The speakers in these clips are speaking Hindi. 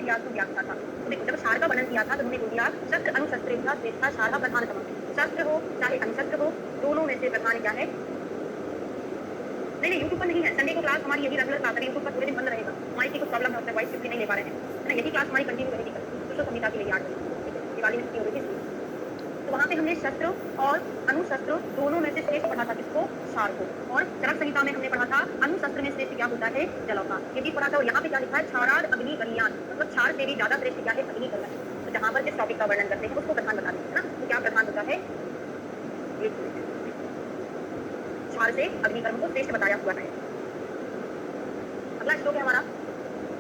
क्रियात्मक व्याख्या था। तो देखो, जब क्षार का वर्णन किया था तो उन्होंने बोल दिया शस्त्र अणुशस्त्रेभ्यः श्रेष्ठः क्षारः प्रधानतमः। शस्त्र हो चाहे अणुशस्त्र हो, दोनों में से प्रधान क्या है? नहीं, यूट्यूब पर नहीं है। संडे को क्लास हमारी यही रेगुलर क्लास है, यूट्यूब पर पूरे दिन बंद रहेगा। माइक की कुछ प्रॉब्लम है, उसमें वॉइस शिफ्ट नहीं ले पा रहे हैं, है ना? यही क्लास हमारी कंटिन्यू रहेगी कल, पुरुषों संहिता के लिए 8 बजे, ठीक है? दिवाली में छुट्टी हो गई थी इसलिए। तो वहाँ पे हमने शस्त्र और अणुशस्त्र दोनों में से श्रेष्ठ पढ़ा था किसको? क्षार को। और चरक संहिता में हमने पढ़ा था अणुशस्त्र में श्रेष्ठ क्या होता है? जलौका। ये चीज पढ़ा था। और यहाँ पे क्या लिखा है? क्षाराद अग्नि बलियान, मतलब क्षार से भी ज्यादा श्रेष्ठ क्या है? अग्नि कर्म। तो जहाँ पर जिस टॉपिक का वर्णन करते हैं उसको प्रधान बता देते हैं ना। तो क्या प्रधान होता है? क्षार से अग्नि कर्म को श्रेष्ठ बताया हुआ है। अगला श्लोक है हमारा,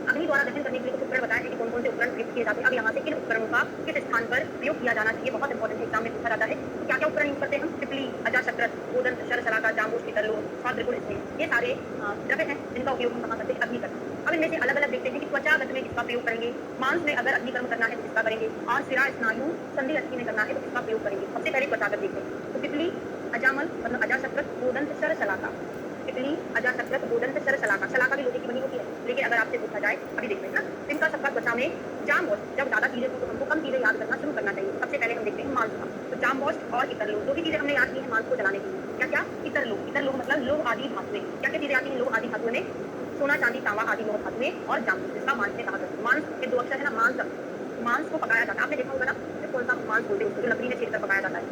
अग्नि द्वारा दहन करने के लिए कुछ उपकरण बताए हैं कि कौन कौन से उपकरण प्रयुक्त किए जाते हैं। अब यहाँ से किन उपकरणों का किस स्थान पर प्रयोग किया जाना चाहिए, बहुत इंपॉर्टेंट एग्जाम में पूछा जाता है। तो क्या क्या उपकरण यूज करते हैं हम? टिपली, अजाशत्र, गोदन, शर, शलाका, जांबूस, पितरलोह, स्वाद, त्रिगुण, स्नेह, ये सारे द्रव्य हैं जिनका उपयोग हम कहाँ करते हैं? अग्नि कर्म। अब इनमें से अलग अलग देखते हैं कि त्वचागत में किसका प्रयोग करेंगे, मांस में अगर अग्नि कर्म करना है तो किसका करेंगे, और शिरा स्नायु संधि अस्थि में करना है तो किसका प्रयोग करेंगे। सबसे पहले त्वचागत देखते हैं। तो टिपली, अजामल मतलब अजाशत्र, गोदंत, शर, शलाका। टिपली, अजाशत्र, गोदंत, शर, शलाका। शलाका भी लोहे की बनी होती है, लेकिन अगर आपसे पूछा जाए, अभी देखते हैं ना, इनका सबका त्वचा में जाम वॉश, जब ज्यादा चीजें हो तो हमको कम चीजें याद करना शुरू करना चाहिए। सबसे पहले हम देखते हैं मांस का। तो जाम वॉश और इतरलोह, दो ही चीजें हमने याद की है मांस को जलाने के लिए। क्या क्या? इतरलोह। इतरलोह मतलब लोह आदि धातुएं। क्या क्या चीजें आती हैं लोह आदि धातुओं में? सोना, चांदी, तांबा आदि लोह धातुएं और जामवंत, जिसका मांस में कहा जाता है। मांस के दो अक्षर है ना, मांस। मांस को पकाया जाता है, आपने देखा होगा ना, कौन सा मांस बोलते हैं उसको, जो लकड़ी में छेद कर पकाया जाता है।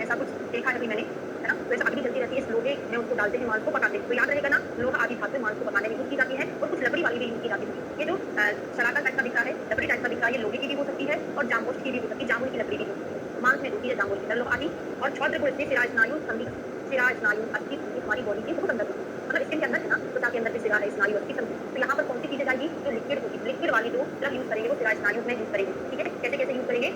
ऐसा कुछ देखा है अभी मैंने, है ना? तो ऐसा अग्नि जलती रहती है, इस लोहे में उसको डालते हैं, मांस को पकाते हैं। तो याद रहेगा ना, लोहा आदि धातु मांस को पकाने में यूज की जाती है। और कुछ लकड़ी वाली भी यूज की जाती है। ये जो शलाका टाइप का दिख रहा है, लकड़ी टाइप का दिख रहा है, ये लोहे की भी हो सकती है और जामुन की भी हो सकती है, जामुन की लकड़ी भी हो सकती है। मांस में होती है जामुन की लोहा आदि। और छौत्र को इससे शिरा स्नायु संधि, शिरा स्नायु अस्थि हमारी बॉडी के बहुत अंदर होती है, मतलब स्किन के अंदर है ना, त्वचा के अंदर भी शिरा है, स्नायु, अस्थि, संधि। तो यहाँ पर कौन सी चीजें जाएगी? जो लिक्विड होगी, लिक्विड वाली जो ड्रग यूज करेंगे वो शिरा स्नायु में यूज करेंगे। ठीक है, कैसे कैसे यूज करेंगे?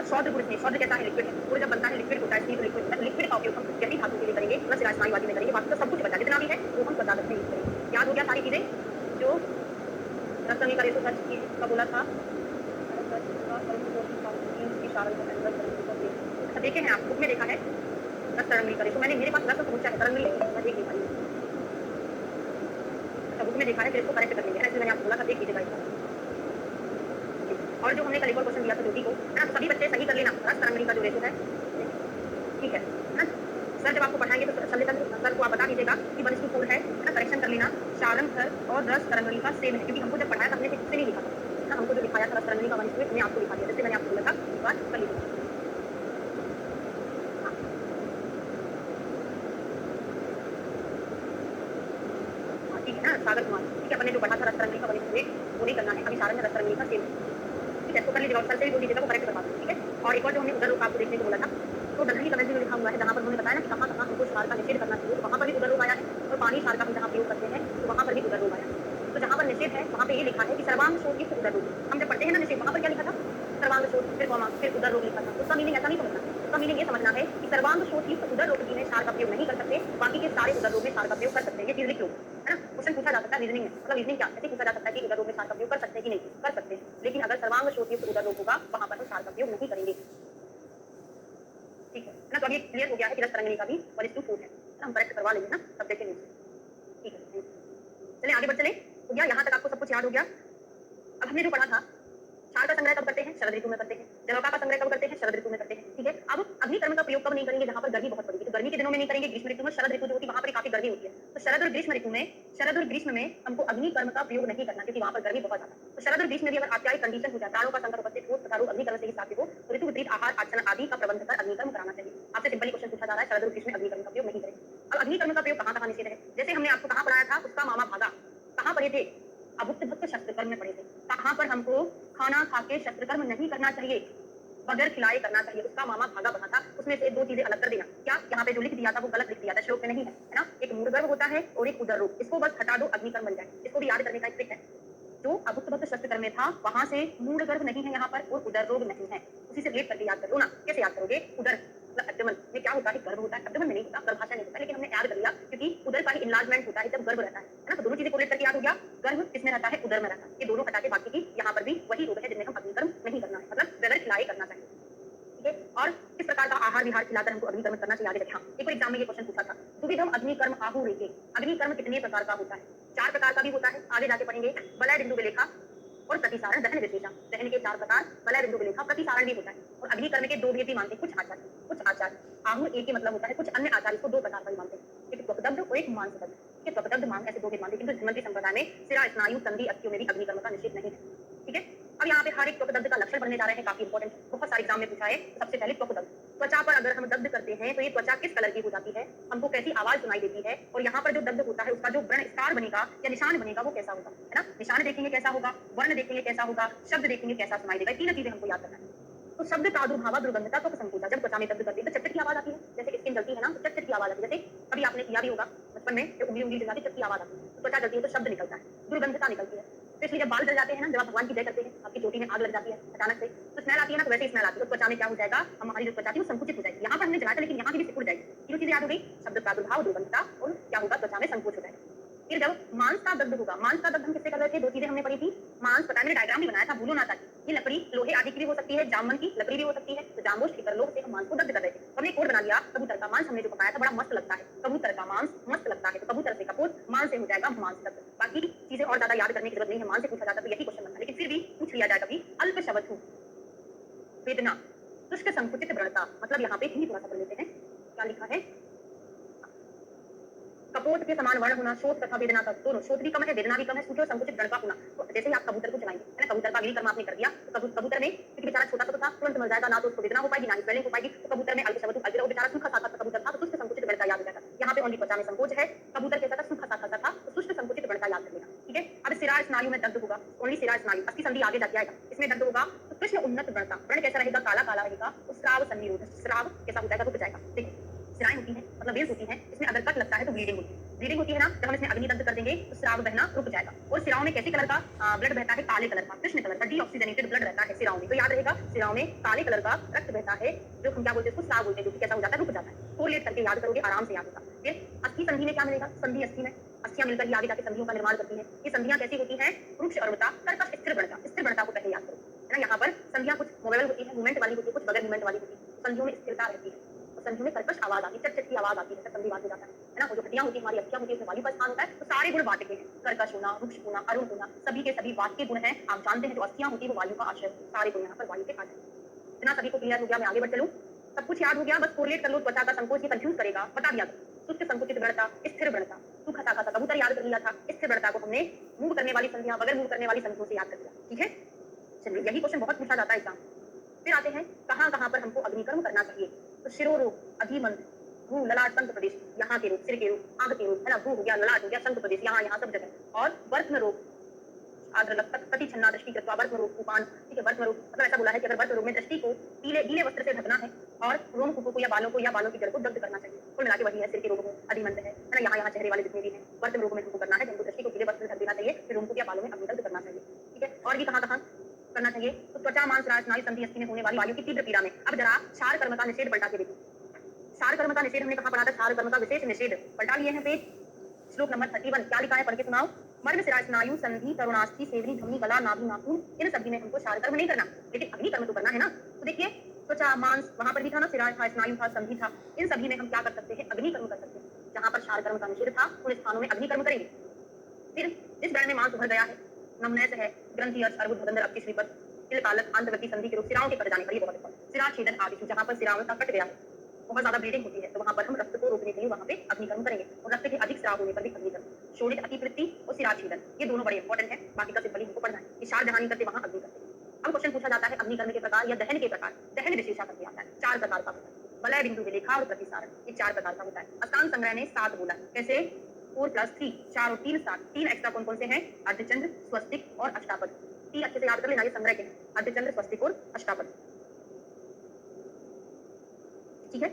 शौद्र गुण में, शौद्र कैसा है? लिक्विड है। गुण जब बनता है लिक्विड होता है, इसलिए लिक्विड होता है। लिक्विड का उपयोग हम गहरी धातु के लिए करेंगे, मतलब शिरा स्नायु आदि में करेंगे। बाकी तो सब कुछ बचा, जितना भी है वो हम त्वचागत में यूज करेंगे। याद हो गया सारी चीजें? जो रक्त का रेशो सर्च का बोला था, देखे हैं आप, बुक में देखा है रक्त तरंगली का रेशो। मैंने, मेरे पास रक्त पहुंचा है, तरंगली मैं देख नहीं पाई। अच्छा, बुक में देखा है, फिर इसको करेक्ट कर लेंगे, इसलिए मैंने आपको बोला था देख लीजिएगा। और जो हमने कल एक और क्वेश्चन दिया था ज्योति को, है ना, तो सभी बच्चे सही कर लेना, रस तरंगणी का जो रेशो है, ठीक है ना? सर जब आपको पढ़ाएंगे तो सर को आप बता दीजिएगा कि 1:4 है ना, करेक्शन कर लेना। शारंग और रस तरंगणी का सेम है, क्योंकि हमको जब पढ़ाया था हमने से नहीं लिखा था ना, हमको जो दिखाया था रस तरंगणी का 1:8 हमने आपको दिखा दिया, जैसे मैंने आपको बोला था एक बार कर लीजिए। ठीक है ना, सागर कुमार, ठीक है, अपने जो पढ़ा था रस तरंगणी का 1:8 वो नहीं करना है, अभी शारंग रस तरंगणी का सेम है। ठीक है, तो कर लीजिएगा, और सर से भी बोल दीजिएगा वो करेक्ट करवा दो। ठीक है, और एक और जो हमने उधर रोग आपको देखने को बोला था, तो डलहनी कमेंट्री में लिखा हुआ है, जहाँ पर उन्होंने बताया ना कि कहाँ कहाँ हमको क्षार का निषेध करना चाहिए, तो वहाँ पर भी उधर रोग आया है। और पानी क्षार का हम जहाँ प्रयोग करते हैं तो वहाँ पर भी उधर रोग आया है। तो जहाँ पर निषेध है वहाँ पे ये लिखा है कि सर्वांग शोध युक्त उदर रोग। हम जब पढ़ते हैं ना निषेध, वहाँ पर क्या लिखा था? सर्वांग शोध, फिर कॉमा, फिर उदर रोग लिखा था। उसका मीनिंग ऐसा नहीं समझना, उसका मीनिंग ये समझना है कि सर्वांग शोध युक्त उदर रोग में क्षार का प्रयोग नहीं कर सकते, बाकी के सारे उदर रोग में क्षार का प्रयोग कर सकते हैं। ये चीज लिख लो, है ना? क्वेश्चन पूछा जा सकता है रीजनिंग में, मतलब रीजनिंग क्या ऐसे पूछा जा सकता है कि उदर रोग में क्षार का प्रयोग कर सकते हैं कि नहीं कर सकते, लेकिन अगर सर्वांग शोध युक्त उदर रोग होगा वहाँ पर हम क्षार का प्रयोग नहीं करेंगे। ठीक है ना? तो अभी क्लियर हो गया है कि रस तरंगनी का भी 1:4 है ना, हम करेक्ट करवा लेंगे ना सब्जेक्ट के नीचे। ठीक है, चलिए आगे बढ़ चले। हो गया, यहाँ तक आपको सब कुछ याद हो गया। अब हमने जो पढ़ा था, क्षार का संग्रह कब करते हैं? शरद ऋतु में करते हैं। जलौका का संग्रह कब करते हैं? शरद ऋतु में करते हैं। ठीक है, अब अग्नि कर्म का प्रयोग कब नहीं करेंगे? जहाँ पर गर्मी बहुत पड़ेगी, तो गर्मी के दिनों में नहीं करेंगे। ग्रीष्म ऋतु में, शरद ऋतु जो होती है वहाँ पर काफी गर्मी होती है, तो शरद और ग्रीष्म ऋतु में, शरद और ग्रीष्म में हमको अग्नि कर्म का प्रयोग नहीं करना, क्योंकि वहाँ पर गर्मी बहुत ज्यादा है। तो शरद और ग्रीष्म में भी अगर आपका एक कंडीशन हो जाए, प्राणों का संकट उपस्थित हो, तथा अग्नि कर्म से ही साध्य हो, तो ऋतु विपरीत आहार आचरण आदि का प्रबंध कर अग्नि कर्म कराना चाहिए। आपसे सिंपली क्वेश्चन पूछा जा रहा है, शरद और ग्रीष्म में अग्नि कर्म का प्रयोग नहीं करेंगे। अब अग्नि कर्म का प्रयोग कहाँ कहाँ निषेध है? जैसे हमने आपको कहाँ पढ़ाया था, उसका मामा भागा कहाँ पढ़े थे? अभुक्त भक्त शस्त्र कर्म में पढ़े थे। कहाँ पर हमको खाना खा के शस्त्र कर्म नहीं करना चाहिए, बगैर खिलाए करना चाहिए। उसका मामा भागा बना था, उसमें से दो चीजें अलग कर देना। क्या? यहाँ पे जो लिख दिया था वो गलत लिख दिया था, श्लोक में नहीं है ना? एक मूढ़ गर्भ होता है और एक उदर रोग, इसको बस हटा दो, अग्नि कर्म बन जाए। इसको भी याद करने का एक ट्रिक है। जो अभुक्त भक्त शस्त्र कर्म में था वहां से मूढ़ गर्भ नहीं है यहाँ पर, और उदर रोग नहीं है, उसी से रिलेट करके याद कर लो ना। कैसे याद करोगे? उदर मतलब अब्डोमेन में क्या होता है? गर्भ होता है, अब्डोमेन में नहीं होता, गर्भाशय नहीं होता, लेकिन हमने याद कर लिया क्योंकि उदर का ही इनलार्जमेंट होता है जब गर्भ रहता है ना? तो दोनों चीजें कोरिलेट करके याद हो गया। गर्भ किसमें रहता है? उदर में रहता है। ये दोनों हटा के बाकी की यहाँ पर भी वही रोग है जिनमें हम अग्निकर्म नहीं करना है, मतलब बगैर खिलाए करना चाहिए। ठीक है, और किस प्रकार का आहार विहार खिलाकर हमको अग्निकर्म करना चाहिए? आगे देखिए, एक और एग्जाम में ये क्वेश्चन पूछा था, द्विविधम अग्निकर्म आहु अग्निकर्म कितने प्रकार का होता है? 4 प्रकार का भी होता है, आगे जाके पढ़ेंगे। वलय बिंदु विलेखा और प्रतिसारण, दहन विश्लेषण। दहन के 4 प्रकार, वलय, बिंदु, विलेखा, प्रतिसारण भी होता है। और अग्निकर्म के 2 भेद भी मानते हैं, कुछ आचार्य, कुछ आचार्य। आहूर एक ही मतलब होता है, कुछ अन्य आचार्य इसको 2 प्रकार का भी मानते हैं, एक त्वकदग्ध और एक मांसदग्ध। ठीक है, त्वकदग्ध मांस ऐसे 2 भेद मानते हैं, किंतु धन्वंतरी संप्रदाय में सिरा, स्नायु, संधि, अस्थियों में भी अग्निकर्म का निषेध नहीं है। ठीक है, अब यहाँ पे हर एक त्वकदग्ध का लक्षण बनने जा रहे हैं, काफी इंपॉर्टेंट, बहुत सारे एग्जाम में पूछा है। सबसे पहले त्वकदग्ध, त्वचा पर अगर हम दग्ध करते हैं तो ये त्वचा किस कलर की हो जाती है, हमको कैसी आवाज सुनाई देती है, और यहाँ पर जो दग्ध होता है उसका जो वर्ण स्टार बनेगा या निशान बनेगा वो कैसा होगा, है ना। निशान देखेंगे कैसा होगा, वर्ण देखेंगे कैसा होगा, शब्द देखेंगे कैसा सुनाई देगा, 3 चीजें हमको याद करना है। तो शब्द प्रादुर्भाव, दुर्गंधता, त्वक संकोचा, जब त्वचा में दग्ध करते हैं तो चट की आवाज आती है, जैसे स्किन जलती है ना तो चट की आवाज आती है, जैसे कभी आपने किया भी होगा बचपन में, जो उंगली उंगली जल जाती है चट की आवाज आती है, तो त्वचा जलती है तो शब्द निकलता है, दुर्गंधता निकलती है। तो इसलिए जब बाल जल जाते हैं ना, जब आप भगवान की जय करते हैं, आपकी चोटी में आग लग जाती है अचानक से, तो स्मेल आती है ना, तो वैसे ही स्मेल आती है, तो त्वचा में क्या हो जाएगा, हमारी जो त्वचा थी वो संकुचित हो जाएगी। यहाँ पर हमने जलाया था लेकिन यहाँ की भी सिकुड़ जाएगी। तीनों चीजें याद हो गई, शब्द प्रादुर्भाव, दुर्गंधता, और क्या होगा, त्वचा में संकोच हो जाएगा। फिर जब मांस का दग्ध होगा, मांस का दग्ध हम किससे कर रहे थे, 2 चीजें हमने पढ़ी थी। मांस, पता है मैंने डायग्राम भी बनाया था, भूलो ना ताकि, ये लकड़ी लोहे आदि की भी हो सकती है, जामन की लकड़ी भी हो सकती है, तो जामोश इतर लोह से हम मांस को दग्ध कर रहे थे। हमने एक और बना लिया, कबूतर का मांस हमने जो पकाया था बड़ा मस्त लगता है, कबूतर का मांस मस्त लगता है, तो कबूतर से कपोत, मांस से हो जाएगा मांस दग्ध। बाकी चीजें और ज्यादा याद करने की जरूरत नहीं है, मांस से पूछा जाता तो यही क्वेश्चन बनता, लेकिन फिर भी पूछ लिया जाए कभी। अल्प शवथु, वेदना, शुष्क संकुचित व्रणता, मतलब यहाँ पे थोड़ा सा पढ़ लेते हैं क्या लिखा है। कपोत के समान वर्ण होना, शोथ तथा वेदना का दोनों, शोथ भी कम है, वेदना भी कम है, सूखे और संकुचित व्रण का होना। तो जैसे ही आप कबूतर को चलाएंगे, है ना, कबूतर का अग्निकर्म आपने कर दिया, तो कबूतर में क्योंकि बेचारा छोटा सा तो था, तुरंत मर जाएगा, ना तो उसको वेदना हो पाएगी ना ही स्वेलिंग हो पाएगी, तो कबूतर में अल्पशवतु, अल्पशवतु बेचारा सूखा साखा कबूतर था, तो शुष्क संकुचित व्रण का याद हो जाएगा। यहाँ पे ओनली त्वचा में संकोच है, कबूतर कैसा था, सूखा साखा था, तो शुष्क संकुचित व्रण का याद रखिएगा। ठीक है, अब सिरा स्नायु में दग्ध होगा, ओनली सिरा स्नायु, अस्थि संधि आगे जाके आएगा, इसमें दग्ध होगा, तो कृष्ण उन्नत व्रण का व्रण कैसा रहेगा, काला काला रहेगा, तो स्राव सन्निरोध, स्राव कैसा हो जाएगा, रुक जाएगा। देखो सिराएं होती हैं, मतलब वेल्स होती हैं, इसमें अगर कट लगता है तो ब्लीडिंग होती है, ब्लीडिंग होती है ना, जब हम इसमें अग्नि दग्ध कर देंगे तो स्राव बहना रुक जाएगा। और सिराओं में कैसे कलर का ब्लड बहता है, काले कलर का, कृष्ण कलर का डीऑक्सीजनेटेड ब्लड रहता है सिराओं में, तो याद रहेगा सिराओं में काले कलर का रक्त बहता है, जो हम क्या बोलते हैं उसको स्राव बोलते हैं, जो कि कैसा हो जाता है, रुक जाता है। कोरिलेट करके याद करोगे, आराम से याद होगा। फिर अस्थि संधि में क्या मिलेगा, संधि अस्थि में, अस्थियां मिलकर ही आगे जाके संधियों का निर्माण करती है। ये संधियां कैसी होती हैं, वृक्ष अर्वता, कर्कश, स्थिर व्रणता, स्थिर व्रणता को पहले याद करो, है ना। यहाँ पर संधियां कुछ मोबाइल होती है, मूवमेंट वाली होती है, कुछ बगैर मूवमेंट वाली होती है, संधियों में स्थिरता रहती है, संधियों में कर्कश आवाज आती है, चट चट की आवाज आती है, संधि बात हो जाता है ना। वो जो हड्डियां होती है हमारी, अस्थियां होती है, उसमें वायु का स्थान होता है, तो सारे गुण वात के हैं, कर्कश होना, वृक्ष होना, अरुण होना, सभी के सभी वात के गुण हैं। आप जानते हैं जो अस्थियां होती है वो वायु का आश्रय, सारे गुण यहाँ पर वायु के आश्रय। इतना सभी को क्लियर हो गया, मैं आगे बढ़ चलूं, सब कुछ याद हो गया, बस कोरिलेट कर लो। त्वचा का संकोच ये कंफ्यूज करेगा, बता दिया, शुष्क संकुचित व्रणता, स्थिर व्रणता, सूखा साखा था, कबूतर याद कर लिया था, स्थिर व्रणता को हमने मूव करने वाली संधियां, बगैर मूव करने वाली संधियों से याद कर दिया। ठीक है, चलिए यही क्वेश्चन बहुत पूछा जाता है एग्जाम। फिर आते हैं कहाँ कहाँ पर हमको अग्निकर्म करना चाहिए, तो शिरोरोग, अधिमंद, भू, ललाट, शंख प्रदेश, यहाँ के रोग, सिर के रोग, आंख के रोग, है ना, भू हो गया, ललाट हो गया, शंख प्रदेश, यहाँ यहाँ सब जगह, और वर्त्म रोग, आद्रलक, कटी छन्ना दृष्टि कृत्वा, वर्त्म रोग, उपान। ठीक है, वर्त्म रोग मतलब ऐसा बोला है कि अगर वर्त्म रोग में दृष्टि को गीले वस्त्र से ढकना है, और रोम कुपो को या बालों की जड़ को दग्ध करना चाहिए। कुल मिला के वही है, सिर के रोग में अधिमंद है ना, यहाँ यहाँ चेहरे वाले जितने भी हैं, वर्त्म रोग में हमको करना है, हमको दृष्टि को गीले वस्त्र से ढक देना चाहिए, फिर रोम कुप या बालों में अग्निदग्ध करना चाहिए। ठीक है, और भी कहाँ कहाँ करना चाहिए, तो त्वचा, मांस, राज, स्नायु, संधि, अस्थि में होने वाली वायु की तीव्र पीड़ा में। अब जरा क्षार कर्म का निषेध पलटा के देखो, क्षार कर्म का निषेध हमने कहाँ पढ़ा था, क्षार कर्म का विशेष निषेध पलटा लिए हैं पेज, श्लोक नंबर 31, क्या लिखा है, पढ़ के सुनाओ। मर्म, सिरा, स्नायु, संधि, तरुणास्थि, सेवनी, धमनी, गला, नाभि, नाखून, इन सभी में हमको क्षार कर्म नहीं करना, लेकिन अग्नि कर्म तो करना है ना। तो देखिए त्वचा, मांस वहां पर भी था ना, सिरा था, स्नायु था, संधि था, इन सभी में हम क्या कर सकते हैं, अग्नि कर्म कर सकते हैं। जहां पर क्षार कर्म का निषेध था उन स्थानों में अग्नि कर्म करेंगे। फिर जिस व्रण में मांस उभर गया है, नमनैस है, ग्रंथि, अर्श, अर्बुद, भगंदर, अपकी, श्रीपद, तिलकालक, आंतरवृत्ति, संधि के रोग, सिराओं के कट जाने पर, ये बहुत इंपॉर्टेंट, सिरा छेदन आदि, जहां पर सिराओं का कट गया है, बहुत ज्यादा ब्लीडिंग होती है, तो वहां पर हम रक्त को रोकने के लिए वहां पे अग्निकर्म करेंगे, और रक्त के अधिक स्राव होने पर भी अग्निकर्म, शोणित, अतिवृत्ति और सिराछेदन, ये दोनों बड़े इंपॉर्टेंट है, बाकी का सिंपली हमको पढ़ना है कि क्षार जहां नहीं करते वहां अग्नि करते। अब क्वेश्चन पूछा जाता है अग्निकर्म के प्रकार या दहन के प्रकार, दहन विशेषा करके आता है, 4 प्रकार का होता है, वलय, बिंदु, विलेखा और प्रतिसारण, ये 4 प्रकार का होता है। अष्टांग संग्रह ने 7 बोला, कैसे 4 + 3, 4 और 3 7, 3 एक्स्ट्रा कौन कौन से हैं, अर्धचंद्र, स्वस्तिक और अष्टापद। 3 अच्छे से याद कर लेना, ये संग्रह के हैं, अर्धचंद्र, स्वस्तिक और अष्टापद। ठीक है,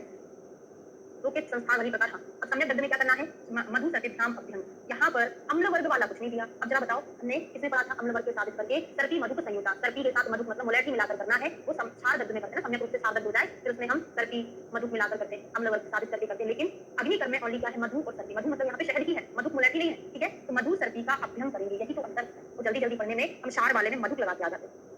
रोकित संस्थान वही प्रकार। हाँ, अब सम्यक दग्ध में क्या करना है, मधु सर्पिभ्याम अभ्यंग, यहाँ पर अम्ल वर्ग वाला कुछ नहीं दिया। अब जरा बताओ, हमने किसने पढ़ा था, अम्ल वर्ग के साबित करके सर्पी मधु संयुता, सर्पी के साथ मधु मतलब मोलैठी मिलाकर करना है, वो क्षार दग्ध में करते हैं ना, सम्यक रूप से क्षार दग्ध हो जाए, फिर उसमें हम सर्पी मधु मिलाकर करते हैं, अम्ल वर्ग साबित करके करते हैं। लेकिन अग्निकर्म में ओनली क्या है, मधु और सर्पी, मधु मतलब यहाँ पे शहद की है, मधु मोलैठी नहीं है। ठीक है, तो मधु सर्पी का अभ्यंग करेंगे, यही तो अंतर है। तो जल्दी जल्दी पढ़ने में हम क्षार वाले में मधु लगा के आ जाते हैं।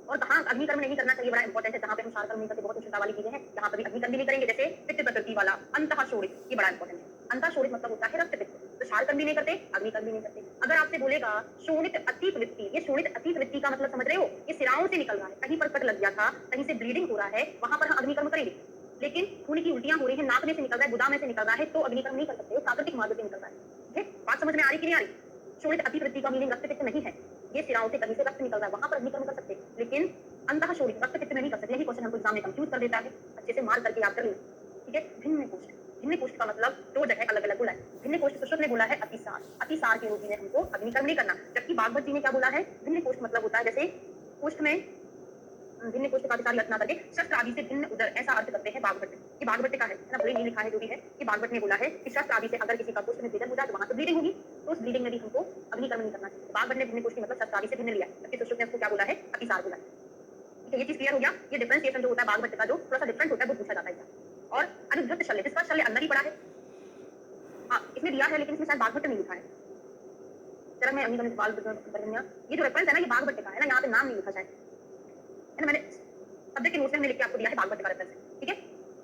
और कहाँ अग्निकर्म नहीं करना चाहिए, बड़ा इंपॉर्टेंट है, जहाँ पे हम क्षार कर्म नहीं करते, बहुत उष्णता वाली चीजें हैं, यहाँ पर भी अग्निकर्म भी नहीं करेंगे, जैसे पित्त प्रकृति वाला अंतः शोणित, ये बड़ा इंपॉर्टेंट है। अंतःशोणित मतलब होता है रक्त पित्त, तो क्षारकर्म भी नहीं करते, अग्निकर्म भी नहीं करते। अगर आपसे बोलेगा शोणित अतीत वृत्ति, ये शोणित अतीत वृत्ति का मतलब समझ रहे हो, ये सिराओं से निकल रहा है, कहीं पर कट लग गया था, कहीं से ब्लीडिंग हो रहा है, वहां पर हम अग्निकर्म करेंगे। लेकिन खून की उल्टियां हो रही है, नाक में से निकल रहा है, गुदा में से निकल रहा है, तो अग्निकर्म नहीं कर सकते, प्राकृतिक मार्ग से निकल रहा है। ठीक, बात समझ में आ रही कि नहीं आ रही? शोणित अतीत वृत्ति का मीनिंग रक्त पित्त नहीं है, ये सिराओं से कहीं से रक्त निकल रहा है, वहां पर अग्निकर्म कर सकते, लेकिन अंतःशोणित रक्त पित्त में नहीं कर सकते। यही क्वेश्चन हमको एग्जाम में कंफ्यूज कर देता है, अच्छे से मार करके याद कर लेना। ठीक है, भिन्न कोष्ठ, भिन्न कोष्ठ का मतलब दो जगह अलग अलग बोला है। भिन्न कोष्ठ सुश्रुत ने बोला है अतिसार, अतिसार के रोगी ने हमको अग्निकर्म नहीं करना, जबकि बागवत जी ने क्या बोला है, भिन्न कोष्ठ मतलब होता है जैसे कोष्ठ में भिन्न कोष्ठ का अतिसार रचना करके शस्त्र आदि से भिन्न उदर, ऐसा अर्थ करते हैं बागवत। ये बागवत का है ना, भले नहीं लिखा है जो भी है, ये बागवत ने बोला है कि शस्त्र आदि से अगर किसी का कोष्ठ में भेदन हो जाए तो वहां से ब्लीडिंग होगी, तो उस ब्लीडिंग में भी हमको अग्निकर्म नहीं करना चाहिए। बागवत ने भिन्न कोष्ठ मतलब शस्त्र आदि से भिन्न लिया, जबकि सुश्रुत ने उसको क्या बोला है, अतिसार बोला है। ठीक है, ये चीज क्लियर हो गया। ये डिफरेंशिएशन जो होता है बागवत का, जो थोड़ा सा डिफरेंट होता है, वो पूछा जाता है। और अनुद्धृत शल्य, जिसका शल्य अंदर ही पड़ा है, हाँ इसमें दिया है, लेकिन इसमें शायद बागवत नहीं लिखा है। चरण में अग्निकर्म बाल बरगनिया, ये जो रेफरेंस है ना, ये बागवत का है ना, यहाँ पे नाम नहीं लिखा शायद, है ना। मैंने सब्जेक्ट के नोट्स में लिख के आपको दिया है बागवत का रेफरेंस है। ठीक है,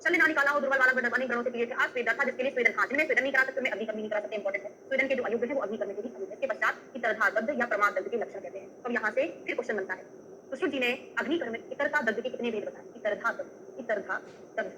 शल्य ना निकाला हो, दुर्बल वाला बर्बानी गणों से पीड़ित है, आज स्वेदन था, जिसके लिए स्वेदन, हाँ जिनमें स्वेदन नहीं करा सकते, मैं अग्निकर्म नहीं करा सकते, इंपॉर्टेंट है। स्वेदन के जो अयोग्य है वो अग्निकर्म के भी अयोग्य है। इसके पश्चात इतरधा दग्ध या प्रमाद दग्ध के लक्षण कहते हैं। अब यहाँ से फिर क्वेश्चन बनता है, सुश्रुत जी ने अग्निकर्म में इतरधा दग्ध के कितने भेद बताए, इतरधा दग्ध, इतरधा दग्ध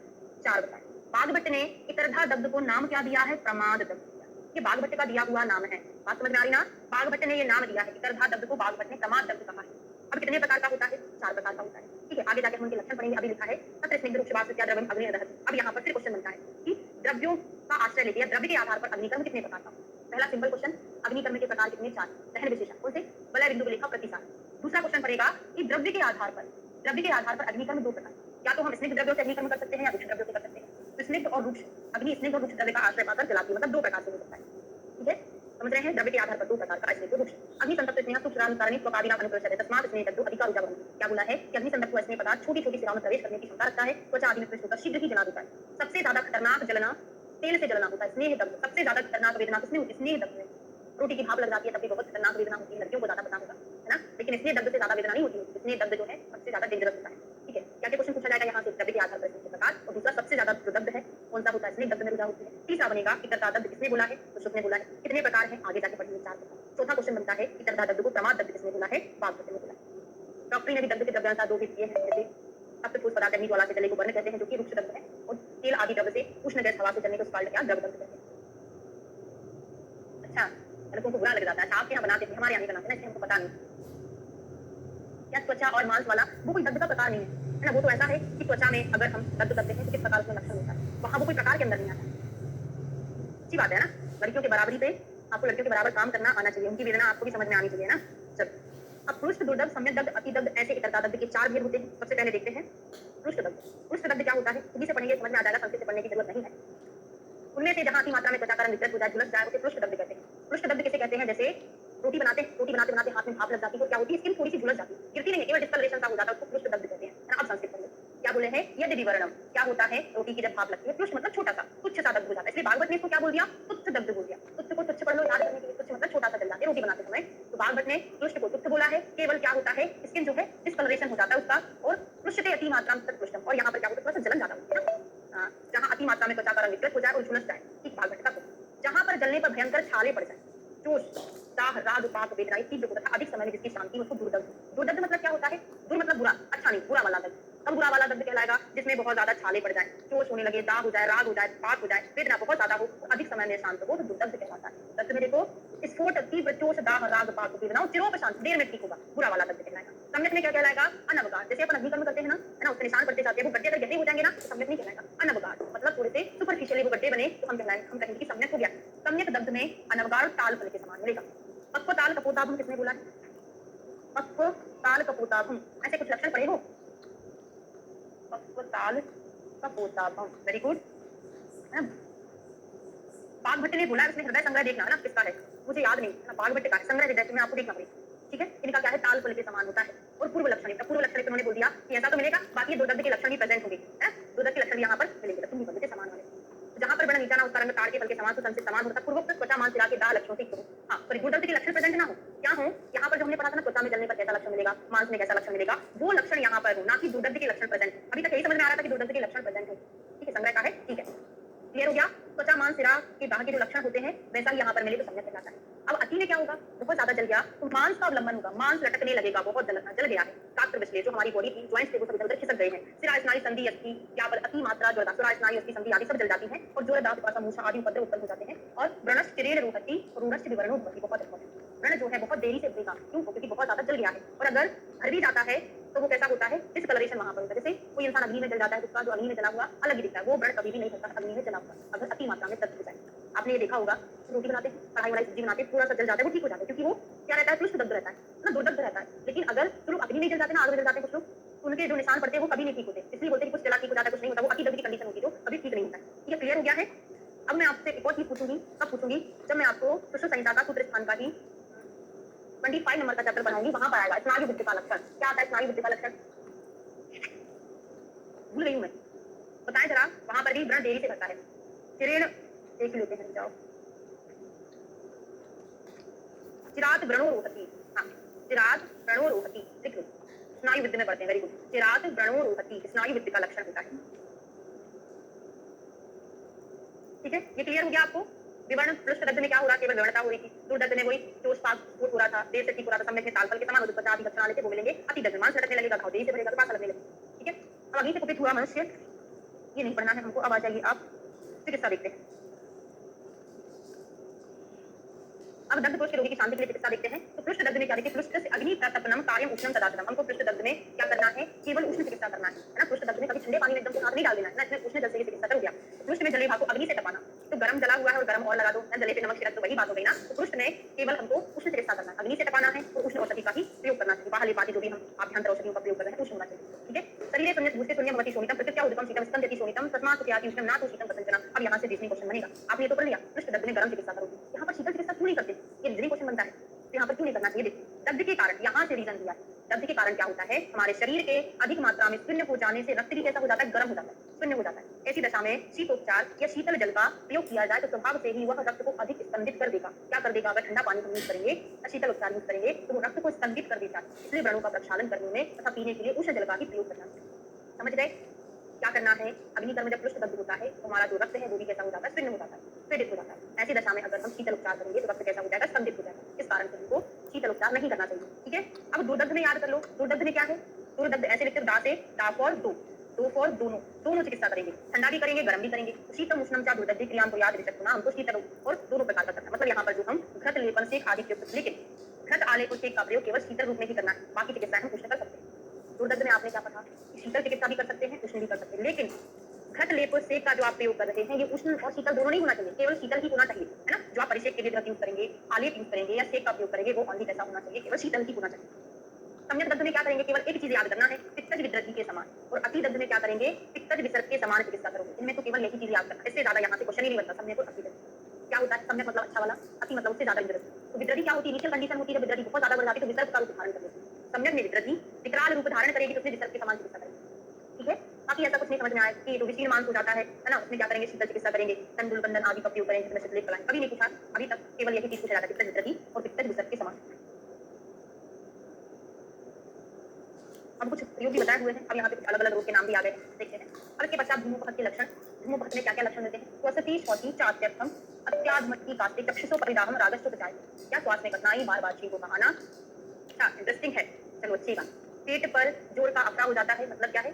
4 बताए। बागवत ने इतरधा दग्ध को नाम क्या दिया है, प्रमाद दग्ध। ये बागवत का दिया हुआ नाम है, बात समझ में आ रही ना। बागवत ने ये नाम दिया है, इतरधा दग्ध को बागवत ने प्रमाद दग्ध कहा है। अब कितने प्रकार का होता है, 4 प्रकार का होता है। ठीक है, आगे जाकर हम उनके लक्षण पढ़ेंगे। अभी लिखा है तत्र स्निग्ध रुक्षवास द्रव्यम अग्नि दहति। अब यहाँ पर फिर क्वेश्चन बनता है कि द्रव्यों का आश्रय लेके या द्रव्य के आधार पर अग्निकर्म कितने प्रकार का। पहला सिंपल क्वेश्चन, अग्निकर्म के प्रकार कितने, 4। दहन विशेषण कौन से, वलय बिंदु लेखा प्रतिसार। दूसरा क्वेश्चन पड़ेगा कि द्रव्य के आधार पर, द्रव्य के आधार पर अग्निकर्म 2 प्रकार, या तो हम स्निग्ध द्रव्यों से अग्निकर्म कर सकते हैं या रुक्ष द्रव्यों से कर सकते हैं। तो स्निग्ध और रुक्ष, अग्नि स्निग्ध और रुक्ष द्रव्य का आश्रय पाकर जलाती है, मतलब 2 प्रकार से हो सकता है। ठीक है, समझ रहे हैं, द्रव्य के आधार पर 2 प्रकार का स्नेह रुक्ष। अग्नि संतप्त स्नेह सूक्ष्म कारणिक स्वकादिना अनुप्रवेश तस्मात् स्नेह तत्व अधिकार ऊर्जा बनती। क्या बोला है कि अग्नि संतप्त स्नेह पदार्थ छोटी छोटी सिराओं में प्रवेश करने की क्षमता रखता है, त्वचा आदि में प्रवेश होकर शीघ्र ही जला देता है। सबसे ज्यादा खतरनाक जलना तेल से जलना होता है, स्नेह दग्ध। सबसे ज्यादा खतरनाक वेदना किसमें होती है, स्नेह दग्ध में। रोटी की भाप लग जाती है तब भी बहुत खतरनाक वेदना होती है, लड़कियों को ज्यादा पता होगा, है ना। लेकिन स्नेह दग्ध से ज्यादा वेदना नहीं होती है, स्नेह दग्ध जो है सबसे ज्यादा डेंजरस होता है। ठीक है, क्या क्या क्वेश्चन पूछा जाएगा यहाँ से, द्रव्य के आधार पर स्नेह प्रकार, और दूसरा सबसे ज्यादा जो दग्ध है कौन सा होता है, स्नेह दग्ध में रुझान होती है। तीसरा बनेगा इतरधा दग्ध किसने बोला है, सुश्रुत ने बोला है। कितने प्रकार है, आगे जाके पढ़ेंगे, 4 प्रकार। चौथा क्वेश्चन बनता है इतरधा दग्ध को प्रमाद दग्ध किसने बोला है, बागवत ने बोला है। डॉक्टरी ने भी दग्ध के द्रव्यांश 2 भेद किए हैं, जैसे अब ठोस पदार्थ अग्नि ज्वाला से जले को वर्ण कहते हैं, जो कि रुक्ष दग्ध है, और तेल आदि द्रव्य से उष्ण गैस हवा से जलने को स्काल्ड क्या, द्रव दग्ध कहते हैं। अच्छा, लड़कों को बुरा लग जाता है, आप यहाँ बनाते हैं, हमारे यहाँ नहीं बनाते ना, इसलिए हमको पता नहीं। क्या त्वचा और मांस वाला वो कोई दग्ध का प्रकार नहीं है ना। वो तो ऐसा है कि त्वचा में अगर हम दग्ध करते हैं तो किस प्रकार उसमें लक्षण होता है, वहां वो कोई प्रकार के अंदर नहीं आता। अच्छी बात है ना, लड़कियों के बराबरी पे आपको लड़कियों के बराबर काम करना आना चाहिए, उनकी वेदना आपको भी समझ में आनी चाहिए ना। चल, अब पृष्ठ दुर्दग्ध, सम्यक दग्ध, अति दग्ध, ऐसे इतरता दग्ध के 4 भेद होते हैं। सबसे पहले देखते हैं पृष्ठ दग्ध। पृष्ठ दग्ध क्या होता है, खुद से पढ़ेंगे समझ में आ जाएगा, संस्कृत से पढ़ने की जरूरत नहीं है। उनमें से जहां अति मात्रा में त्वचा का रंग विकृत हो जाए, झुलस जाए, उसे पृष्ठ दग्ध कहते हैं। पृष्ठ दग्ध किसे कहते हैं, जैसे रोटी बनाते बनाते हाथ में भाप लग जाती है, क्या होती है, स्किन थोड़ी सी झुलस जाती है, गिरती नहीं है, केवल डिस्कलरेशन सा हो जाता है, उसको पृष्ठ दग्ध कहते हैं। अब संस्कृत पढ़िए क्या बोले हैं, यदि विवरणम, क्या होता है, रोटी की जब भाप लगती है, पृष्ठ मतलब छोटा सा, तुच्छ सा दग्ध हो जाता है, इसलिए भागवत ने इसको क्या बोल दिया, तुच्छ दग्ध बोल दिया। तुच्छ को तुच्छ पढ़ लो, याद करने के लिए, तुच्छ मतलब छोटा सा जल जाता है रोटी बनाते समय, तो भागवत ने पृष्ठ को तुच्छ बोला है। केवल क्या होता है, स्किन जो है डिस्कलरेशन हो जाता है उसका, और पृष्ठते अति मात्रा में पृष्ठम, और यहाँ पर क्या होता है, थोड़ा सा जलन ज्यादा होती है ना, जहाँ अति मात्रा में त्वचा का रंग विकृत हो जाए और झुलस जाए, ठीक भागवत का। जहाँ पर जलने पर भयंकर छाले पड़ जाए, जोश, दाह, राग, पाप, वेदना, तीव्र तथा अधिक समय में जिसकी शांति, उसको दुर्दग्ध। दुर्दग्ध मतलब क्या होता है, दुर मतलब बुरा, अच्छा नहीं, बुरा वाला दग्ध। कब बुरा वाला दग्ध कहलाएगा, जिसमें बहुत ज्यादा छाले पड़ जाए, जोश होने लगे, दाह हो जाए, राग हो जाए, पाप हो जाए, वेदना बहुत ज्यादा हो, अधिक समय में शांत हो, तो दुर्दग्ध कहलाता है। दग्ध में देखो, स्फोट, तीव्र जोश, दाह, राग, पाप, वेदना, चिरों शांत, देर में ठीक होगा, बुरा वाला दग्ध कहलाएगा। सम्यक में क्या कहलाएगा, अनवगार। जैसे अपन अग्निकर्म करते हैं ना, है ना, उसके निशान पड़ते जाते हैं, वो गड्ढे अगर गहरे हो जाएंगे ना, तो सम्यक नहीं कहलाएगा, अनवगार। मतलब थोड़े से सुपरफिशियली वो गड्ढे बने तो हम कहेंगे कि सम्यक हो गया। सम्यक दग्ध में अनवगार ताल फल के समान मिलेगा। पक्व ताल कपोताभम किसने बोला है, पक्व ताल कपोताभम, ऐसे कुछ लक्षण पढ़े हो, पक्व ताल कपोताभम, वेरी गुड। बागभट्ट ने बोला है, उसने हृदय संग्रह देखना ना किसका है, मुझे याद नहीं है, बागभट्ट का संग्रह हृदय में आपको देखना पड़ेगा। ठीक है, इनका क्या है, ताल फल के समान होता है, और पूर्व लक्षण, पूर्व लक्षण उन्होंने बोल दिया कि ऐसा तो मिलेगा, बाकी दुर्दग्ध के लक्षण भी प्रेजेंट होंगे, दुर्दग्ध के लक्षण यहाँ पर मिलेंगे, लक्षण भी के समान वाले। जहां पर बड़ा नीचा ना उसका रंग ताड़ के फल के समान से समान होता है, पूर्वोक्त त्वचा मांस सिरा के दाह लक्षणों से युक्त हो। हाँ, पर दुर्दग्ध के लक्षण प्रेजेंट ना हो, क्या हो, यहाँ पर जो हमने पढ़ा था ना, त्वचा में जलने पर कैसा लक्षण मिलेगा, मांस में कैसा लक्षण मिलेगा, वो लक्षण यहाँ पर हो, ना कि दुर्दग्ध के लक्षण प्रेजेंट। अभी तक यही समझ में आ रहा था कि दुर्दग्ध के लक्षण प्रेजेंट हो। ठीक है, संग्रह का है, ठीक है। क्लियर हो गया? त्वचा मांस सिरा के दाह के जो लक्षण होते हैं वैसा ही यहाँ पर मिले तो सम्यक कहलाता है। अब अति में क्या होगा? बहुत ज्यादा जल गया तो मांस का अवलंबन होगा, मांस लटकने लगेगा, बहुत जल गया है। शास्त्र विश्लेषण जो हमारी बॉडी की जॉइंट्स थे वो सब इधर-उधर खिसक गए हैं। सिरा स्नायु संधि अस्थि यहाँ पर अति मात्रा जो सिरा स्नायु अस्थि संधि आदि सब जल जाती है और जो दांत पासा मूछा आदि उपद्रव उत्पन्न हो जाते हैं और व्रणश्च चिरेण रोहति रूढ़श्च विवरणो भवति। बहुत इंपॉर्टेंट, व्रण जो है बहुत देरी से उठेगा, क्यों? क्योंकि बहुत ज्यादा जल गया है। और अगर भर भी जाता है तो वो कैसा होता है? डिस्कलरेशन वहां पर होता है। जैसे कोई इंसान अग्नि में जल जाता है तो उसका जो अग्नि में जला हुआ अलग ही दिखता है, वो व्रण कभी भी नहीं होता अग्नि में जला हुआ, अगर अति मात्रा में दग्ध हो जाए। आपने ये देखा होगा, रोटी बनाते हैं, कढ़ाई वाली सब्जी बनाते हैं, थोड़ा सा जल जाता है वो ठीक हो जाता है, क्योंकि वो क्या रहता है? पृष्ठ दग्ध रहता है ना, दुर्दग्ध रहता है। लेकिन अगर जो अग्नि में जल जाते हैं ना, आग में जल जाते हैं कुछ लोग, उनके जो निशान पड़ते हैं वो कभी नहीं ठीक होते, इसलिए बोलते हैं कि कुछ जला ठीक हो जाता है, कुछ नहीं होता, वो अति दग्ध की कंडीशन होती है जो कभी ठीक नहीं होता है। ठीक है, क्लियर हो गया है? अब मैं आपसे एक और चीज पूछूंगी, कब पूछूंगी? जब मैं आपको सुश्रुत संहिता का सूत्र स्थान का ही 25 नंबर का चैप्टर बनाऊंगी, वहां पर आएगा स्नायु वृद्धि का लक्षण। क्या आता है स्नायु वृद्धि का लक्षण? भूल गई हूं मैं, बताएं जरा। वहां पर भी व्रण देरी से करता है। चिरेण एक ही लेते हैं, जाओ। चिरात व्रणो रोहति, हाँ, चिरात व्रणो रोहति, लिख लो। स्नायु वृद्धि में पढ़ते हैं, वेरी गुड। चिरात व्रणो रोहति स्नायु वृद्धि का लक्षण होता है। ठीक है, ये क्लियर हो गया आपको? विवरण पृष्ठ दग्ध में क्या हो रहा है? केवल विवरणता हो रही थी। दुर्दग्ध में वही जो स्फोट हो रहा था, देर से ठीक हो रहा था, सम्यक में तालफल के समान उत्पत्ति आदि लक्षण आने से वो मिलेंगे। अति दग्ध मांस लटकने लगेगा, घाव देरी से भरेगा, पास लगने लगेगा। ठीक है, अब अग्नि से कुपित हुआ मनुष्य, ये नहीं पढ़ना है हमको। अब आ जाइए आप चिकित्सा देखते हैं। अब दग्ध दोष के रोगी की शांति के लिए चिकित्सा देखते हैं। तो पृष्ठ दग्ध में क्या देखिए? पृष्ठ से अग्नि तपनम कार्यम उष्णम तदातनम। हमको पृष्ठ दग्ध में क्या करना है? केवल उष्ण चिकित्सा करना है ना। पृष्ठ दग्ध में कभी ठंडे पानी में एकदम हाथ नहीं डाल देना है ना, इसमें उष्ण जल से चिकित्सा कर हो गया। पृष्ठ में जले भाग को अग्नि से तपाना, तो गरम जला हुआ है और गरम और लगा दो ना, जले पे नमक छिड़क, तो वही बात हो गई ना। तो पृष्ठ में केवल हमको उष्ण चिकित्सा करना है, अग्नि से तपाना है और उष्ण औषधि का ही प्रयोग करना चाहिए। बाहर लेपाती जो भी हम आभ्यंतर औषधियों का प्रयोग कर रहे हैं उष्ण होना चाहिए। ठीक है, शरीर शून्य भूष्टे शून्य भवति शोणितम प्रकृत्या उदकम शीतम स्कंदति शोणितम तस्मात् सुख्याति उष्णम नातु शीतम पतंजनम। अब यहाँ से रीजनिंग क्वेश्चन बनेगा, आपने ये तो पढ़ लिया पृष्ठ दग्ध में गरम चिकित्सा करोगे, यहाँ पर शीतल चिकित्सा क्यों नहीं करते? ये रीजनिंग क्वेश्चन बनता है, तो यहाँ पर क्यों नहीं करना चाहिए? देखिए, दग्ध के कारण यहाँ से रीजन दिया है। दग्ध के कारण क्या होता है? हमारे शरीर के अधिक मात्रा में शून्य हो जाने से रक्त भी कैसा हो जाता है? गर्म हो जाता है, शून्य हो जाता है। ऐसी दशा में शीतोपचार या शीतल जल का प्रयोग किया जाए तो स्वभाव से ही वह रक्त को अधिक स्पंदित कर देगा। क्या कर देगा? अगर ठंडा पानी हम यूज करेंगे या शीतल उपचार यूज करेंगे तो वो रक्त को स्पंदित कर देता है। इसलिए व्रणों का प्रक्षालन करने में तथा पीने के लिए उष्ण जल का ही प्रयोग करना चाहिए। समझ गए? क्या करना है? अग्निकर्म जब पृष्ठ दग्ध होता है तो हमारा जो रक्त है वो भी कैसा हो जाता है? शून्य हो जाता है, पीड़ित हो जाता है। ऐसी दशा में अगर हम शीतल उपचार करेंगे तो रक्त कैसा हो जाएगा? स्पंदित हो जाएगा। इस कारण से हमको शीतल उपचार नहीं करना चाहिए। ठीक है, अब दुर्दग्ध में याद कर लो, दुर्दग्ध में क्या है? दुर्दग्ध ऐसे लिखते दा से दा फॉर दो, दो फॉर दोनों, दोनों चिकित्सा करेंगे, ठंडा भी करेंगे, गर्म भी करेंगे। शीतम उष्णम चा दुर्दग्ध क्रियाम को याद रख सकते ना, हमको शीतल और दोनों प्रकार का करना है। मतलब यहाँ पर जो हम घृत लेपन से आदि प्रयोग, लेकिन घृत आलेप और सेक का प्रयोग केवल शीतल रूप में ही करना है, बाकी चिकित्सा हम उष्ण कर सकते हैं। दुर्दग्ध में आपने क्या पढ़ा? शीतल चिकित्सा भी कर सकते हैं, उष्ण भी कर सकते हैं, लेकिन घृत लेप और सेक का जो आप प्रयोग कर रहे हैं ये उष्ण और शीतल दोनों नहीं होना चाहिए, केवल शीतल ही होना चाहिए, है ना। जो आप परिषेक के लिए घृत यूज करेंगे, आलेप यूज करेंगे या सेक का प्रयोग करेंगे वो ऑनली कैसा होना चाहिए? केवल शीतल ही होना चाहिए। सम्यक दग्ध में क्या करेंगे? केवल एक चीज याद करना है, पित्तज विद्रति के समान। और अति दग्ध में क्या करेंगे? पित्तज विसर्ग के समान चिकित्सा करोगे। इनमें तो केवल यही चीज याद करना, इससे ज्यादा यहाँ से क्वेश्चन ही नहीं बनता। सम्यक और अति दग्ध क्या होता है? सम्यक मतलब अच्छा वाला, अति मतलब उससे ज्यादा विद्रति। तो विद्रति क्या होती है? इनिशियल कंडीशन होती है, जब विद्रति बहुत ज्यादा बढ़ जाती है तो विसर्ग का रूप धारण कर लेती है। सम्यक में विद्रति विकराल रूप धारण करेगी तो उसमें विसर्ग के समान चिकित्सा करेगी। ठीक है, बाकी ऐसा कुछ नहीं समझ में आया कि जो विशीर्ण मांस हो जाता है ना, उसमें क्या करेंगे? शीतल चिकित्सा करेंगे, तंडुल बंधन आदि का प्रयोग करेंगे, जिसमें शीतलेप कलाएं। कभी नहीं पूछा अभी तक, केवल यही चीज पूछा जाता है, पित्तज विद्रति और पित्तज विसर्ग के समान। अब कुछ प्रयोग भी बताए हुए हैं, अब यहाँ पे कुछ अलग अलग रोग के नाम भी आ गए, देखते हैं। अब इसके पश्चात धूमोपहत के लक्षण। धूमोपहत में क्या क्या लक्षण मिलते हैं? स्वसती शौची चात्यर्थम अत्याधमट्टी कास्ते चक्षुषो परिदाहम रागश्च प्रचाय। क्या? श्वास में कठिनाई, बार बार छींको का आना। अच्छा, इंटरेस्टिंग है, चलो अच्छी बात। पेट पर जोर का अफरा हो जाता है, मतलब क्या है?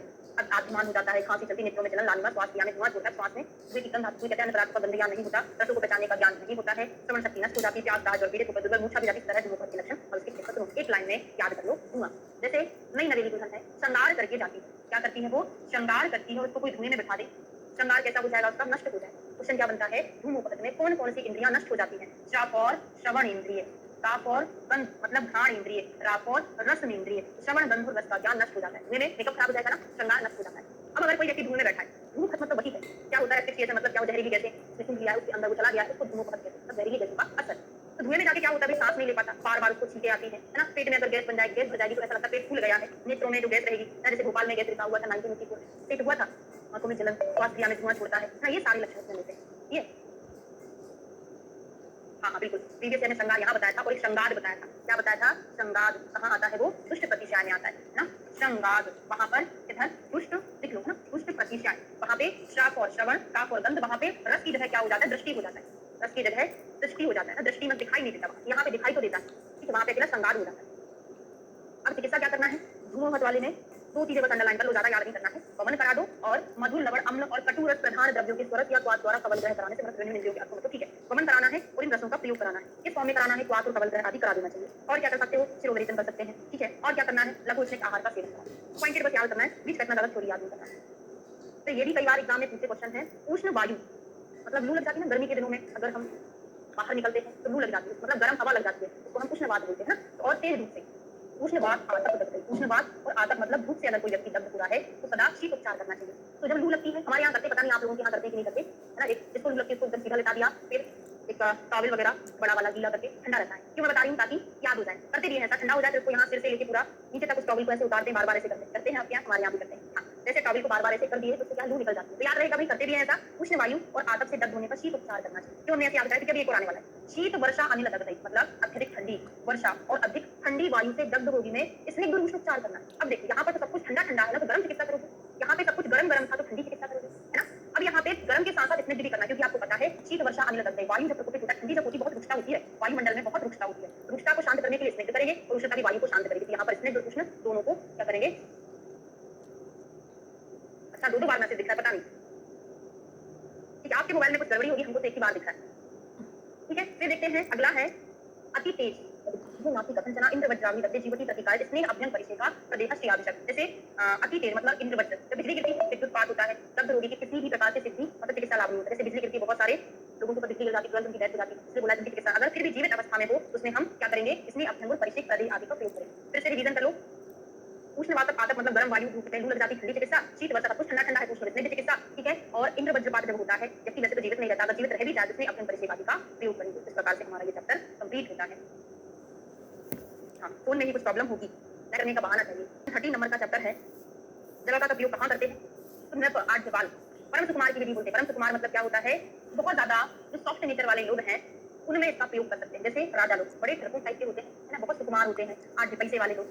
आत्मान हो जाता है, खांसी चलती, नेत्रों में जलन, लालिमा, श्वास क्रिया में धुआं होता है, श्वास में धुएं की गंध आती है, अन्नपदार्थ का गंध ज्ञान नहीं होता, रसों को बचाने का ज्ञान नहीं होता है, श्रवण शक्ति नष्ट हो जाती है, प्यास दाज और पीड़ित होकर दुर्बल मूर्छा भी जाती है। इस तरह धूमोपहत के लक्षण और इसके खत्म एक लाइन में याद कर लो, धुआं। जैसे नई नवेली दुल्हन है, श्रृंगार करके जाती है, क्या करती है वो? श्रृंगार करती है और उसको कोई धुएं में बिठा दे, श्रृंगार कैसा हो जाएगा? उसका नष्ट हो जाएगा। क्वेश्चन क्या बनता है? धूमोपहत में कौन कौन सी इंद्रियां नष्ट हो जाती हैं? श्राप और श्रवण इंद्रिय, ताप और गंध मतलब घ्राण इंद्रिय, राप और रसन इंद्रिय, श्रवण गंध और रस का ज्ञान नष्ट हो जाता है। मेरे मेकअप खराब हो जाएगा ना, श्रृंगार नष्ट हो जाता है। अब अगर कोई व्यक्ति धूम में बैठा है, धूमोपहत मतलब वही है, क्या होता है? एस्फिक्सिएशन मतलब क्या? जहरीली गैसें जिसमें लिया है उसके अंदर वो चला गया है, उसको धूमोपहत कहते हैं, मतलब जहरीली गैसों का असर। तो धुएं में जाके क्या होता है? सांस नहीं ले पाता, बार बार उसको छींके आती है ना। पेट में अगर गैस बन जाएगी, गैस भर जाएगी तो ऐसा लगता है पेट फूल गया है। नेत्रों में जो गैस रहेगी ना, जैसे भोपाल में गैस रिसा हुआ था 1984, पेट हुआ था, आंखों में जलन, श्वास क्रिया में धुआं छोड़ता है ना, ये सारे लक्षण मिलते हैं। ये हाँ बिल्कुल, प्रीवियस ने श्रृंगार यहाँ बताया था और एक श्रृंगार बताया था। क्या बताया था? श्रृंगार कहाँ आता है? वो दुष्ट प्रतिशय में आता है ना। श्रृंगार वहां पर इधर दुष्ट लिख लो ना, दुष्ट ईर्ष्या, वहां पे श्रा फॉर श्रवण, का फॉर गंध, वहां पे रस की जगह क्या हो जाता है, दृष्टि हो जाता है, रस की जगह दृष्टि हो जाता है ना, दृष्टि में दिखाई नहीं देता, यहाँ पे दिखाई तो देता है, ठीक है, वहां पे अकेला श्रृंगार हो जाता है। अब चिकित्सा क्या करना है, धूमो मत वाले में दो चीजें बस अंडरलाइन कर लो, ज्यादा याद नहीं करना है, वमन करा दो और मधुर लवण अम्ल और कटु रस प्रधान द्रव्यों के स्वरस या क्वाथ द्वारा कवल ग्रह कराने से विभिन्न इंद्रियों के अर्थ मतलब ठीक है, वमन कराना है और इन रसों का प्रयोग कराना है, किस फॉर्म में कराना है, क्वाथ और कवल ग्रह आदि करा देना चाहिए। और क्या कर सकते हो, शिरोवेचन कर सकते हैं, ठीक है, और क्या करना है, लघु स्नेह आहार का सेवन करना, पॉइंटेड बस याद करना है, बीच कटना गलत थोड़ी याद नहीं करना है। तो ये भी कई बार एग्जाम में पूछे क्वेश्चन है, उष्ण वायु मतलब लू लग जाती है ना गर्मी के दिनों में, अगर हम बाहर निकलते हैं तो लू लग जाती है, मतलब गर्म हवा लग जाती है, उसको हम उष्ण वात बोलते हैं ना, और तेज धूप से उष्णवात आतप दग्ध, उष्णवात और आतप मतलब धूप से अगर कोई व्यक्ति दग्ध हुआ है तो सदा शीत उपचार करना चाहिए। तो जब लू लगती है, हमारे यहाँ करते, पता नहीं आप लोगों के यहाँ करते कि नहीं करते, है ना, एक जिसको लू लगती है उसको एकदम सीधा लेटा दिया, फिर एक टॉवल वगैरह बड़ा वाला गीला करके ठंडा रहता है। क्यों मैं बता रही हूँ, ताकि याद हो जाए, करते भी है ऐसा, ठंडा हो जाए तो उसको यहाँ सिर से लेके पूरा नीचे तक उस टॉवल को ऐसे उतारते हैं, बार-बार ऐसे करते हैं, आपके यहाँ, हमारे यहाँ भी करते हैं। हाँ, जैसे टॉवल को बार-बार ऐसे कर दिए तो उससे क्या लू निकल जाती है, तो याद रहेगा भाई, करते भी है ऐसा, उष्ण वायु और आतप से दग्ध होने पर शीत उपचार करना चाहिए। क्यों हमने ऐसे याद कराया, क्योंकि अभी एक और आने वाला है, शीत वर्षा अनिल दग्ध, मतलब अत्यधिक ठंडी वर्षा और अधिक ठंडी वायु से दग्ध रोगी में स्निग्ध उष्ण उपचार करना। अब देखिए यहाँ पर तो सब कुछ ठंडा ठंडा है ना, तो गर्म चिकित्सा करोगे, यहाँ पे सब कुछ गरम गरम था तो ठंडी चिकित्सा करोगे, है ना। अब यहाँ पे गर्म के साथ साथ स्निग्ध भी करना, क्योंकि आपको पता है शीत वर्षा अनिल दग्ध, वायु जब प्रकोपित होता है, ठंडी जब होती है बहुत रुष्टा होती है, वायुमंडल में बहुत रुष्टा होती है, रुष्टा को शांत करने के लिए स्निग्ध करेंगे और उष्णता की वायु को शांत करेंगे, तो यहाँ पर स्निग्ध और उष्ण दोनों को क्या करेंगे। अच्छा, दो बार मैसेज दिख रहा है, पता नहीं, ठीक है, आपके मोबाइल में कुछ गड़बड़ी होगी, हमको तो एक ही बार दिख रहा है, ठीक है। फिर देखते हैं, अगला है अति तेज नासी कथंचना इंद्रवज्रावली दत्ते जीवती प्रतिकार स्नेह अभ्यंग परिषेका प्रदेह से आवश्यक। जैसे अति तेज मतलब इंद्रवज्र, जब बिजली गिरती है विद्युतपात होता है, दग्ध रोगी की किसी भी प्रकार से सिद्धि मतलब चिकित्सा लाभ नहीं होता। जैसे बिजली गिरती है, बहुत सारे लोगों को बिजली गिर जाती है, तुरंत उनकी डेथ हो जाती है, इसलिए बोला जिनकी चिकित्सा अगर फिर भी जीवित अवस्था में हो तो उसमें हम क्या करेंगे, इसमें अभ्यंग परिषेक प्रदेह आदि का प्रयोग करेंगे। फिर से रिवीजन कर लो, उष्णवात पातक मतलब गर्म वायु धूप लू लग जाती ठंडी चिकित्सा, शीत वर्षा कुछ ठंडा ठंडा है उष्ण स्निग्ध चिकित्सा, ठीक है। और इंद्र वज्रपात जब होता है, व्यक्ति वैसे तो जीवित नहीं रहता, अगर जीवित रह भी जाए तो उसमें अभ्यंग परिषेक आदि का प्रयोग करेंगे। इस प्रकार से हमारा ये चैप्टर कंप्लीट होता है। हाँ, फोन में ही कुछ प्रॉब्लम होगी, न करने का बहाना चाहिए। 30 नंबर का चैप्टर है, जल का प्रयोग कहाँ करते हैं, तो नृप आठ जवाल परम सुकुमार की विधि बोलते हैं। परम सुकुमार मतलब क्या होता है, बहुत ज्यादा जो सॉफ्ट नेचर वाले लोग हैं उनमें इसका प्रयोग कर सकते हैं। जैसे राजा लोग बड़े डरपोक टाइप के होते हैं, है ना, बहुत सुकुमार होते हैं, आठ पैसे वाले लोग,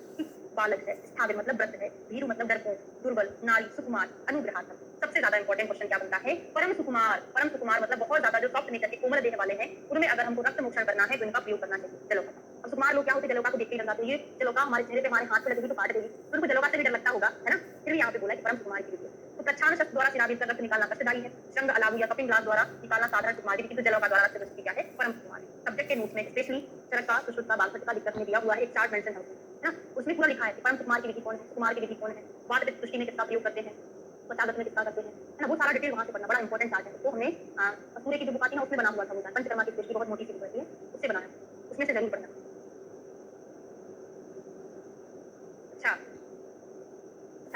बालक है, स्थावर मतलब व्रत है, भीरु मतलब डरपोक, दुर्बल, नारी, सुकुमार, अनुग्रहात्मक। सबसे ज्यादा इंपॉर्टेंट क्वेश्चन क्या बनता है, परम सुकुमार। परम सुकुमार मतलब बहुत ज्यादा जो सॉफ्ट नेचर के कोमल देह वाले हैं, उनमें अगर हमको रक्त मोक्षण करना है तो इनका प्रयोग करना चाहिए। जलोका, अब सुकुमार लोग क्या होते हैं, जलोका को देखते ही डर जाते हैं, ये जलोका हमारे चेहरे पे हमारे हाथ पे लगेगी तो काट देगी, तो उनको जलोका से भी डर लगता होगा, है ना। फिर भी यहाँ पे बोला है परम सुकुमार की विधि। तो प्रच्छान शस्त्र द्वारा सिराबीज का रक्त निकालना कष्टदायी है, शंग अलावु या कपिंग ग्लास द्वारा निकालना साधारण सुकुमार की विधि, तो जलोका द्वारा रक्त क्या है, परम सुकुमार। सब्जेक्ट के नोट्स में स्पेशली चरका, सुश्रुत का, बालपट का दिक्कत में दिया हुआ है, एक चार्ट मेंशन है ना, उसमें पूरा लिखा है कि परम सुकुमार की विधि कौन है, सुकुमार की विधि कौन है, वात पित्त पुष्टि में किसका प्रयोग करते हैं, त्वचागत में किसका करते हैं, है ना, वो सारा डिटेल वहां से पढ़ना, बड़ा इंपॉर्टेंट चार्ट है। तो हमने पूरे की जो बुक आती है ना उसमें बना हुआ था, वो पंचकर्मा की स्पेशली बहुत मोटी सी बुक रहती है, उससे बना है, उसमें से जरूर पढ़ना। अच्छा,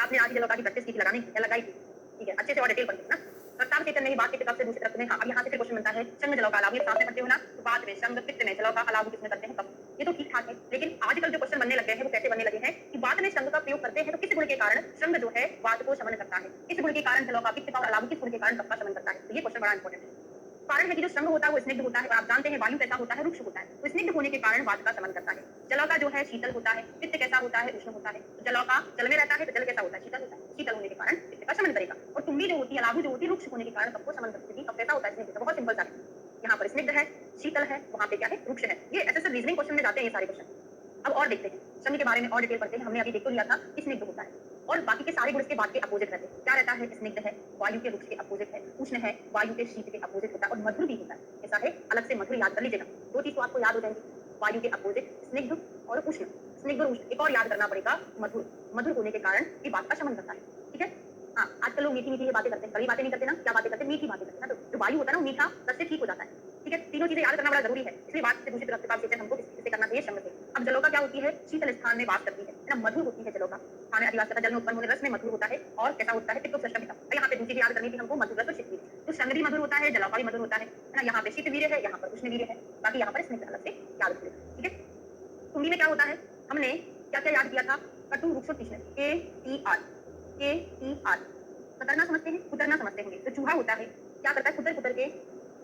आपने आज जलोका की प्रैक्टिस की थी, लगानी या लगाई थी, ठीक है, अच्छे से और डिटेल पढ़ ना। प्रस्ताव चेतन में ही बात के किताब से दूसरे रक्त में, हाँ, अब यहाँ से फिर क्वेश्चन बनता है, संग जलोका अलाव, ये सामने पढ़ते हो ना, तो बाद में संग पित्त में जलोका अलाव किसमें करते हैं, कब, ये तो ठीक ठाक है। लेकिन आजकल जो क्वेश्चन बनने लगे हैं वो कैसे बनने लगे हैं कि बाद में संग का प्रयोग करते हैं तो किस गुण के कारण संग जो है वात को शमन करता है, किस गुण के कारण जलोका, पित्त और अलाव किस गुण के कारण कब का शमन करता है, तो ये क्वेश्चन बड़ा इंपॉर्टेंट है। कारण है कि जो संग होता है वो स्निग्ध होता है, और आप जानते हैं वायु कैसा होता है, रुक्ष होता है, तो स्निग्ध होने के कारण वात का शमन करता है। जलौका जो है शीतल होता है, पित्त कैसा होता है, उष्ण होता है, तो जलौका जल में रहता है तो जल कैसा होता है, शीतल होता है, शीतल होने के कारण पित्त का शमन करेगा। और तुम्बी जो होती है, अलाबु जो होती है, रुक्ष होने के कारण कब को शमन करती है, कब कैसा होता है, स्निग्ध, बहुत सिंपल सा है, यहाँ पर स्निग्ध है, शीतल है, वहां पे क्या है, रुक्ष है। ये ऐसे रीजनिंग क्वेश्चन में जाते हैं ये सारे क्वेश्चन। अब और देखते हैं शनि के बारे में और डिटेल पढ़ते हैं, हमने अभी देख तो लिया था कि स्निग्ध होता है, और बाकी के सारे गुण इसके बाद के अपोजिट रहते हैं। क्या रहता है, स्निग्ध है, वायु के रुक्ष के अपोजिट है, उष्ण है, वायु के शीत के अपोजिट होता है, और मधुर भी होता है। ऐसा है, अलग से मधुर याद कर लीजिएगा, दो चीज तो आपको याद हो जाएंगी, वायु के अपोजिट स्निग्ध और उष्ण, स्निग्ध और उष्ण। एक और याद करना पड़ेगा, मधुर, मधुर होने के कारण ये बात का शमन करता है, ठीक है। हाँ, आजकल लोग मीठी मीठी बातें करते हैं, कड़ी बातें नहीं करते ना, क्या बातें करते हैं, मीठी बातें करते हैं ना, तो जो वायु होता है ना वो मीठा रस से ठीक हो जाता है, ठीक है। तीनों चीजें याद करना बड़ा जरूरी है, इसलिए बात से दूसरी तरफ से हमको किससे करना चाहिए, शंग से। अब जलोका क्या होती है, शीतल स्थान में वास करती है ना, मधुर होती है जलोका, खाने अधिवास करता है, जल में उत्पन्न होने रस में मधुर होता है, और कैसा होता है, पित्त सृष्टि का। यहाँ पे दूसरी याद करनी थी हमको, मधुर रस और शीत, तो संग भी मधुर होता है, जलोका भी मधुर होता है ना, यहाँ पे शीत वीर्य है, यहाँ पर उष्ण वीर्य है, बाकी यहाँ पर स्निग्ध अलग से याद रखिए, ठीक है। कुंडली में क्या होता है, हमने क्या क्या याद किया था, कटु रुक्ष और तीक्ष्ण, KTR, कतरना समझते हैं, कुतरना समझते होंगे, तो चूहा होता है, क्या करता है, कुतर कुतर के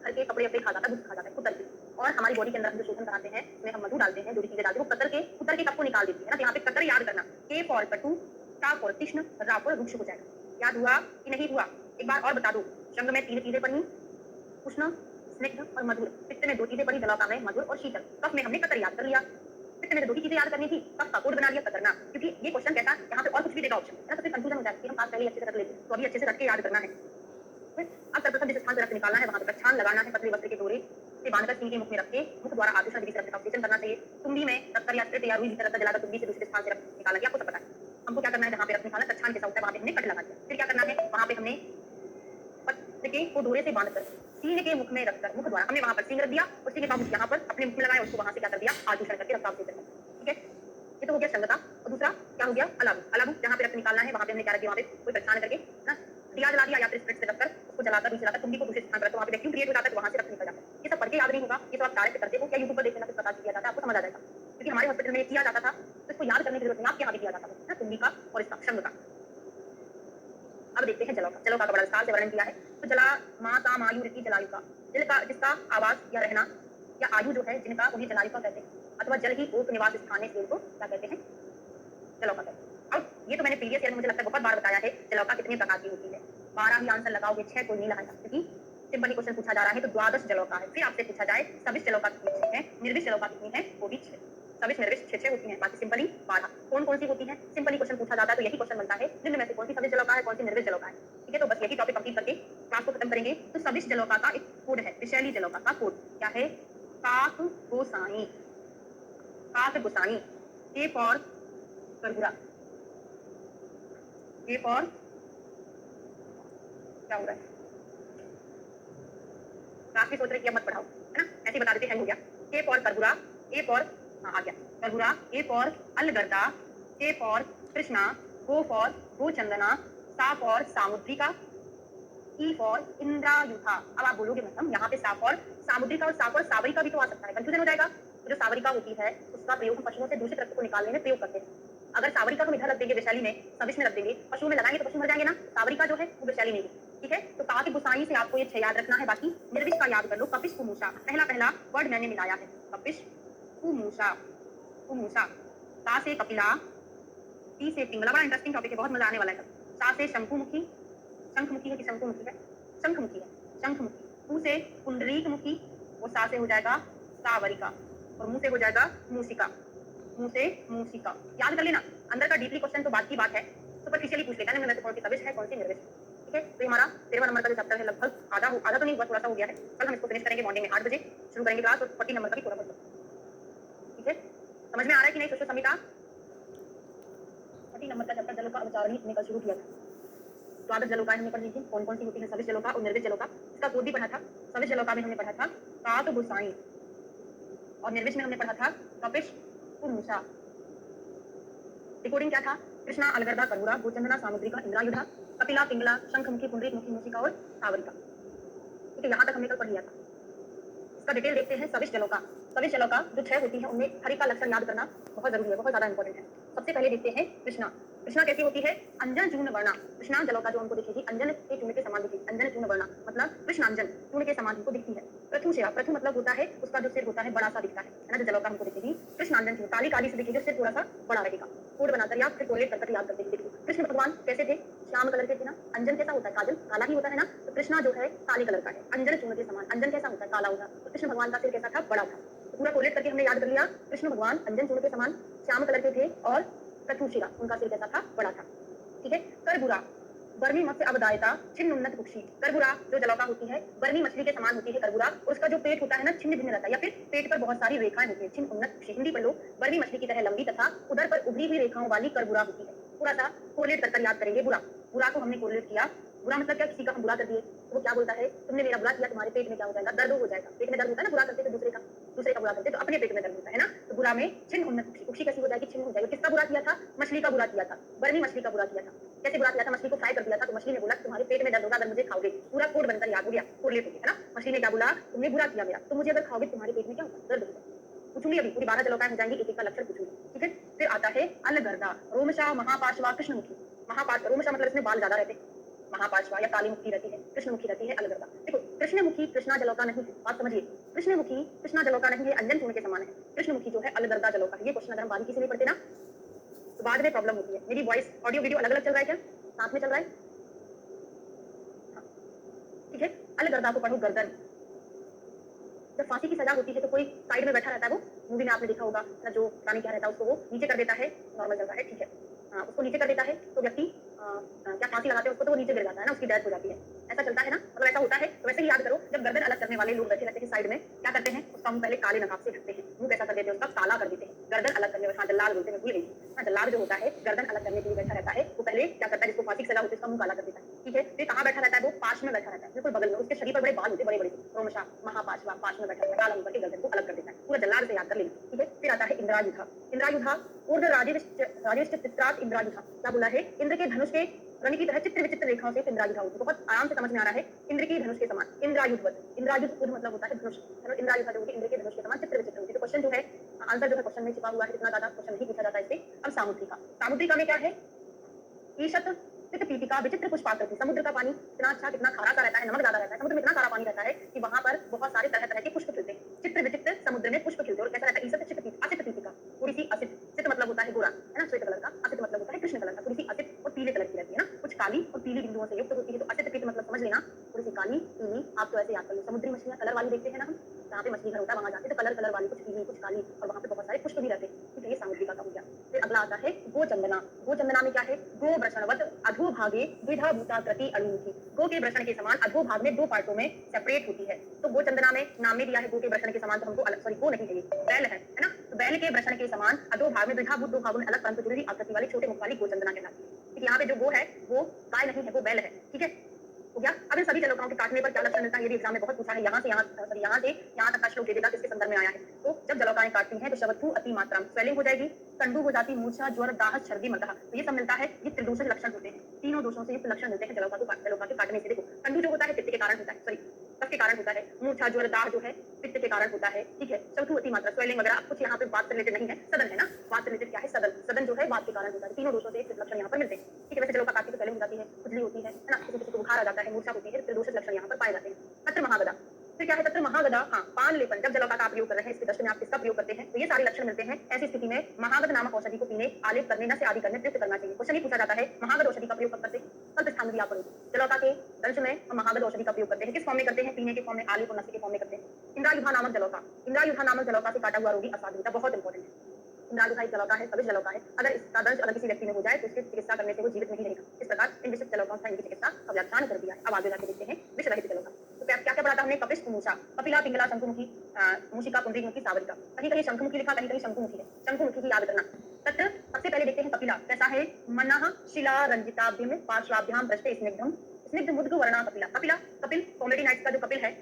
घर के कपड़े अपने खा जाता है, खा जाता है, कुतर के, और हमारी बॉडी के अंदर हम जो शोषण कराते हैं उसमें हम मधु डालते हैं, जो भी चीजें डालते हैं वो कुतर के कप को निकाल देती है ना, तो यहाँ पे कतर याद करना, K फॉर कटु, टा फॉर तीक्ष्ण, रा फॉर रुक्ष हो जाएगा, याद हुआ कि नहीं हुआ? एक बार और बता दो। शंग में 3 चीजें पढ़ी, उष्ण, स्निग्ध और मधुर। पित्त में 2 चीजें पढ़ी, जलौका में मधुर और शीतल। कफ में हमने कतर याद कर लिया। पित्त में 2 ही चीजें याद करनी थी, कफ का कोड बना लिया कतरना, क्योंकि ये क्वेश्चन कैसा यहाँ पे और कुछ भी देगा ऑप्शन, है ना? तो फिर कंफ्यूजन हो जाती है, हम पास पहले अच्छे से रख लेते हैं, तो अभी अच्छे से रख के याद करना है। अब सर्वप्रथम जिस स्थान से रक्त निकालना है वहां पर छान लगाना है, पतले वस्त्र के डोरे से बांधकर सिंह के मुख में रख के मुख द्वारा आदेशन विधि से रक्त का अवशेषण करना चाहिए। तुम्बी में रक्त या तैयार हुई भीतर रक्त जलाकर तुम्बी से दूसरे स्थान से रक्त निकाला गया, आपको सब पता है। हमको क्या करना है, जहाँ पे रक्त निकालना छान कैसा होता है वहां पे हमने कट लगा दिया। फिर क्या करना है, वहां पे हमने पत्र के को डोरे से बांधकर सिंह के मुख में रखकर मुख द्वारा हमने वहां पर सिंह रख दिया और सिंह का मुख यहाँ पर अपने मुख में लगाया, उसको वहां से क्या कर दिया, आदूषण करके रक्त का अवशेषण कर दिया। ठीक है, ये तो हो गया संगता। और दूसरा क्या हो गया, अलाबू। अलाबू जहाँ पे रक्त निकालना है वहां पे हमने क्या रख दिया, वहां पे कोई प्रच्छान करके ना दिया जला दिया या फिर स्प्रिट से रखकर उसको जलाकर दूसरी जलाकर तुम्बी को दूसरे स्थान पर, तो वहां पे वैक्यूम क्रिएट हो जाता है, तो वहां से रक्त निकल जाता है। ये सब पढ़ के याद नहीं होगा, ये सब आप डायरेक्ट करते हो या यूट्यूब पर देखना फिर पता किया जाता है, आपको समझ आ जाएगा। क्योंकि हमारे हॉस्पिटल में ये किया जाता था, तो इसको याद करने की जरूरत नहीं, आपके यहाँ भी किया जाता है तुम्बी का और इसका शंग का। अब देखते हैं जलौका। जलौका का बड़ा विस्तार से वर्णन किया है। तो जला माँ सा मायु ऋति जलायु का, जल का जिसका आवास या रहना या आयु जो है जिनका, उन्हें जलायु का कहते हैं, अथवा जल ही ओप निवास स्थान है, को क्या कहते हैं, जलौका कहते हैं। अब ये तो मैंने प्रीवियस ईयर में मुझे लगता है बहुत बार बताया है, जलौका कितने प्रकार की होती है। 12 ही आंसर लगाओगे, 6 कोई नहीं लगाएगा, क्योंकि सिंपल क्वेश्चन पूछा जा रहा है। तो 12 जलौका है। फिर आपसे पूछा जाए सविश जलौका कितनी है, निर्विश जलौका कितनी है, वो भी 6। सविश निर्विश 6 होती है, बाकी सिंपली 12। कौन कौन सी होती है, सिंपली क्वेश्चन पूछा जाता है तो यही क्वेश्चन बनता है, निम्न में से कौन सी सविश जलौका है, कौन सी निर्विश जलौका है। ठीक है, तो बस यही टॉपिक कंप्लीट करके क्लास को खत्म करेंगे। तो सविश जलौका का एक कोड है, विषैली जलौका का कोड क्या है, काक गोसाई। काक गोसाई, के फॉर करगुरा, के फॉर क्या हो रहा है, क्लास भी सोच रहे कि अब मत पढ़ाओ, है ना, ऐसे बता देते, हैंग हो गया। के फॉर करगुरा, ए फॉर, हाँ आ गया करगुरा, ए फॉर अलगर्दा, के फॉर कृष्णा, गो फॉर गोचंदना, सा फॉर सामुद्रिका, ई फॉर इंद्रायुथा। अब आप बोलोगे मैडम यहाँ पे सा फॉर सामुद्रिका और सा फॉर सावरिका भी तो आ सकता है, कंफ्यूजन हो जाएगा। तो जो सावरिका होती है उसका प्रयोग हम पशुओं से दूषित रक्त को निकालने में प्रयोग करते हैं। अगर सावरिका को इधर रख देंगे वैशाली में, सविश में रख देंगे, पशुओं में लगाएंगे तो पशु मर जाएंगे ना, सावरिका जो है वो वैशाली में। ठीक है, तो का के गुसाई से आपको ये 6 याद रखना है, बाकी निर्विश का याद कर लो। कपिश कुमूसा, पहला वर्ड मैंने मिलाया है, कपिश कुमूसा, कुमूसा। सा से कपिला, टी से पिंगला, बड़ा इंटरेस्टिंग टॉपिक है, बहुत मजा आने वाला है। सा से शंकुमुखी, शंखमुखी है कि शंकुमुखी है, शंखमुखी है, शंखमुखी। मु से पुंडरीक मुखी, वो सा से हो जाएगा सावरिका, और मुंह से हो जाएगा मूसिका, मुंह से मूसिका। याद कर लेना, अंदर का डीपली क्वेश्चन तो बात की बात है, सुपरफिशियली पूछ लेगा ना, कौन सी सविश है कौन सी निर्विश। ठीक है, तो हमारा 13वां नंबर का जो चैप्टर है लगभग आधा तो नहीं हुआ, थोड़ा सा हो गया है। कल हम इसको फिनिश करेंगे, मॉर्निंग में 8 बजे शुरू करेंगे क्लास, और 40 नंबर का भी थोड़ा बहुत। ठीक है, समझ में आ रहा है कि नहीं सोचो समिता? 40 नंबर का चैप्टर जलों का उच्चारण हमने कल शुरू किया था। द्वादश जलोकाएं हमने पढ़ी थी, कौन कौन सी होती है, सविश जलोका और निर्विश जलोका। इसका कोड भी पढ़ा था। सविश जलोका में हमने पढ़ा था काक गुसाई, और निर्विश में हमने पढ़ा था कपिश कुमूसा। रिकॉर्डिंग क्या था, कृष्णा अलगर्दा करगुरा, गोचंदना सामुद्रिका, इंद्रायुधा, कपिला पिंगला, शंखमुखी पुंडरीक मुखी मूसिका और सावरिका। ठीक है, यहाँ तक हमने कल पढ़ लिया था। इसका डिटेल देखते हैं। सविश जलोका, सविश जलोका जो 6 होती है उनमें हरि का लक्षण याद करना बहुत जरूरी है, बहुत ज्यादा इंपॉर्टेंट है। सबसे पहले देखते हैं कृष्णा। कृष्णा कैसी होती है, अंजन चूर्ण वर्णा। कृष्णा जलोका जो हमको दिखेगी अंजन के चूर्ण के समान दिखेगी, अंजन चूर्ण वर्णा मतलब कृष्णांजन चूर्ण के समान हमको दिखती है। प्रथुशिरा, प्रथु मतलब होता है उसका जो सिर होता है बड़ा सा दिखता है ना, जो जलोका हमको दिखेगी कृष्णांजन चूर्ण, काली काली से दिखेगी, सिर थोड़ा सा बड़ा रहेगा। कोड बनाकर या फिर कोरिलेट करके याद करते हैं। देखिए कृष्ण भगवान कैसे थे, श्याम कलर के थे ना। अंजन कैसा होता है, काजल काला ही होता है ना, तो कृष्णा जो है काले कलर का है, अंजन चूर्ण के समान। अंजन कैसा होता है, काला होता है, तो कृष्ण भगवान का सिर कैसा था, बड़ा था। तो पूरा कोरिलेट करके हमने याद कर लिया, कृष्ण भगवान अंजन चूर्ण के समान श्याम कलर के थे, और प्रथुशिरा उनका सिर कैसा था, बड़ा था। ठीक है, करबुरा, बर्मी मत्स्य अवदायता छिन्न उन्नत कुक्षी। करबुरा जो जलौका होती है बर्मी मछली के समान होती है करबुरा, और उसका जो पेट होता है ना छिन्न भिन्न रहता है, या फिर पेट पर बहुत सारी रेखाएं होती है, छिन्न उन्नत कुक्षी। हिंदी पर लोग बर्मी मछली की तरह लंबी तथा उधर पर उभरी हुई रेखाओं वाली करबुरा होती है। पूरा सा कोरिलेट कर याद करेंगे। बुरा, बुरा को हमने कोरिलेट किया। बुरा मतलब क्या, किसी का हम बुरा कर दिए तो वो क्या बोलता है, तुमने मेरा बुरा किया, तुम्हारे पेट में क्या हो जाएगा, दर्द हो जाएगा। पेट में दर्द होता है ना, बुरा करते तो दूसरे का बुरा करते तो अपने पेट में दर्द होता है ना। तो बुरा में छिन्न उन्नत कुक्षी, कुक्षी कैसी हो जाएगी, छिन्न हो जाएगी। किसका बुरा किया था, मछली का बुरा किया था, बर्मी मछली का बुरा किया था। कैसे बुरा किया था, मछली को फ्राई कर दिया था, तो मछली ने बोला तुम्हारे पेट में दर्द होगा अगर मुझे खाओगे। पूरा कोड बनकर याद हो गया, कोरिलेट हो गया है ना। मछली ने क्या बोला, तुमने बुरा किया मेरा, तो मुझे अगर खाओगे तुम्हारे पेट में क्या होगा, दर्द होगा। पूछूंगी अभी, पूरी 12 जलोकाएं हो जाएंगी, एक एक का लक्षण पूछूंगी। ठीक है, फिर आता है अलगर्दा, रोमशा महापार्श्वा कृष्णमुखी। महापार्श्व, रोमशा मतलब इसमें बाल ज्यादा रहते हैं, महापार्श्वा या काली मुखी रहती है, कृष्णमुखी रहती है अलगर्दा। देखो कृष्णमुखी कृष्णा जलोका नहीं है, बात समझिए, कृष्णमुखी कृष्णा जलोका नहीं है, अंजन चूर्ण के समान है। कृष्णमुखी जो है अलगर्दा जलोका है। ये क्वेश्चन अगर हम बारीकी से नहीं पढ़ते ना तो बाद में प्रॉब्लम होती है। मेरी वॉइस ऑडियो वीडियो अलग अलग चल रहा है क्या, साथ में चल रहा है? अलगर्दा को पढ़ो गर्दन। जब फांसी की सजा होती है तो कोई साइड में बैठा रहता है, वो मूवी में आपने देखा होगा ना, जो पता नहीं क्या रहता है, उसको वो नीचे कर देता है, नॉर्मल चलता है, ठीक है, उसको नीचे कर देता है तो व्यक्ति क्या फांसी लगाते हैं उसको तो वो नीचे गिर जाता है ना, उसकी डेथ हो जाती है, ऐसा चलता है ना, मतलब ऐसा होता है। तो वैसे ही याद करो, जब गर्दन अलग करने वाले लोग बैठे रहते हैं साइड में, क्या करते हैं, उसका मुंह पहले काले नकाब से ढकते हैं, मुंह कैसा कर देते हैं, उसका काला कर देते हैं, गर्दन अलग करने वाले, हाँ जल्लाद बोलते हैं, भूल गई, हाँ जल्लाद जो होता है गर्दन अलग करने के लिए बैठा रहता है, वो पहले क्या करता है, जिसको फांसी की सजा होती है उसका मुंह काला कर देता है, ठीक है। फिर कहाँ बैठा रहता है, वो पाश में बैठा रहता है, बिल्कुल बगल में, उसके शरीर पर बड़े बाल होते हैं, बड़े बड़े रोमशा, महापाशवा, पाश में बैठा रहता है, काला मुंह करके गर्दन को अलग कर देता है, पूरा जल्लाद से याद कर लेना, ठीक है। फिर आता है इंद्रायुधा। इंद्रायुधा ऊर्ध्व राजेश चित्रात इंद्रायुधा, क्या बोला है, इंद्र के धनुष के रवि की तरह चित्र विचित्र रेखाओं से इंद्रायुधा होती है, बहुत आराम से समझ में आ रहा है, इंद्र की धनुष के समान, इंद्रायुधवत, इंद्रायुध मतलब होता है धनुष, इंद्रायुधा जो होती है इंद्र के धनुष के समान चित्र विचित्र होती है। तो क्वेश्चन जो है, आंसर जो है क्वेश्चन में छिपा हुआ है, इतना ज्यादा क्वेश्चन नहीं पूछा जाता इससे। अब सामुद्रिका, सामुद्रिका में क्या है, ईशत चित्त पीतिका विचित्र पुष्पाकृति, समुद्र का पानी कितना अच्छा, कितना खारा सा रहता है, नमक ज्यादा रहता है, समुद्र में इतना सारा पानी रहता है कि वहां पर बहुत सारे तरह तरह के पुष्प खिलते हैं, चित्र विचित्र समुद्र में पुष्प खिलते हैं, और कैसा रहता है, ईशत चित्त असित पीतिका, थोड़ी सी असित, चित्त मतलब होता है गोरा, है ना, श्वेत कलर का, असित मतलब होता है कृष्ण कलर का, थोड़ी सी असित और पीले कलर की रहती है ना, कुछ काली और पीली बिंदुओं से युक्त होती है। तो असित पीत मतलब समझ लेना, थोड़ी सी काली पीली, आप तो ऐसे याद कर लो, समुद्री मछलियां कलर वाली देखते हैं ना हम, जहाँ पे मछली घर होता है वहां जाते हैं तो कलर कलर वाली, कुछ पीली कुछ काली, और वहां पे बहुत सारे पुष्प भी रहते हैं, ठीक है, ये सामुद्रिका का हो गया। फिर अगला आता है गोचंदना। गोचंदना में क्या है, गो वृषणवत अधोभागे द्विधा भूताकृति अणुमुखी, गो के वृषण के समान अधोभाग में दो पार्टों में सेपरेट होती है। तो गोचंदना में नाम में दिया है गो के वृषण के समान, तो हमको अलग, सॉरी गो नहीं है, ये बैल है ना, तो बैल के वृषण के समान अधोभाग में द्विधा भूत, दो भागों में अलग परंतु जुड़ी हुई आकृति वाली छोटे मुख वाली गोचंदना कहलाती है। ठीक, यहाँ पे जो गो है वो गाय नहीं है, वो बैल है, ठीक है, हो गया। अब इन सभी जलोकाओं के काटने पर क्या लक्षण मिलता है, ये भी एग्जाम में बहुत पूछा है, यहाँ से यहाँ तक का श्लोक दे देगा किसके संदर्भ में आया है। तो जब जलोकाएं काटती हैं तो शवथु अति मात्रा स्वेलिंग हो जाएगी, कंडू हो जाती, मूर्छा, ज्वर, दाह, छर्दी, मदह, तो ये सब मिलता है, ये त्रिदोष लक्षण होते हैं, तीनों दोषों से युक्त लक्षण मिलते हैं जलोका के काटने से। देखो कंडू जो होता है पित्त के कारण होता है, सॉरी कफ के कारण होता है, मूर्छा, ज्वर, दाह जो है पित्त के कारण होता है, ठीक है, शवथु अति मात्रा स्वेलिंग वगैरह, कुछ यहाँ पे बात से रिलेटेड नहीं है, सदन है ना, बात से रिलेटेड क्या है, सदन, सदन जो है बात के कारण होता है, तीनों दोषों से लक्षण यहाँ पर मिलते हैं, ठीक है। वैसे जलोका काटने से पहले हो जाती है, खुजली होती है ना, किसी को बुखार आ जाता है, मूर्छा होती है, त्रिदोष लक्षण यहाँ पर पाए जाते हैं। तत्र महागदा, फिर क्या है, तत्र महागदा, हाँ पान लेपन, जब जलोका का प्रयोग कर रहे हैं, इसके दर्शन में आप किसका प्रयोग करते हैं, तो ये सारे लक्षण मिलते हैं। ऐसी स्थिति में महागद नामक औषधि को पीने, आलेप करने, नशा आदि करने, तृप्त करना चाहिए। क्वेश्चन ही पूछा जाता है महागद औषधि का प्रयोग कब करते हैं, कल्प स्थान में दिया पड़ेगी। जलोका के दंश में हम महागद औषधि का प्रयोग करते हैं, किस फॉर्म में करते हैं, पीने के फॉर्म में, आलेप और नशे के फॉर्म में करते हैं। इंद्रायुधा नामक जलोका, इंद्रायुधा नामक जलोका से काटा हुआ रोगी असाधुता, बहुत इंपॉर्टेंट है। इंद्रायुधा एक जलोका है, सभी जलोका है, अगर इसका दंश अगर किसी व्यक्ति में हो जाए तो इसकी चिकित्सा करने से वो जीवित नहीं रहेगा। इस प्रकार इन विशिष्ट जलोकाओं का इनकी चिकित्सा का व्याख्यान कर दिया है। अब आगे जाके देखते हैं विष रहित जलोका। तो क्या क्या पढ़ा था हमने, कपिश, मूषा, कपिला, पिंगला, शंकुमुखी, मूषिका, पुंडरीकमुखी, सावरिका, कहीं कहीं शंकुमुखी लिखा, कहीं कहीं शंकुमुखी है, शंकुमुखी की याद करना। तत्र सबसे पहले देखते हैं कपिला, कैसा है, मनः शिला रंजिताभ्यम पार्श्वाभ्याम पृष्ठे स्निग्धम स्निग्ध मुद्ग वर्णा कपिला। कपिला, कपिल कॉमेडी नाइट्स का जो कपिल है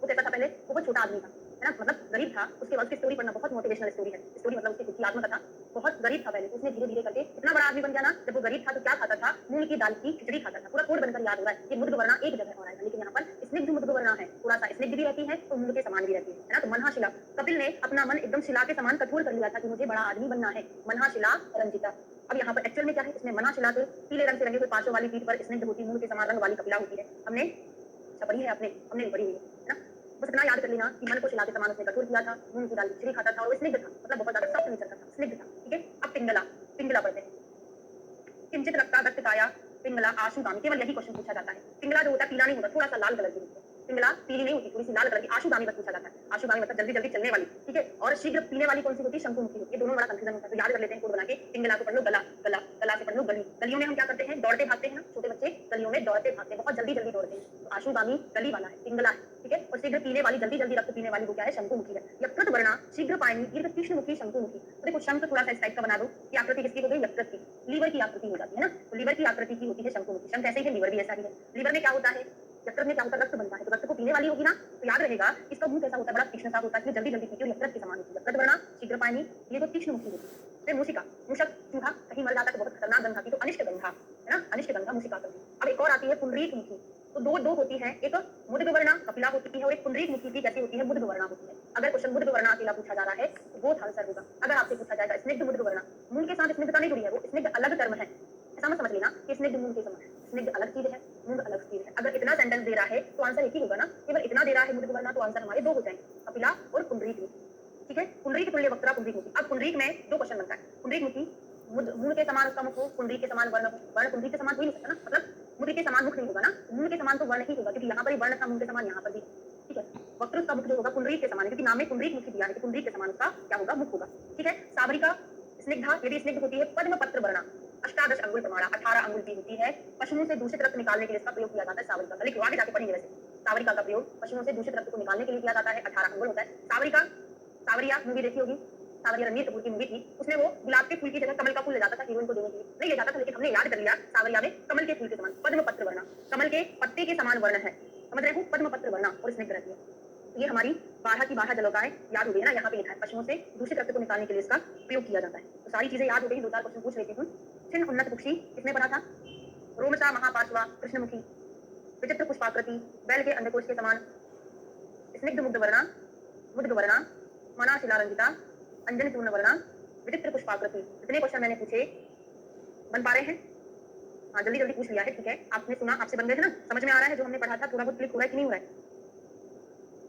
वो कैसा था, पहले बहुत छोटा आदमी था, है ना, मतलब गरीब था, उसके बाद की स्टोरी पढ़ना, बहुत मोटिवेशनल स्टोरी है, स्टोरी मतलब उसकी खुद की आत्मकथा, बहुत गरीब था पहले, तो उसने धीरे धीरे करके इतना बड़ा आदमी बन गया ना। जब वो गरीब था तो क्या खाता था, मूंग की दाल की खिचड़ी खाता था, पूरा कोड बनकर याद हो रहा है। ये मुद्ग वर्णा एक जगह और आएगा, लेकिन यहाँ पर स्निग्ध मुद्ग वर्णा है, थोड़ा सा स्निग्ध भी रहती है तो मूंग के समान भी रहती है ना। तो मनहा शिला, कपिल ने अपना मन एकदम शिला के समान कठोर कर लिया था कि मुझे बड़ा आदमी बनना है, मनहा शिला रंजिता। अब यहाँ पर एक्चुअल में क्या है, इसमें मना शिला के पीले रंग से रंगे हुए पार्श्व वाली पीठ पर स्निग्ध होती, मूंग के समान रंग वाली कपिला होती है। हमने पढ़ी है, हमने पढ़ी हुई है ना, बस इतना याद कर लेना कि मन को शिला के समान उसने कठोर किया था, मूंग की दाल की खिचड़ी खाता था और वो स्निग्ध था, मतलब बहुत ज्यादा सख्त नेचर का था, स्निग्ध था, ठीक है। अब पिंगला, पिंगला पढ़ते हैं, किंचित रक्ता दत्त काया पिंगला आशुगामी, केवल यही क्वेश्चन पूछा जाता है। पिंगला जो होता है पीला नहीं होता, थोड़ा सा लाल कलर की होती है, पिंगला पीली नहीं होती, थोड़ी सी लाल कलर की, आशुगामी बस पूछा जाता है, आशुगामी मतलब जल्दी जल्दी चलने वाली, ठीक है। और शीघ्र पीने वाली कौन सी होती है, शंकुमुखी होती है। दोनों बड़ा कंफ्यूजन होता है, तो याद कर लेते हैं कोड बना के, पिंगला को पढ़ लो गला, गला, गला से पढ़ लो गली, गलियों में हम क्या करते हैं, दौड़ते भागते हैं ना, छोटे बच्चे गलियों में दौड़ते भागते हैं, बहुत जल्दी जल्दी दौड़ते हैं, तो आशुगामी गली वाला है, पिंगला है, ठीक है। और शीघ्र पीने वाली, जल्दी जल्दी रक्त पीने वाली वो क्या है, शंकुमुखी है। यकृत वर्णा शीघ्र पायनी दीर्घ तीक्ष्णमुखी शंकुमुखी, तो देखो शंख थोड़ा सा इस टाइप का बना दो कि आकृति किसकी हो गई, यकृत की, लीवर की आकृति हो जाती है ना, तो लीवर की आकृति की होती है शंकुमुखी। शंख ऐसे ही है, लीवर भी ऐसा ही है। लीवर में क्या होता है, यकृत में क्या होता है, रक्त बनता है, तो रक्त को पीने वाली होगी ना, तो याद रहेगा इसका मुंह कैसा होता है, बड़ा तीक्ष्ण सा होता है, जल्दी जल्दी पीती है, यकृत के समान होती है, यकृत वर्णा शीघ्र पायनी, ये तो तीक्ष्णमुखी होती है। फिर मूषिका, मूषक चूहा, कहीं मर जाता है तो बहुत खतरनाक गंध आती है, तो अनिष्ट गंधा है ना, अनिष्ट गंधा मूषिका करती है। अब एक और आती है पुंडरीक मुखी, तो दो होती है, एक मुद्ग वर्णा कपिला होती है और एक पुंडरीक मुखी की कैसी होती है, मुद्ग वर्णा होती है। अगर क्वेश्चन मुद्ग वर्णा अकेला पूछा जा रहा है तो वो आंसर होगा। अगर आपसे पूछा जाएगा स्निग्ध मुद्ग वर्णा, मूल के साथ स्निग्धता नहीं जुड़ी है, वो स्निग्ध अलग टर्म है, ऐसा मत समझ लेना कि स्निग्ध मूल के समान, स्निग्ध अलग चीज है, मूल अलग चीज है। अगर इतना सेंटेंस दे रहा है तो आंसर एक ही होगा ना, केवल इतना दे रहा है मुद्ग वर्णा, तो आंसर हमारे दो हो जाएंगे, कपिला और पुंडरीक मुखी, ठीक है। पुंडरीक तुल्य वक्ता पुंडरीक मुखी। अब पुंडरीक में दो क्वेश्चन बनता है, पुंडरीक मुखी मूल के समान उसका मुख हो, पुंडरीक के समान वर्ण पुंडरीक के समान हो ही नहीं सकता ना, मतलब मुख के समान मुख नहीं होगा ना, मुंह के समान तो वर्ण ही होगा, क्योंकि यहाँ पर ही वर्ण था मुंह के समान, यहाँ पर भी, ठीक है। वक्र उसका मुख जो होगा पुंडरीक के समान है, क्योंकि नाम में पुंडरीक मुख दिया है, पुंडरीक के समान उसका क्या होगा, मुख होगा, ठीक है। सावरिका स्निग्धा, यदि स्निग्ध होती है, पद्म पत्र वर्णा, 18 अंगुल प्रमाणा, 18 अंगुल की होती है। पशुओं से दूषित रक्त निकालने के लिए इसका प्रयोग किया जाता है सावरिका का, लेकिन आगे जाके पढ़ेंगे वैसे। सावरिका का प्रयोग पशुओं से दूषित रक्त को निकालने के लिए किया जाता है, 18 अंगुल होता है। सावरिका, सावरिया मूवी देखी होगी, सावरिया रणवीर कपूर की मूवी थी, उसमें वो गुलाब के फूल की जगह कमल का फूल ले जाता था हीरोइन को देने के लिए, नहीं ले जाता था, लेकिन हमने याद कर लिया सावरिया में कमल के फूल के समान, पद्म पत्र वर्णा, कमल के पत्ते के समान वर्ण है, समझ रहे हो, पद्म पत्र वर्णा और स्निग्ध रहती है। ये हमारी 12 की 12 जलोकाएं याद हो गई ना, यहाँ पे लिखा है पशुओं से दूषित रक्त को निकालने के लिए इसका प्रयोग किया जाता है। तो सारी चीजें याद हो गई, 2-4 क्वेश्चन पूछ लेती हूँ। छिन्न उन्नत पुक्षी किसने बना था, रोमसा महापार्श्वा कृष्णमुखी, विचित्र पुष्पाकृति, बैल के अंडकोश के समान, स्निग्ध मुग्ध वर्णा, मुद्ग वर्णा, मना शिलारंजिता, अंजन चूर्ण वर्णा, विचित्र पुष्पाकृति। इतने क्वेश्चन मैंने पूछे, बन पा रहे हैं? हाँ, जल्दी जल्दी पूछ लिया है, ठीक है। आपने सुना, आपसे बन गए थे ना, समझ में आ रहा है जो हमने पढ़ा था, थोड़ा बहुत क्लिक हो रहा है कि नहीं हो रहा है?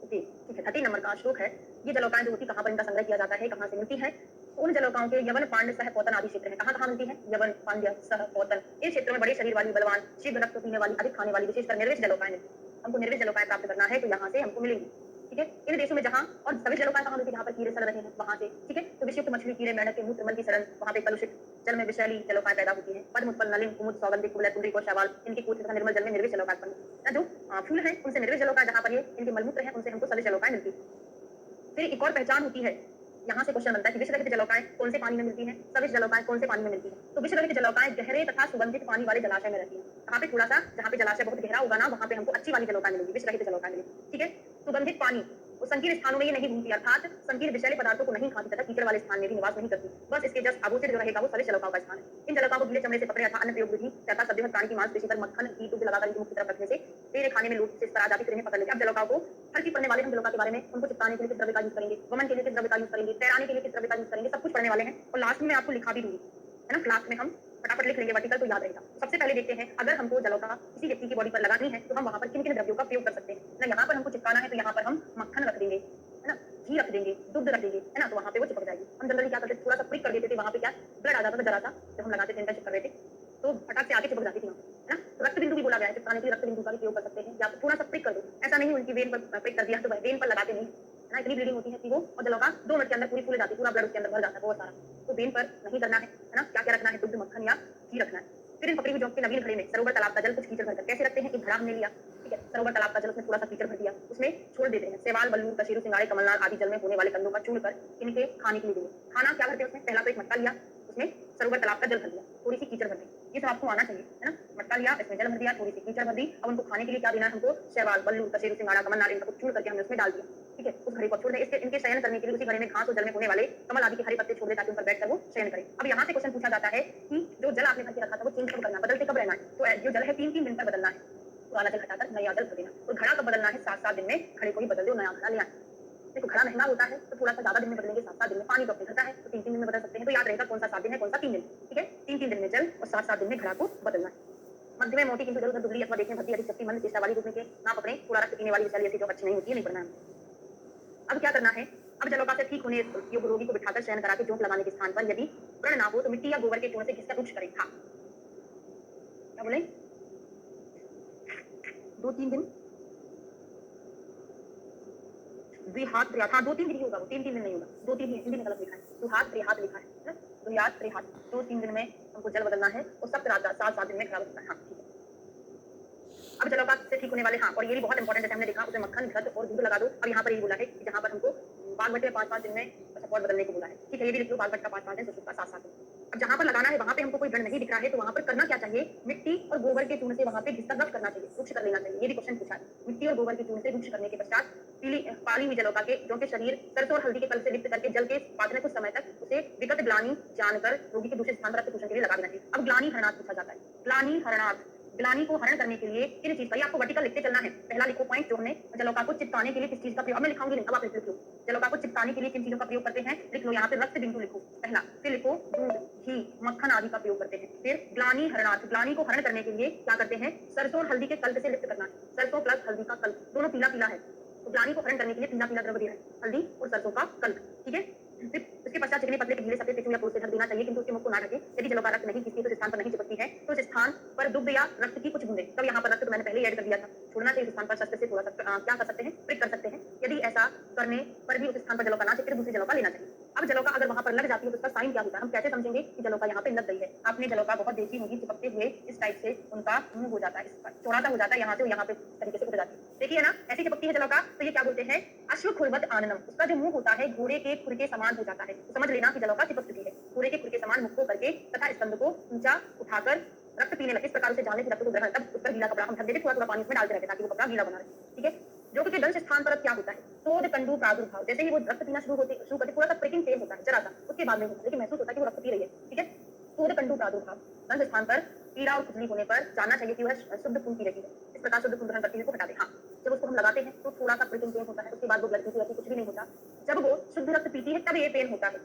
ओके, ठीक है। 30 नंबर का श्लोक है। ये जलोकाएं जो होती कहाँ पर इनका संग्रह किया जाता है, कहाँ से मिलती है? उन जलोकाओं के यवन, पांड्य, सह, पौतन आदि क्षेत्र है। कहाँ कहाँ मिलती है? यवन, पांड्य, सह, पौतन, इन क्षेत्रों में बड़े शरीर वाली, बलवान, शीघ्र रक्त पीने वाली, अधिक खाने वाली, विशेषकर निर्विष जलोकाएं मिलती है। हमको निर्विष जलोकाएं प्राप्त करना है तो यहाँ से हमको मिलेंगी, ठीक है। इन देशों में जहाँ, और सभी जलोकाएं कहाँ मिलती है, जहाँ पर कीड़े सड़ रहे हैं वहां से, ठीक है। तो विषयुक्त मछली, कीड़े, मेंढक के मूत्र, मल की सड़न, वहाँ पे कलुषित जल में विषैली जलोकाएं पैदा होती है। पद्म, उत्पल, नलिन, कुमुद, सौगंधिक, कुवलय, पुंडरीक और शैवाल, इनके कूच तथा निर्मल जल में निर्विष जलोकाएं उत्पन्न, जो फूल है उनसे निर्विष जलोकाएं, जहाँ पर ये इनके मलमूत्र है उनसे हमको सभी जलोकाएं मिलती है। फिर एक और पहचान होती है, यहाँ से क्वेश्चन बनता है कि विष रहित जलोकाएं कौन से पानी में मिलती हैं, सविष जलोकाएं कौन से पानी में मिलती हैं। तो विष रहित जलोकाएं गहरे तथा सुगंधित पानी वाले जलाशय में रहती हैं। कहाँ पे, थोड़ा सा जहाँ पे जलाशय बहुत गहरा होगा ना, वहाँ पे हमको अच्छी वाली जलोकाएं मिलेगी, विष रहित जलोकाएं मिलेगी, ठीक है। सुगंधित पानी, वो संकीर्ण स्थानों में ये नहीं घूमती, अर्थात संकीर्ण विषैले पदार्थों को नहीं खाती तथा कीचड़ वाले स्थान में भी निवास नहीं करती, बस इसके जस्ट अपोजिट जो रहेगा वो सविष जलोकाओं का स्थान है। इन जलोकाओं को गीले चमड़े से पकड़े अथवा अन्य प्रयोग विधि तथा सद्योहत प्राणी की मांसपेशी पर मक्खन घी दूध लगाकर इनकी मुख की तरफ रखने से तेरे खाने में लूट से इस तरह जाती फिर इन्हें पकड़ लेते। अब जलोकाओं को हर चीज पढ़ने वाले हम जलोका के बारे में, उनको चिपकाने के लिए किस द्रव्य का यूज करेंगे, वमन के लिए किस द्रव्य का यूज करेंगे, तैराने के लिए किस द्रव्य का यूज करेंगे, सब कुछ पढ़ने वाले हैं। और लास्ट में आपको लिखा भी दूंगी, है ना, क्लास में हम फटाफट लिख लेंगे वर्टिकल तो याद रहेगा। सबसे पहले देखते हैं, अगर हमको जलोका किसी व्यक्ति की बॉडी पर लगानी है तो हम वहां पर किन किन द्रव्यों का प्रयोग कर सकते हैं ना। यहाँ पर हमको चिपकाना है तो यहाँ पर हम मक्खन रख देंगे, है ना, घी रख देंगे, दूध रख देंगे, है ना, तो वहां पे वो चिपक जाएगी। हम जनरली क्या करते थे, थोड़ा सा प्रिक कर देते थे, वहां पे क्या ब्लड आ जाता था जरा सा, जब हम लगाते थे इंटर्नशिप कर रहे थे तो फटाक से आके चिपक जाती थी वहां, है ना। तो रक्त बिंदु भी बोला गया है, चिपकाने के लिए रक्त बिंदु का भी प्रयोग कर सकते हैं, या तो थोड़ा सा प्रिक कर दो, ऐसा नहीं उनकी वेन पर प्रिक कर दिया तो वेन पर लगाते नहीं, है ना, इतनी ब्लीडिंग होती है कि वो, और जलोका 2 मिनट के अंदर पूरी फूल जाती है, पूरा ब्लड उसके अंदर भर जाता है बहुत सारा। तो वेन पर नहीं करना है ना। क्या क्या रखना है, दूध, मक्खन या घी रखना है। फिर इन पकड़ी हुई जॉब के नवीन घड़े में सरोवर तालाब का जल कुछ कीचड़ भरकर कैसे रखते हैं, एक घड़ा हमने लिया, ठीक है, सरोवर तालाब का जल उसमें थोड़ा सा कीचड़ भर दिया, उसमें छोड़ देते हैं। सेवाल, बल्लू, कशेरू, सिंगाड़े, कमलनाल आदि जल में होने वाले कंदों का चूर्ण कर इनके खाने के लिए देंगे। खाना क्या करते हैं उसमें, पहला तो एक मटका लिया, उसमें सरोवर तालाब का जल भर दिया, थोड़ी सी कीचड़ भर दी, ये सब आपको आना चाहिए, है ना। मटका लिया, इसमें जल भर दिया, थोड़ी सी कीचड़ भर दी। अब उनको खाने के लिए क्या देना है हमको, शैवाल, बल्लू, कशेरू, सिंगाड़ा, कमलनाल, इनका कुछ चूर्ण करके हमने उसमें डाल दिया, ठीक है। उस घड़े को छोड़ दे, इसके इनके शयन करने के लिए उसी घड़े में घास और जल में होने वाले कमल आदि के हरे पत्ते छोड़ दे ताकि उन पर बैठकर वो शयन करे। अब यहाँ से क्वेश्चन पूछा जाता है कि जो जल आपने भर के रखा था वो चेंज कब करना, बदलते कब रहना है। तो जो जल है 3-3 दिन पर बदलना है, पुराना जल हटाकर नया जल भर देना। और घड़ा कब बदलना है, 7-7 दिन में घड़े को ही बदल दो, नया घड़ा ले आए। देखो घड़ा महंगा होता है तो थोड़ा सा ज्यादा दिन में बदलेंगे, 7-7 दिन में। पानी तो अपने घटा है तो 3-3 दिन में बदल सकते हैं, तो याद रहेगा कौन सा 7 दिन है, कौन सा 3 दिन, ठीक है। 3-3 दिन में जल और 7-7 दिन में घड़ा को बदलना है। मध्य में मोटी किंतु जल दुबली अथवा देखने भद्दी अधिक शक्ति मंद चेष्टा वाली रूप में के नाप अपने थोड़ा रक्त पीने वाली विषैली ऐसी जो अच्छी नहीं होती है, नहीं पढ़ना है। अब क्या करना है, अब जलोका से ठीक होने योग्य रोगी को बिठाकर शयन करा के जोंक लगाने के स्थान पर यदि व्रण ना हो तो मिट्टी या गोबर के चूर्ण से घिसकर रुक्ष करें। हाँ, क्या बोले, 2-3 दिन द्विहात त्रिहात, हाँ 2-3 दिन ही होगा, वो 3-3 दिन नहीं होगा, 2-3 दिन, हिंदी में गलत लिखा है, दुहात त्रिहात लिखा है ना, दुहात त्रिहात, 2-3 दिन में हमको जल बदलना है और 7-7 दिन में खराब होता है। हाँ ठीक है। अब जलोका से ठीक होने वाले, हाँ, और ये भी बहुत इंपॉर्टेंट है, हमने देखा उसमें मक्खन, घृत और दूध लगा दो। अब यहाँ पर ये बोला है कि जहाँ पर हमको बागवट में 5-5 दिन में सपोर्ट बदलने को बोला है, ठीक है, ये भी लिख लो, बागवट का 5-5 दिन, सुसुप्त का 7-7 दिन। अब जहाँ पर लगाना है वहाँ पे हमको कोई व्रण नहीं दिख रहा है तो वहाँ पर करना क्या चाहिए, मिट्टी और गोबर के चूर्ण से वहाँ पे घिसकर रफ करना चाहिए, रुक्ष कर लेना चाहिए। ये भी क्वेश्चन पूछा है, मिट्टी और गोबर के चूर्ण से रुक्ष करने के पश्चात पाली हुई जलोका के जो के शरीर सरसों और हल्दी के कल से लिप्त करके जल के पात्र में कुछ समय तक उसे विगत ग्लानि जानकर रोगी के दूसरे स्थान पर रक्त पोषण के लिए लगा देना चाहिए। अब ग्लानि हरणार्थ पूछा जाता है, ग्लानि हरणार्थ, ग्लानि को हरण करने के लिए किन चीज का, ये आपको वर्टिकल लिखते चलना है। पहला लिखो पॉइंट जो हमने जलोका को चिपकाने के लिए किस चीज का प्रयोग, अब मैं लिखाऊंगी नहीं, अब आप लिख लो। जलोका को चिपकाने के लिए किन चीजों का प्रयोग करते हैं, लिख लो यहाँ पे रक्त बिंदु लिखो पहला, फिर लिखो दूध, घी, मक्खन आदि का प्रयोग करते हैं। फिर ग्लानि हरणार्थ, ग्लानि को हरण करने के लिए क्या करते हैं, सरसों और हल्दी के कल्प से लिप्त करना है। सरसों प्लस हल्दी का कल्प दोनों पीला पीला है, तो ग्लानि को हरण करने के लिए पीला पीला द्रव्य दिया है, हल्दी और सरसों का कल्प, ठीक है। फिर उसके पश्चात चिकने पतले गीले सफेद टिश्यू या पोस्ट से ढक देना चाहिए, किंतु उसके मुख को ना ध्यान रखें, यदि जलोका रक्त नहीं खींचती है, तो उस स्थान पर नहीं चिपकती है, तो उस स्थान पर दुग्ध या रक्त की कुछ बूंदें, तब यहाँ पर रक्त तो मैंने पहले ही ऐड कर दिया था, छोड़ना चाहिए उस स्थान पर शस्त्र से थोड़ा सा क्या कर सकते हैं, प्रिक कर सकते हैं। यदि ऐसा करने पर भी उस स्थान पर जलोका ना चिपके, दूसरी जलोका लेना चाहिए। अब जलोका अगर वहां पर लग जाती है तो उसका साइन क्या होता है, हम कैसे समझेंगे कि जलोका यहाँ पे लग गई है। आपने जलोका बहुत देखी होगी, चिपकते हुए इस टाइप से उनका मुंह हो जाता है, चौड़ा सा हो जाता है, यहाँ से यहाँ पे तरीके से उठ जाती है, देखिए ना, ऐसी चिपकती है जलोका। तो ये क्या बोलते हैं, अश्वखुर्वत आननम। उसका जो मुंह होता है घोड़े के खुर के समान हो जाता है, तो समझ लेना कि जलोका चिपक चुकी है। घोड़े के खुर के समान मुख को करके तथा स्कंद को ऊंचा उठाकर रक्त पीने लगे, इस प्रकार से जाने की रक्त को ग्रहण, तब उस पर गीला कपड़ा हम ढक देते, थोड़ा थोड़ा पानी उसमें डालते रहते ताकि वो कपड़ा गीला बना रहे, ठीक है। जो कि दंश स्थान पर क्या होता है, शोध कंडू प्रादुर्भाव, जैसे ही वो रक्त पीना शुरू करते थोड़ा सा प्रिकिंग पेन होता है जरा सा, उसके बाद में होता है, लेकिन महसूस होता है कि वो रक्त पी रही है, ठीक है। शोध कंडू प्रादुर्भाव, दंश स्थान पर पीड़ा और खुजली होने पर जानना चाहिए कि वह शुद्ध खून पी रही है। इस प्रकार शुद्ध खून ग्रहण करती है, हटा दे। हाँ, जब उसको हम लगाते हैं तो थोड़ा सा प्रिकिंग पेन होता है, उसके बाद वो ब्लड पीती है, कुछ भी नहीं होता। जब वो शुद्ध रक्त पीती है तब ये पेन होता है।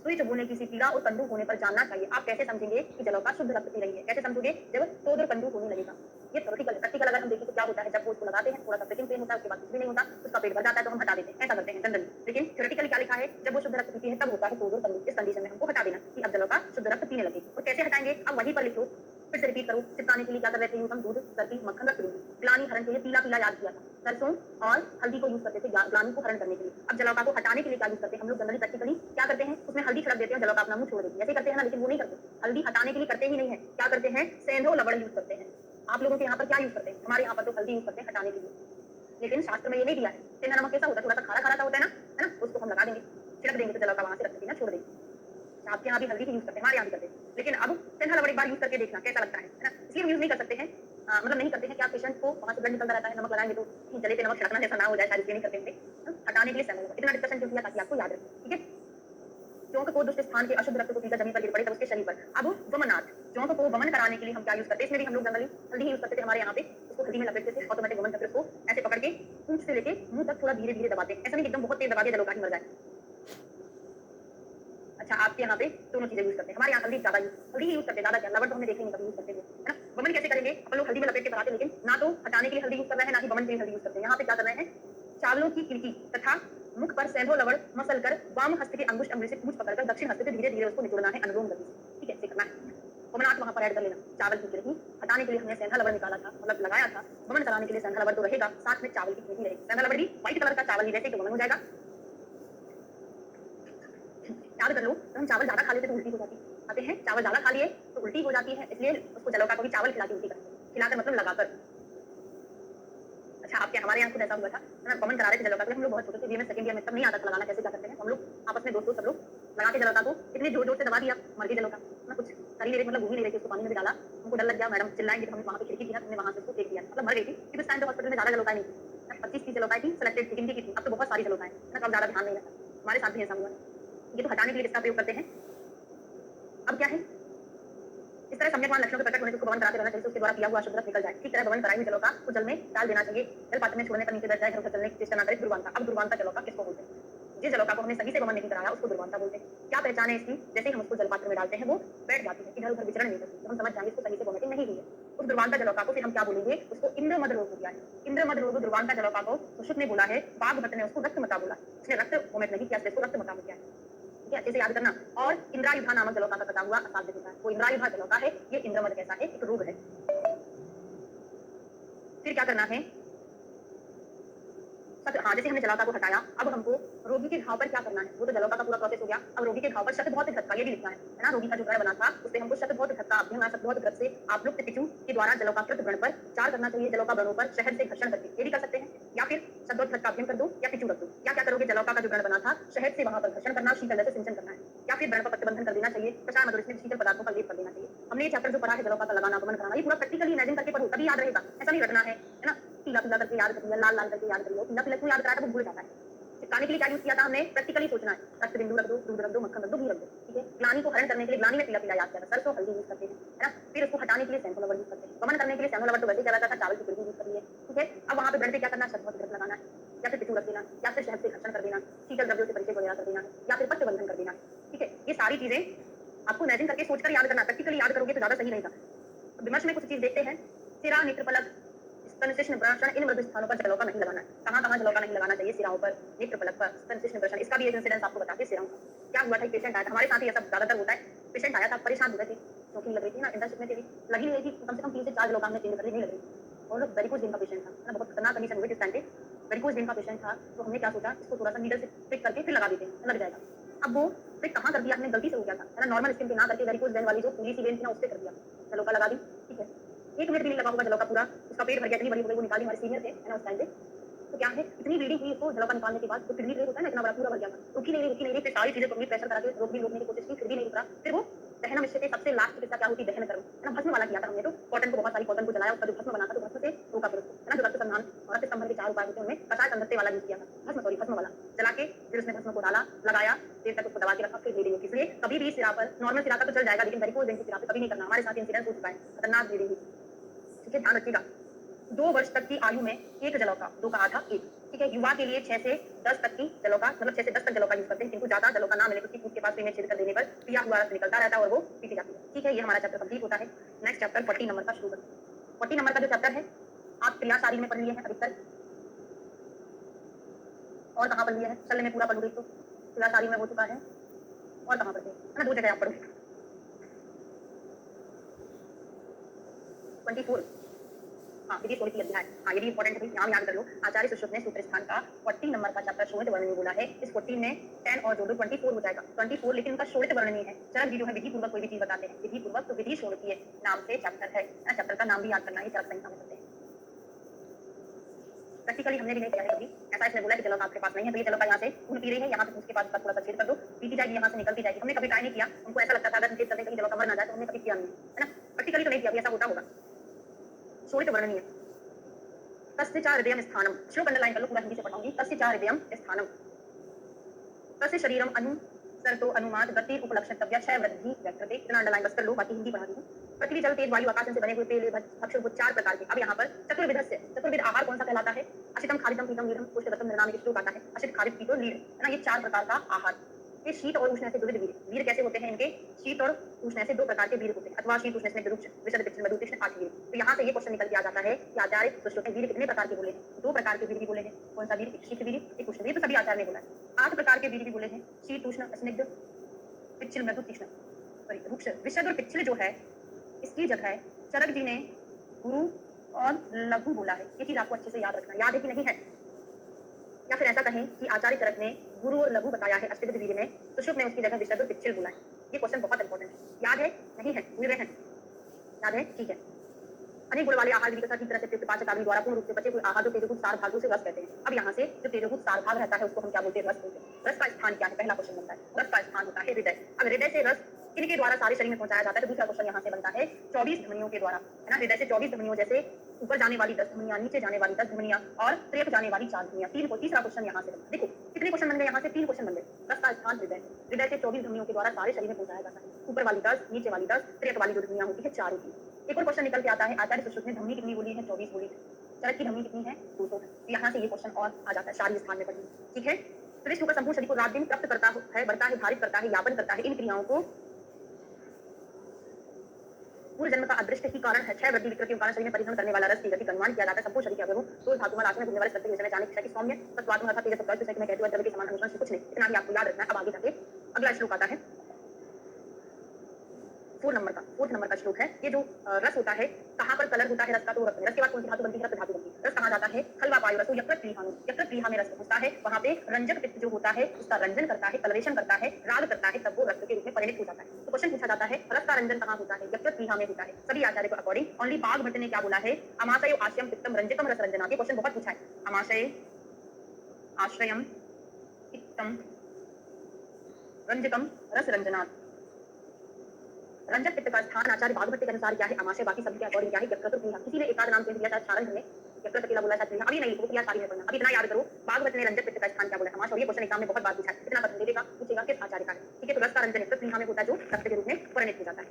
सुई चुभने की सी पीड़ा और कंडू होने पर जानना चाहिए। आप कैसे समझेंगे कि जलोका शुद्ध रक्त पी रही है, कैसे समझोगे, जब शोध और कंडू होने लगेगा। ये थ्योरेटिकल है। प्रैक्टिकल अगर हम देखें तो क्या होता है, जब वो उसको लगाते हैं थोड़ा सा प्रिकिंग पेन होता है, उसके बाद कुछ भी नहीं होता, उसका पेट भर जाता है तो हम हटा देते हैं, ऐसा करते हैं जनरली। लेकिन थ्योरेटिकली क्या लिखा है, जब वो शुद्ध रक्त पीती है तब होता है शोध और कंडू। इस कंडीशन में हमको हटा देना कि अब जलोका शुद्ध रक्त पीने लगे। और कैसे हटाएंगे, अब वहीं पर लिखो, फिर से रिपीट करो। चिपकाने के लिए क्या कर रहे थे, हम दूध, दही, मक्खन रख दूंगी। ग्लानी हरण के लिए पीला पीला याद किया था, सरसों और हल्दी को यूज करते थे ग्लानी को हरण करने के लिए। अब जलोका को हटाने के लिए क्या यूज करते हैं हम लोग जनरली प्रैक्टिकली क्या करते हैं, उसमें हल्दी छिड़क देते हैं, जलोका अपना मुंह छोड़ देती है, ऐसे करते हैं ना। लेकिन वो नहीं करते, हल्दी हटाने के लिए करते ही नहीं है, क्या करते हैं, सेंधो लवण यूज करते हैं। आप लोगों के यहाँ पर क्या यूज करते हैं, हमारे यहाँ पर तो हल्दी यूज करते हैं हटाने के लिए, लेकिन शास्त्र में ये नहीं दिया है। सेंधा नमक कैसा होता है, थोड़ा सा खारा खारा सा होता है ना, उसको हम लगा देंगे, छिड़क देंगे तो जलोका वहां से रक्त पीना छोड़ देंगे। आपके यहाँ भी हल्दी ही यूज करते हैं, हमारे यहाँ भी करते हैं, लेकिन अब सेंधा लवण एक बार यूज करके देखना कैसा लगता है ना। इसलिए हम यूज नहीं कर सकते हैं, मतलब नहीं करते हैं, क्या पेशेंट को वहां से ब्लड निकलता रहता है, नमक लगाएंगे तो जले पे नमक छिड़कना जैसा ना हो जाए, शायद इसलिए नहीं करते होंगे। हटाने के लिए सेंधा लवण, इतना डिस्कशन क्यों किया, ताकि आपको याद रहे, ठीक है। जोंक को दुष्ट स्थान के अशुद्ध रक्त को पीकर जमीन पर गिर पड़े तब उसके शरीर पर। अब वमनाथ, जोंक को वमन कराने के लिए हम क्या यूज करते हैं, इसमें भी हम लोग जनरली हल्दी यूज करते थे, हमारे यहाँ पे उसको हल्दी में लपेटते थे, ऑटोमेटिक वमन करके उसको ऐसे पकड़ के पूंछ से लेके मुंह तक थोड़ा धीरे धीरे दबाते हैं, ऐसा नहीं एकदम बहुत तेज दबा दिया जलोका ही मर जाए। अच्छा, आपके यहाँ पे दोनों चीजें यूज करते हैं, हमारे यहाँ हल्दी ज्यादा हल्दी ही यूज करते हैं, ज्यादा क्या लवण तो हमने देखे नहीं कभी यूज करते हुए, है ना। वमन कैसे करेंगे, अपन लोग हल्दी में लपेट के बनाते हैं, लेकिन ना तो हटाने के लिए हल्दी यूज कर रहे हैं, ना ही वमन के लिए हल्दी यूज करते हैं। यहाँ पे क्या कर रहे हैं, चावलों की खिड़की तथा मुख पर सेंधो लवण मसल कर वाम हस्त के अंगुष्ठ अंगुली से पूंछ पकड़कर दक्षिण हस्त से धीरे धीरे उसको निचोड़ना है अनुलोम गति से, ठीक है, ऐसे करना है। वमनाथ वहां पर ऐड कर लेना, चावल की खिड़की हटाने के लिए हमने सेंधा लवण निकाला था, मतलब लगाया था, वमन कराने के लिए सेंधा लवण तो रहेगा, साथ में चावल की खिड़की रहेगी। सेंधा लवण भी व्हाइट कलर का चावल ही, वैसे ही तो वमन हो जाएगा। याद कर लो, तो हम चावल ज्यादा खा लेते तो उल्टी हो जाती आते हैं, चावल ज्यादा खा लिए तो उल्टी हो जाती है, इसलिए उसको जलोका को भी चावल खिला के उल्टी करते हैं, खिलाकर मतलब लगाकर। अच्छा, आपके हमारे यहाँ खुद ऐसा हुआ था, है ना, वमन करा रहे थे जलोका को, हम लोग बहुत छोटे थे, बीए में सेकंड ईयर में, तब नहीं आता था लगाना कैसे क्या करते हैं, हम लोग आपस में दोस्तों सब लोग लगा के जलोका को इतनी जोर जोर से दबा दिया, मर गई जलोका ना, कुछ कर ही नहीं रही, मतलब घूम ही नहीं रही थी, उसको पानी में भी डाला, हमको डर लग गया, मैडम चिल्लाएंगे तो हमने वहां पे खिड़की थी ना, हमने वहां से उसको फेंक दिया, मतलब मर गई थी। क्योंकि उस टाइम पे हॉस्पिटल में ज्यादा जलोकाएं नहीं थी, 25 30 जलोकाएं थी, सिलेक्टेड थी, गिनती की थी, अब तो बहुत सारी जलोकाएं है ना, तो ज्यादा ध्यान नहीं रहता। हमारे साथ भी ऐसा हुआ, ये तो हटाने के लिए इसका प्रयोग करते हैं। अब क्या है, इस तरह सम्यक लक्षणों के प्रकट होने से उसको बमन कराते रहना चाहिए, उसके द्वारा किया हुआ अशुद्ध रक्त निकल जाए। ठीक तरह बमन कराई हुई जलोका को जल में डाल देना चाहिए, जल पात्र में छोड़ने का नीचे बैठ जाए, इधर चलने की चेष्टा न करे, दुर्वांता। अब दुर्वांता जलोका किसको बोलते हैं, जिस जलोका को हमने सही से वमन नहीं कराया उसको दुर्वांता बोलते हैं। क्या पहचान है इसकी, जैसे हम उसको जल पात्र में डालते हैं वो बैठ जाती है, इधर उधर विचरण नहीं करती, हम समझ जाएंगे इसको सही से वोमिटिंग नहीं हुई है। उस दुर्वांता जलोका को फिर हम क्या बोलेंगे, उसको इंद्रमद रोग हो गया है। इंद्रमद रोग दुर्वांता जलोका को सुश्रुत ने बोला है, बागभट्ट ने उसको रक्तमता बोला, उसने रक्त वोमिट नहीं किया, इसको रक्तमता हो गया है, अच्छे से याद करना। और इंद्रायुधा नामक जलोका का कटा हुआ असाध्य होता है, वो इंद्रायुधा जलोका है, ये इंद्रमद कैसा है, एक रोग है। फिर क्या करना है, हाँ, जैसे हमने जलोका को हटाया, अब हमको रोगी के घाव पर क्या करना है, वो तो जलोका का पूरा प्रोसेस हो गया। अब रोगी के घाव पर शतभौत घृत, ये भी लिखना है ना, रोगी का जो व्रण बना था उससे हमको शतभौत घृत का अभ्यंग, शतभौत घृत से आपलुप्त पिचू के द्वारा जलोकाकृत व्रण पर चार करना चाहिए, जलोका व्रणों पर शहद से घर्षण करके, ये भी कर सकते हैं, या फिर शतभौत घृत का अभ्यंग कर दो या पिचू रख दो। या क्या करोगे, जलोका का जो व्रण बना था शहद से वहां पर घर्षण करना, शीतल से सिंचन करना है, या फिर व्रण पर पट्टबंधन कर देना चाहिए, कषाय मधुर इसमें शीतल पदार्थों का लेप कर देना चाहिए। हमने ये चैप्टर जो पढ़ा है जलोका का लगाना वमन कराना, ये पूरा प्रैक्टिकली इमेजिन करके पढ़ो, तभी याद रहेगा, ऐसा नहीं रटना है ना, पीला पीला करके याद करिए, लाल लाल करके याद करिए, पीला पीला क्यों याद कराया था वो भूल जाता है। चिपकाने के लिए क्या यूज किया था हमने, प्रैक्टिकली सोचना है, रक्त बिंदु रख दो, दूध रख दो, मक्खन रख दो, घी रख दो, ठीक है। ग्लानी को हरण करने के लिए ग्लानी में पीला पीला याद किया था, सरसों हल्दी यूज करते हैं, है ना। फिर उसको हटाने के लिए सेंधो लवण यूज करते हैं, वमन करने के लिए सेंधो लवण तो वैसे चला था, चावल की खिड़की यूज कर लिए, ठीक है। अब वहां पे ब्लड पे क्या करना है, शतभौत घृत लगाना है, या फिर पिचू रख देना, या फिर शहद से घर्षण कर देना, शीतल द्रव्यों से परिचय वगैरह कर देना, या फिर पट्टबंधन कर देना, ठीक है। ये सारी चीजें आपको इमेजिन करके सोचकर याद करना, प्रैक्टिकली याद करोगे तो ज्यादा सही रहेगा। विमर्श में कुछ चीज देखते हैं, सिरा नेत्रफलक स्तनशिष्ण निब्राशन, इन मृदु स्थानों पर जलोका नहीं लगाना है। कहाँ कहाँ जलोका नहीं लगाना चाहिए, सिराओं पर, नेत्र फलक पर, स्तनशिष्ण निब्राशन, इसका भी एक इंसिडेंस आपको बता के सिराओं का। क्या हुआ था, पेशेंट आया था, हमारे साथ ही ऐसा ज्यादातर होता है, पेशेंट आया था, परेशान हो गए थे, चौकी लग रही थी ना, इंटर्नशिप में थी, लगी नहीं रही थी, कम से कम 3 से 4 जगह हमने चेंज कर ली, नहीं लग रही, और वेरिकोज वेन का पेशेंट था, है ना, बहुत खतरनाक कंडीशन हुई थी इस टाइम पे, वेरिकोज वेन का पेशेंट था, तो हमने क्या सोचा, इसको थोड़ा सा नीडल से प्रिक करके फिर लगा देते हैं, लग जाएगा। अब वो प्रिक कहाँ कर दिया हमने, गलती से हो गया था, है ना, नॉर्मल स्किन पे ना करके वेरिकोज वेन वाली जो पूरी सी वेन थी ना, उससे कर दिया, जलोका लगा दी, ठीक है, 1 मिनट भी नहीं लगा होगा जलोका पूरा, उसका पेट भर गया, इतनी बड़ी हो गई, वो निकाली, हमारे सीनियर थे, है ना, उस टाइम पे, तो क्या है, इतनी ब्लीडिंग हुई उसको जलोका निकालने के बाद, तो किडनी फेल होता है ना, इतना बड़ा पूरा भर गया था, रुकी नहीं रही, फिर सारी चीजें कंप्लीट प्रेशर करा के रोकने की कोशिश की, फिर भी नहीं रुका, फिर वो दहन मिश्र के सबसे लास्ट चिकित्सा क्या होती है, दहन कर्म, है ना, भस्म वाला किया था हमने, तो कॉटन को बहुत सारी कॉटन को जलाया, उसका जो भस्म बना था, तो भस्म से रोका फिर उसको, है ना, जो रक्त संधान और रक्त संबंध के 4 उपाय होते हैं उनमें कषाय संगत्ते वाला यूज किया था, भस्म वाला जला के फिर उसने भस्म को डाला, लगाया, देर तक उसको दबा के रखा, फिर ब्लीडिंग होती, इसलिए कभी भी सिरा पर, नॉर्मल सिरा का तो चल जाएगा, लेकिन वेरिकोज वेन की सिरा पे कभी नहीं करना, हमारे साथ इंसिडेंट हो चुका है, खतरनाक ब्लीडिंग हुई, ठीक है, ध्यान रखिएगा। 2 वर्ष तक की आयु में एक जलौका, 2 कहा था 1, ठीक है, युवा के लिए 6 से 10 तक की जलौका, मतलब 6 से 10 तक जलौका यूज करते हैं, किंतु ज्यादा जलौका ना मिले तो उसकी पूंछ के पास में छेद कर देने पर पिया हुआ रस निकलता रहता है और वो पीती जाती है, ठीक है, ये हमारा चैप्टर कंप्लीट होता है। नेक्स्ट चैप्टर 40 नंबर का शुरू करते हैं। 40 नंबर का जो चैप्टर है, आप क्रिया शारीर में पढ़ लिए हैं अधिकतर, और कहाँ पढ़ लिया है, चलने में पूरा पढ़ ली तो क्रिया शारीर में हो चुका है, और कहाँ पढ़ते हैं, है ना, 2 जगह आप पढ़ो, 24, हाँ, विधि शोणित अध्याय, हाँ, ये भी इंपॉर्टेंट है, नाम याद कर लो, आचार्य सुश्रुत ने सूत्र स्थान का 40 नंबर का चैप्टर शोणित वर्णनी बोला है, इस 14 में 10 और जोड़ो 24 हो जाएगा, 24, लेकिन उनका शोणित वर्णनी है, चरक जी जो है विधि पूर्वक कोई भी चीज बताते हैं, विधि पूर्वक तो विधि शोणितीय नाम से चैप्टर है, चैप्टर का नाम भी याद करना है, चरक संहिता में करते हैं, प्रैक्टिकली हमने भी नहीं किया है कभी, ऐसा इसने बोला कि जलोका आपके पास नहीं है, तो ये जलोका यहाँ से खून पी रही है, यहाँ पे उसके पास थोड़ा सा छेद कर दो, पीती जाएगी, यहाँ से निकलती जाएगी, हमने कभी ट्राई नहीं किया, उनको ऐसा लगता था अगर छेद करने कहीं जलोका मर ना जाए, तो हमने कभी किया नहीं, है ना, प्रैक्टिकली तो नहीं किया, ऐसा होता होगा, शोणित वर्णनी है, तस्य च हृदयं स्थानम, श्लोक अंडरलाइन कर लो, पूरा हिंदी से पढ़ाऊंगी, तस्य च हृदयं स्थानम, तस्य शरीरम अनुसरतो अनुमाद गति उपलक्षितव्य क्षय वृद्धि व्यक्तते, इतना अंडरलाइन बस कर लो, बाकी हिंदी पढ़ा दी हूँ। पृथ्वी जल तेज वायु आकाश से बने हुए तेल भक्ष्य वो 4 प्रकार के, अब यहाँ पर चतुर्विधस्य, चतुर्विध आहार कौन सा कहलाता है, अशितम खादितम पीतम नीलम पुष्टगतम निर्नाम एक श्लोक आता है, अशित खादित पीतो नील, है ना, ये 4 प्रकार का आहार, ये शीत और उष्ण से द्विविध वीर, वीर कैसे होते हैं इनके, शीत और उष्ण से 2 प्रकार के वीर होते हैं, अथवा शीत उष्ण से विरुक्ष विशद विक्षण मधु तीक्ष्ण आठ वीर, तो यहाँ से ये क्वेश्चन निकल के आ जाता है कि आचार्य सुश्रुत ने वीर कितने प्रकार के बोले हैं, 2 प्रकार के वीर भी बोले हैं, कौन सा वीर, एक शीत वीर, एक उष्ण वीर, तो सभी आचार्य ने बोला है, 8 प्रकार के वीर भी बोले हैं, शीत उष्ण स्निग्ध पिच्छल मृदु तीक्ष्ण, सॉरी रुक्ष विशद और पिच्छल जो है, इसकी जगह चरक जी ने गुरु और लघु बोला है, ये चीज आपको अच्छे से याद रखना, याद है कि नहीं है, या फिर ऐसा कहें कि आचार्य चरक ने गुरु और लघु बताया है अष्टविध वीर में, सुश्रुत ने उसकी जगह विशद और पिच्छल बोला है, ये क्वेश्चन बहुत इंपॉर्टेंट है, याद है नहीं है, भूल गए हैं, याद है, ठीक है, अनेक गुण वाले आहार विधि के साथ ठीक तरह से प्रयुक्त पाचकाग्नि द्वारा पूर्ण रूप से बचे हुए आहार जो तेजोगुण सार भागों से रस कहते हैं, अब यहाँ से जो तेजोगुण सार भाग रहता है उसको हम क्या बोलते हैं, रस बोलते हैं, रस का स्थान क्या है, पहला क्वेश्चन बनता है, रस का स्थान होता है हृदय, अब हृदय से रस किनके द्वारा सारे शरीर में पहुंचाया जाता है, तो दूसरा क्वेश्चन यहाँ से बनता है 24 धमनियों के द्वारा, है ना, हृदय से 24 धमनियों, जैसे ऊपर जाने वाली 10 धमनियां, नीचे जाने वाली 10 धमनियां और त्रेप जाने वाली 4 धमनियां, तीसरा क्वेश्चन यहाँ से बनता है, देखो कितने क्वेश्चन बन गए, यहाँ से 3 क्वेश्चन बन गए, रस का स्थान हृदय, हृदय से 24 धमनियों के द्वारा सारे शरीर में पहुंचाया जाता है, ऊपर वाली 10, नीचे वाली 10, त्रेप वाली जो धमनियां होती है 4 होती है, एक और क्वेश्चन निकल के आता है, आचार्य सुश्रुत ने धमनी कितनी बोली है, 24 बोली है, चरक की धमनी कितनी है, 200, तो यहाँ से ये क्वेश्चन और आ जाता है, शारीर स्थान में पढ़िए, ठीक है, तो इस का संपूर्ण शरीर को रात दिन तृप्त करता है, बढ़ता है, धारित करता है, यापन करता है, इन क्रियाओं को पूर्व जन्म का अदृष्ट ही कारण है, क्षय वृद्धि विकृति के कारण शरीर में परिश्रम करने वाला रस की गति का अनुमान किया जाता है, संपूर्ण शरीर के अवयवों तो धातु में राशि में घूमने वाले सत्य विषय में जाने की सौम्य तत्वात्म अर्थात तेज सत्ता विषय में कहते हुए द्रव्य के समान अनुमान से कुछ नहीं, इतना ही आपको याद रखना है। अब आगे जाके अगला श्लोक आता है 4 नंबर का, 4th नंबर का श्लोक है, ये जो रस होता है, कहाँ पर कलर होता है रस का, तो रक्त में, रस के बाद कौन सी धातु बनती है, रक्त धातु बनती है, रस कहाँ जाता है, खलवा वायु रसो यकृत प्लीहा में रस घुसता है, वहाँ पे रंजक पित्त जो होता है उसका रंजन करता है, कलरेशन करता है, राग करता है, तब वो रक्त के रूप में परिणत हो जाता है, तो क्वेश्चन पूछा जाता है रस का रंजन कहाँ होता है, यकृत प्लीहा में होता है, सभी आचार्य को अकॉर्डिंग, ओनली बाघ भट्ट ने क्या बोला है, अमाशय आश्रयम पित्तम रंजितम रस रंजना, ये क्वेश्चन बहुत पूछा है, अमाशय आश्रयम पित्तम रंजितम रस रंजना, रंजक पित्त का स्थान आचार्य भागवत के अनुसार क्या है, अमाशय, बाकी सभी के अकॉर्डिंग क्या है, यकृत प्लीहा, किसी ने एक आध नाम चेंज किया, शायद सारंग ने यकृत अकेला बोला, शायद प्लीहा, अभी नहीं, वो प्लीहा सारी में पढ़ना, अभी इतना याद करो, भागवत ने रंजक पित्त का स्थान क्या बोला, अमाशय, ये क्वेश्चन एग्जाम में बहुत बार पूछा है, इतना पसंद देगा, पूछेगा किस आचार्य का है, ठीक है, तो रस का रंजन यकृत प्लीहा में होता है जो रक्त के रूप में परिणत हो जाता है,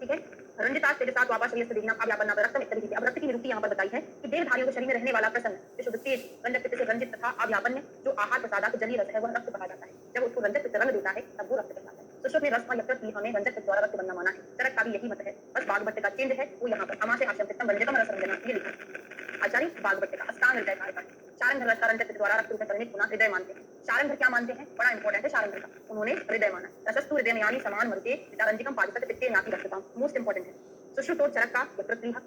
ठीक है, रंजिता तेजसात वापस शरीर से देखना, अब यहाँ पर रक्त में तरीके, अब रक्त की निरुक्ति यहाँ पर बताई है कि देहधारियों के शरीर में रहने वाला प्रसन्न विशुद्ध तेज रंजक पित्त से रंजित तथा अव्यापन्य जो आहार प्रसादात जलीय रस है वह रक्त कहा जाता है, जब उसको रंजक पित्त रंग देता है तब वो रक्त कहलाता है, सुश्रुत ने रस का यकृत प्लीहा में रंजक पित्त द्वारा रक्त बनना माना है, चरक का भी यही मत है, बस भागवत का चेंज है वो यहाँ पर अमाशय आश्रम पित्तम रंजकम रस रंजना, ये लिखा आचार्य भागवत का अष्टांग हृदय का चारण रस का रंजक पित्त द्वारा रक्त रूप में परिणत होना हृदय मानते हैं, शारंगर क्या मानते हैं? बड़ा इंपॉर्टेंट है शारंगर का। उन्होंने हृदय माना। रसस्तु हृदय यानी समान मर्ते रंजिकम पारिषद पित्ते नाति रक्तताम। मोस्ट इंपॉर्टेंट है। सुश्रुतोर चरक का यकृतलीह।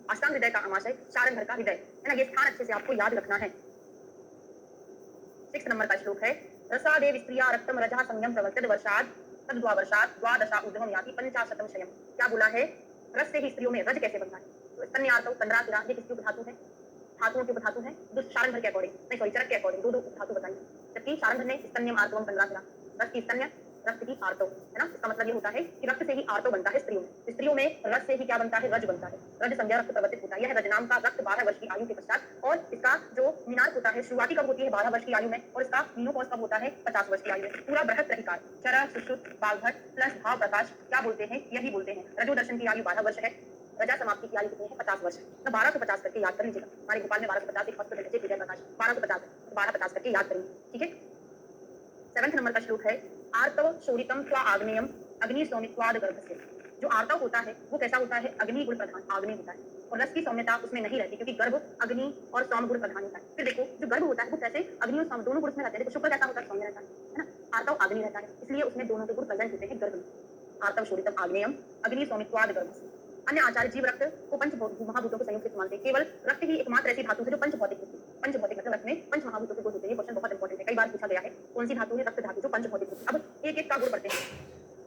अष्टांग हृदय का आमाशय, शारंगर का हृदय, है ना? ये स्थान अच्छे से आपको याद रखना है। 6 नंबर का श्लोक है, रसादेव स्त्रिया रक्तम रजः संयम प्रवर्तत वर्षाद तद्वा वर्षाद द्वादशा ऊर्ध्वम याति 50 शयम। क्या बोला है? रस से ही स्त्रियों में रज कैसे बनता है? तो स्तन्यार्तौ कंदरा तिरा, ये किसके धातु है? धातुओं के धातु है। जो शारंगर के अकॉर्डिंग, नहीं सॉरी, चरक के अकॉर्डिंग दो धातु बताई, जबकि शारंगर ने स्तन्यम आर्तवम कंदरा तिरा, रस की स्तन्य, रक्त की आर्तव, है ना? इसका मतलब ये होता है कि रक्त से ही आर्तव बनता है स्त्रियों में। स्त्रियों में रस से ही क्या बनता है? रज बनता है। रज संज्ञा रक्त प्रवर्तित होता है। यह रज नाम का रक्त 12 वर्ष की आयु के पश्चात, और इसका जो मीनार होता है शुरुआती कब होती है? 12 वर्ष की आयु में, और इसका मीनोपॉज कब होता है? 50 वर्ष की आयु में। पूरा बृहत रहिकार चर सुश्रुत बाघट प्लस भाव प्रकाश क्या बोलते हैं? यही बोलते हैं। रजो दर्शन की आयु 12 वर्ष है, रजा समाप्ति की आयु कितनी है? 50 वर्ष। तो 1250 करके याद कर लीजिएगा। हमारे भोपाल में 1250 एक हॉस्पिटल है विजय प्रकाश, 1250 1250 करके याद करेंगे, ठीक है? 7 नंबर का श्लोक है, आर्तव शोरितम त्वा आग्नेयम अग्नि सौमित्वाद गर्भस्य। जो आर्तव होता है वो कैसा होता है? अग्नि गुण प्रधान आग्नेय होता है, और रस की सौम्यता उसमें नहीं रहती, क्योंकि गर्भ अग्नि और सौम गुण प्रधान होता है। फिर देखो, जो गर्भ होता है वो कैसे अग्नि और सौम दोनों गुण में रहते हैं। देखो, शुक्र कैसा होता है? सौम्य रहता है ना? आर्तव अग्नि रहता है, इसलिए उसमें दोनों के गुण प्रेजेंट होते हैं गर्भ में। आर्तव शोरितम आग्नेयम अग्नि सौमित्वाद गर्भस्य। अन्य आचार्य जीव रक्त को पंच महाभूतों को संयुक्त मानते हैं। केवल रक्त ही एकमात्र ऐसी धातु है जो पंच भौतिक होती है। पंच भौतिक मतलब रक्त में पंच महाभूतों के गुण होते हैं। ये क्वेश्चन बहुत इंपॉर्टेंट है, कई बार पूछा गया है। कौन सी धातु है? रक्त धातु, जो पंच भौतिक होती है। अब एक एक का गुण पढ़ते हैं।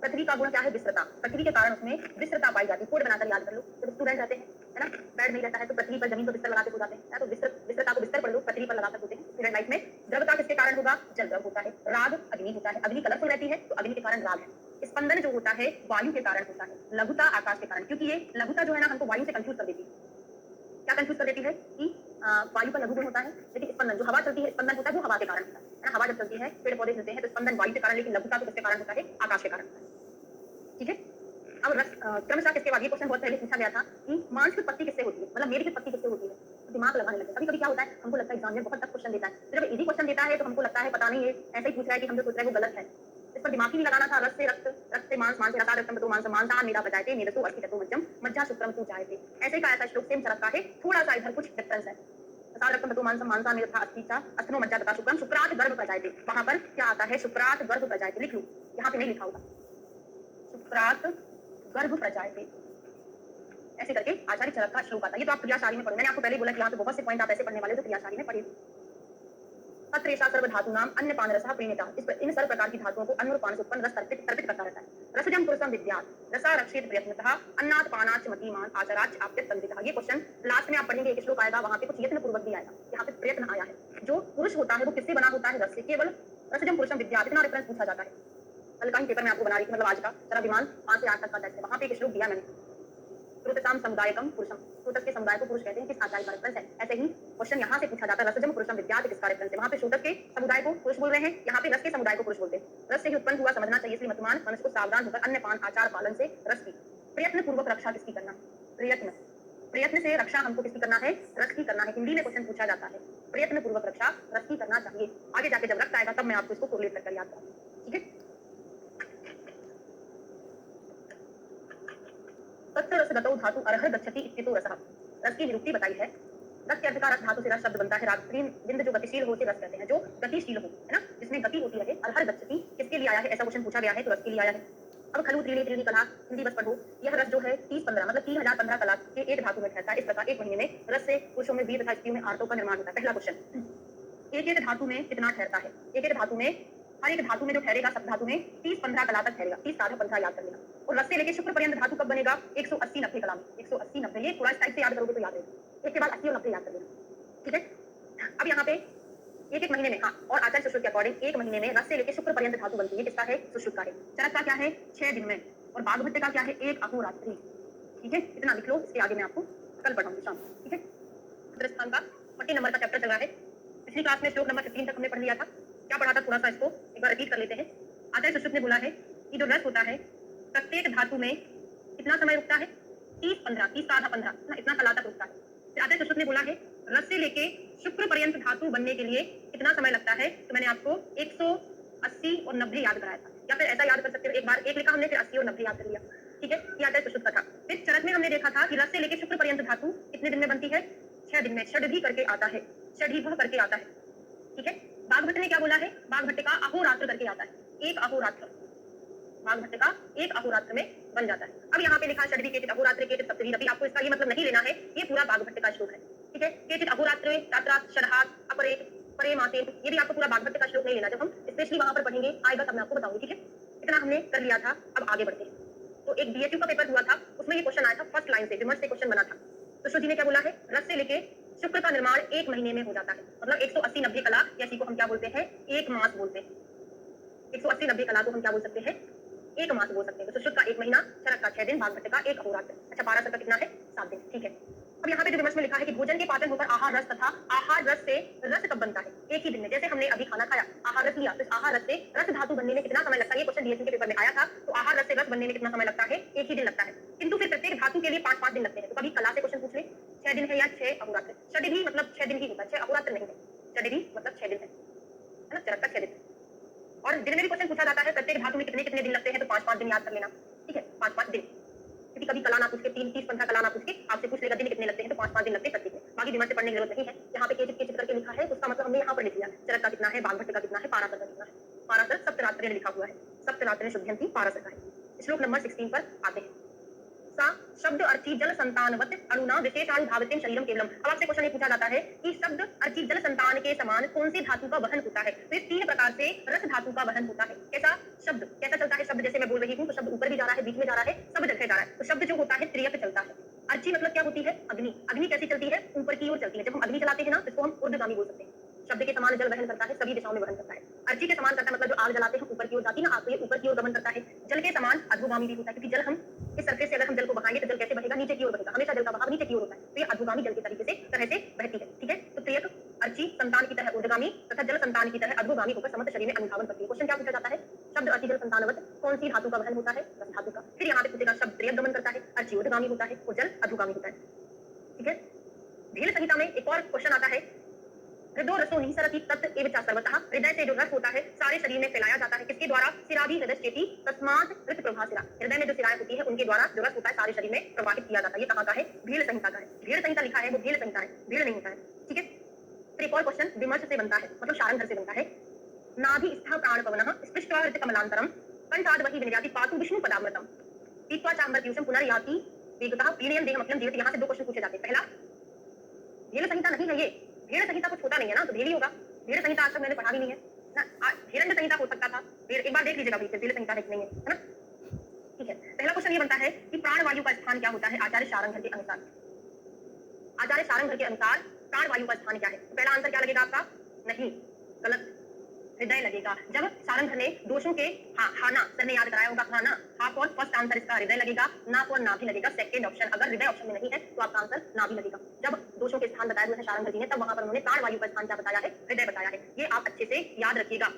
पृथ्वी का गुण क्या है? विस्तृता। पृथ्वी के कारण उसमें विस्तृता पाई जाती है। कोड बनाकर याद कर लो। जब स्टूडेंट रहते हैं, है ना, बेड नहीं रहता है तो पृथ्वी पर जमीन पर बिस्तर लगाते हो जाते हैं, तो विस्तृता को बिस्तर पढ़ लो, पृथ्वी पर लगाकर होते हैं स्टूडेंट लाइफ में। द्रवता किसके कारण होगा? जल द्रव होता है। राग अग्नि होता है, अग्नि कलरफुल रहती है तो अग्नि के कारण राग है। स्पंदन जो होता है वायु के कारण होता है। लघुता आकाश के कारण, क्योंकि ये लघुता जो है ना हमको वायु से कंफ्यूज कर देती है। क्या कंफ्यूज कर देती है? कि वायु का लघु गुण होता है, लेकिन स्पंदन जो हवा चलती है, स्पंदन होता है वो हवा के कारण होता है ना? हवा जब चलती है, पेड़ पौधे चलते हैं तो स्पंदन वायु के कारण, लेकिन लघुता तो किसके कारण होता है? आकाश के कारण होता है, ठीक है? अब क्रमशः किसके बाद, ये क्वेश्चन बहुत पहले पूछा गया था कि मांस की उत्पत्ति किससे होती है, मतलब मेरी की उत्पत्ति किससे होती है? तो दिमाग लगाने लगे। कभी कभी क्या होता है, हमको लगता है एग्जाम में बहुत टफ क्वेश्चन देता है, तो जब इजी क्वेश्चन देता है तो हमको लगता है पता नहीं, ये ऐसा ही पूछ रहा है कि हम जो सोच रहे हैं वो गलत है। इस पर दिमाग ही नहीं लगाना था। रस से रक्त, रक्त से मांस, मांस से रसा, रक्तम तो मांस, मांसा मेरा बजाते मेरसो अस्थि तत्व मज्जम मज्जा शुक्रम तू जायते। ऐसे का ऐसा श्लोक सेम चरक का है, थोड़ा सा इधर कुछ डिफरेंस है। रसा रक्तम तो मांस, मांसा मेरा अस्थिचा अस्थनो मज्जा तथा शुक्रम शुक्रात गर्भ प्रजायते। वहां पर क्या आता है? शुक्रात गर्भ प्रजायते। लिख लो, यहाँ पे नहीं लिखा होगा, शुक्रात गर्भ प्रजायते, ऐसे करके आचार्य चरक का श्लोक आता है। ये तो आप क्रियाशाली में पढ़ो। मैंने आपको पहले बोला कि यहाँ पे बहुत से पॉइंट आप ऐसे पढ़ने वाले हो, तो क्रियाशाली में पढ़िए। तत्रेषा सर्व धातु नाम अन्य पान रसा प्रेणिता। इन सर्व प्रकार की धातुओं को अन्न और पान से उत्पन्न रस अर्पित करता रहता है। रसजम पुरुषम विद्यात् रसा रक्षित प्रयत्नतः अन्नात् पानात् मतिमान आचरात् आप्यत तंत्रितः। ये क्वेश्चन लास्ट में आप पढ़ेंगे, एक श्लोक आएगा, वहां पे कुछ यत्न पूर्वक भी आएगा। यहाँ पे प्रयत्न आया है। जो पुरुष होता है वो किससे बना होता है? रस से। केवल रसजम पुरुषम विद्यात्, इतना रेफरेंस पूछा जाता है। कल का ही पेपर में आपको बना रही थी, मतलब आज का जरा विमान 5 से 8 तक का टेस्ट है, वहां पे एक श्लोक दिया मैंने, श्रोतसाम समुदायकम पुरुषम। श्रोतस के समुदाय को पुरुष कहते हैं, किस आचार्य का रेफरेंस है? ऐसे ही क्वेश्चन यहाँ से पूछा जाता है, रसजम पुरुषम विद्यात् किसका रेफरेंस है? वहां पे श्रोतस के समुदाय को पुरुष बोल रहे हैं, यहाँ पे रस के समुदाय को पुरुष बोलते हैं। रस से ही उत्पन्न हुआ समझना चाहिए, इसलिए मतमान मनुष्य को सावधान होकर अन्य पान आचार पालन से रस की प्रयत्न पूर्वक रक्षा किसकी करना है? प्रयत्न, प्रयत्न से रक्षा हमको किसकी करना है? रस की करना है। हिंदी में क्वेश्चन पूछा जाता है, प्रयत्न पूर्वक रक्षा रस की करना चाहिए। आगे जाके जब रक्त आएगा तब मैं आपको इसको कोरिलेट कर याद करूंगा, ठीक है? तत्र रसगतौ धातु अर्ह गच्छति इत्यतो रसः। रस की निरुक्ति बताई है। रस के अर्थ का रस धातु से रस शब्द बनता है। रात्रिन बिंद जो गतिशील हो उसे रस कहते हैं, जो गतिशील हो, है ना, जिसमें गति होती है। अर्ह गच्छति किसके लिए आया है? ऐसा क्वेश्चन पूछा गया है तो रस के लिए आया है। अब खलु त्रीणि त्रीणि कला, हिंदी बस पढ़ो। यह रस जो है 30-15 मतलब 3015 कला के एक धातु में ठहरता है। इस प्रकार एक महीने में रस से पुरुषों में वीर तथा स्त्रियों में आर्तों का निर्माण होता है। पहला क्वेश्चन, एक एक धातु में कितना ठहरता है? एक एक धातु में, हर एक धातु में जो ठहरेगा, सब धातु में 30-15 कला तक ठहरेगा। 30-15 याद कर लेना। और रस से लेके शुक्र पर्यंत धातु कब बनेगा? 180-90 कला में। 180-90, ये थोड़ा इस टाइप से याद करोगे तो याद रहेगा। एक के बाद 80 और 90 याद कर लेना, ठीक है? अब यहाँ पे एक एक महीने में, हाँ, और आचार्य सुश्रुत के अकॉर्डिंग एक महीने में रस से लेके शुक्र पर्यंत धातु बनती है। किसका है? सुश्रुत का है। चरक का क्या है? 6 दिन में। और बाघभट्ट का क्या है? 1 अहोरात्रि, ठीक है? इतना लिख लो, इसके आगे मैं आपको कल पढ़ाऊंगी शाम को, ठीक है? रुद्रस्थान का 40 नंबर का चैप्टर चल रहा है। पिछली क्लास में श्लोक नंबर 15 तक हमने पढ़ लिया था। क्या पढ़ा था? थोड़ा सा इसको एक बार रिपीट कर लेते हैं। आचार्य सुश्रुत ने बोला है कि जो रस होता है प्रत्येक धातु में कितना समय रुकता है? 30-15, 30 का आधा 15, इतना कला तक रुकता है। फिर आचार्य सुश्रुत ने बोला है रस से लेके शुक्र पर्यंत धातु बनने के लिए कितना समय लगता है? तो मैंने आपको 180 और 90 याद कराया था, या फिर ऐसा याद कर सकते हो, एक बार एक लिखा हमने, फिर 80 और 90 याद कर लिया, ठीक है? ये आचार्य सुश्रुत का था। फिर चरक में हमने देखा था कि रस से लेके शुक्र पर्यंत धातु कितने दिन में बनती है? 6 दिन में। षड्भी करके आता है, षड्भी करके आता है, ठीक है? बाघभट्ट ने क्या बोला है? बाघभट्ट का अहोरात्र करके आता है, एक अहोरात्र, बाघभट्ट का एक अहोरात्र में बन जाता है। अब यहाँ पे लिखा है षड्वी केचित अहोरात्र केचित सप्तवी रवि, आपको इसका ये मतलब नहीं लेना है, ये पूरा बाघभट्ट का श्लोक है, ठीक है। केचित अहोरात्र रात्रात षडहात अपरे परे मासेन, ये भी आपको पूरा बाघभट्ट का श्लोक नहीं लेना, जब हम स्पेशली वहां पर पढ़ेंगे आएगा तब मैं आपको बताऊंगी, ठीक है। इतना हमने कर लिया था, अब आगे बढ़ते हैं। तो एक बीएचयू का पेपर हुआ था, उसमें ये क्वेश्चन आया था, फर्स्ट लाइन से विमर्श से क्वेश्चन बना था। तो श्रुति ने क्या बोला है? रस से लेके शुक्र का निर्माण 1 महीने में हो जाता है, मतलब 180-90 कला, या इसी को हम क्या बोलते हैं? 1 मास बोलते हैं। 180-90 कला को हम क्या बोल सकते हैं? 1 मास बोल सकते हैं। तो सुश्रुत का 1 महीना, शरद का 6 दिन, बाघभट्ट का 1 अहोरात्र। अच्छा, पाराशर का कितना है? 7 दिन, ठीक है। अब यहाँ पे जो विमर्श में लिखा है कि भोजन के पाचन होकर आहार रस तथा आहार रस से रस कब बनता है? एक ही दिन में। जैसे हमने अभी खाना खाया, आहार रस लिया, तो इस आहार रस से रस धातु बनने में कितना समय लगता है? ये क्वेश्चन डीएसयू के पेपर में आया था। तो आहार रस से रस बनने में कितना समय लगता है? एक ही दिन लगता है। किंतु फिर प्रत्येक धातु के लिए 5-5 दिन लगते हैं। तो कभी कला से क्वेश्चन पूछ ले, 6 दिन है या 6 अहोरात्र? षड्वी मतलब 6 दिन ही होता है, 6 अहोरात्र नहीं है। षड्वी मतलब 6 दिन है ना, चरक का 6 दिन। और दिन में भी क्वेश्चन पूछा जाता है प्रत्येक धातु में कितने कितने दिन लगते हैं, तो 5-5 दिन याद कर लेना, ठीक है, 5-5 दिन। क्योंकि कभी कला ना पूछ के 30-15 कला ना पूछ के आपसे पूछ लेगा दिन कितने लगते हैं, तो 5-5 दिन लगते हैं प्रत्येक में। बाकी दिमाग से पढ़ने की जरूरत नहीं है। यहाँ पे केचित केचित करके लिखा है, उसका मतलब हमने यहाँ पर लिख लिया, चरक का कितना है, बाघभट्ट का कितना है, पाराशर का कितना है। पाराशर सप्तरात्रि लिखा हुआ है, सप्तरात्रि शुद्धयंती पाराशर का है। श्लोक नंबर 16 पर आते हैं। सा शब्द अर्थी जल संतानवत अणुना विशेषानुभावितेन शरीरम केवलम। अब आपसे क्वेश्चन ये पूछा जाता है कि शब्द अर्थी जल संतान के समान कौन से धातु का वहन होता है? तो इस 3 प्रकार से रस धातु का वहन होता है। कैसा? शब्द कैसा चलता है? शब्द जैसे मैं बोल रही हूँ तो शब्द ऊपर भी जा रहा है, बीच में जा रहा है, सब जगह जा रहा है। तो शब्द जो होता है त्रियक चलता है। अर्ची मतलब क्या होती है? अग्नि। अग्नि कैसी चलती है? ऊपर की ओर चलती है। जब हम अग्नि चलाते हैं ना, तो इसको हम ऊर्ध्वगामी बोल सकते हैं। शब्द के समान जल वहन करता है, सभी दिशाओं में वहन करता है। अर्ची के समान करता है मतलब जो आग जलाते हैं ऊपर की ओर जाती है ना आग, तो ये ऊपर की ओर गमन करता है। जल के समान अधोगामी भी होता है, क्योंकि जल हम इस सरफेस से अगर हम जल को बहाएंगे तो जल कैसे बहेगा? नीचे की ओर बहेगा। हमेशा जल का बहाव नीचे की ओर होता है, तो ये अधोगामी जल के तरीके से तरह से बहती है, ठीक है। तो त्रियक अर्ची संतान की तरह ऊर्ध्वगामी तथा जल संतान की तरह अधोगामी होकर समस्त शरीर में अनुधावन करती है। क्वेश्चन क्या पूछा जाता है? शब्द अर्ची जल संतानवत कौन सी धातु का वहन होता है? रस धातु का। फिर यहाँ पे पूछेगा शब्द त्रियक गमन करता है, अर्ची ऊर्ध्वगामी होता है और जल अधोगामी होता है, ठीक है। भेल संहिता में एक और क्वेश्चन आता है, हृदय रसो निसरति तत् एव च सर्वतः। हृदय से जो रस होता है सारे शरीर में फैलाया जाता है, किसके द्वारा? सिराभि हृदयश्चेति तस्मात् हृत प्रभा सिरा। हृदय में जो सिराएं होती है उनके द्वारा जो रस होता है सारे शरीर में प्रवाहित किया जाता है। ये कहाँ का है? भेल संहिता का है। भेल संहिता लिखा है वो भेल संहिता है, भेल नहीं होता है, ठीक है। फिर एक और क्वेश्चन विमर्श से बनता है, मतलब शारंगर से बनता है। नाभि स्थ प्राण पवनः स्पृष्ट्वा हृत कमलांतरम कंठाद् वहि विनिर्याति पातु विष्णु पदामृतम पीत्वा चाम्बर पीयूषम पुनर्याति वेगतः पीनयन् देहमखिलं जीवति। यहाँ से 2 क्वेश्चन पूछे जाते हैं। पहला, भेल संहिता नहीं है ये, भेड़ संहिता कुछ होता नहीं है ना, तो भेल ही होगा। भेड़ संहिता आज तक मैंने पढ़ा भी नहीं है ना, हिरण्य संहिता हो सकता था, एक बार देख लीजिएगा भेल संहिता है कि नहीं है ना, ठीक है। पहला क्वेश्चन ये बनता है कि प्राणवायु का स्थान क्या होता है आचार्य शारंगर के अनुसार? आचार्य शारंगर के अनुसार प्राणवायु का स्थान क्या है? तो पहला आंसर क्या लगेगा आपका? नहीं, गलत, हृदय लगेगा। जब शारंगर ने दोषों के हाना सर ने याद कराया होगा, हाना हा फॉर फर्स्ट आंसर इसका हृदय लगेगा, ना फॉर नाभि लगेगा सेकंड ऑप्शन। अगर हृदय ऑप्शन में नहीं है तो आपका आंसर नाभि लगेगा। जब दोषों के स्थान बताए हुए हैं शारंगर जी ने, तब वहां पर उन्होंने प्राणवायु का स्थान क्या बताया है? हृदय बताया है। ये आप अच्छे से याद रखिएगा,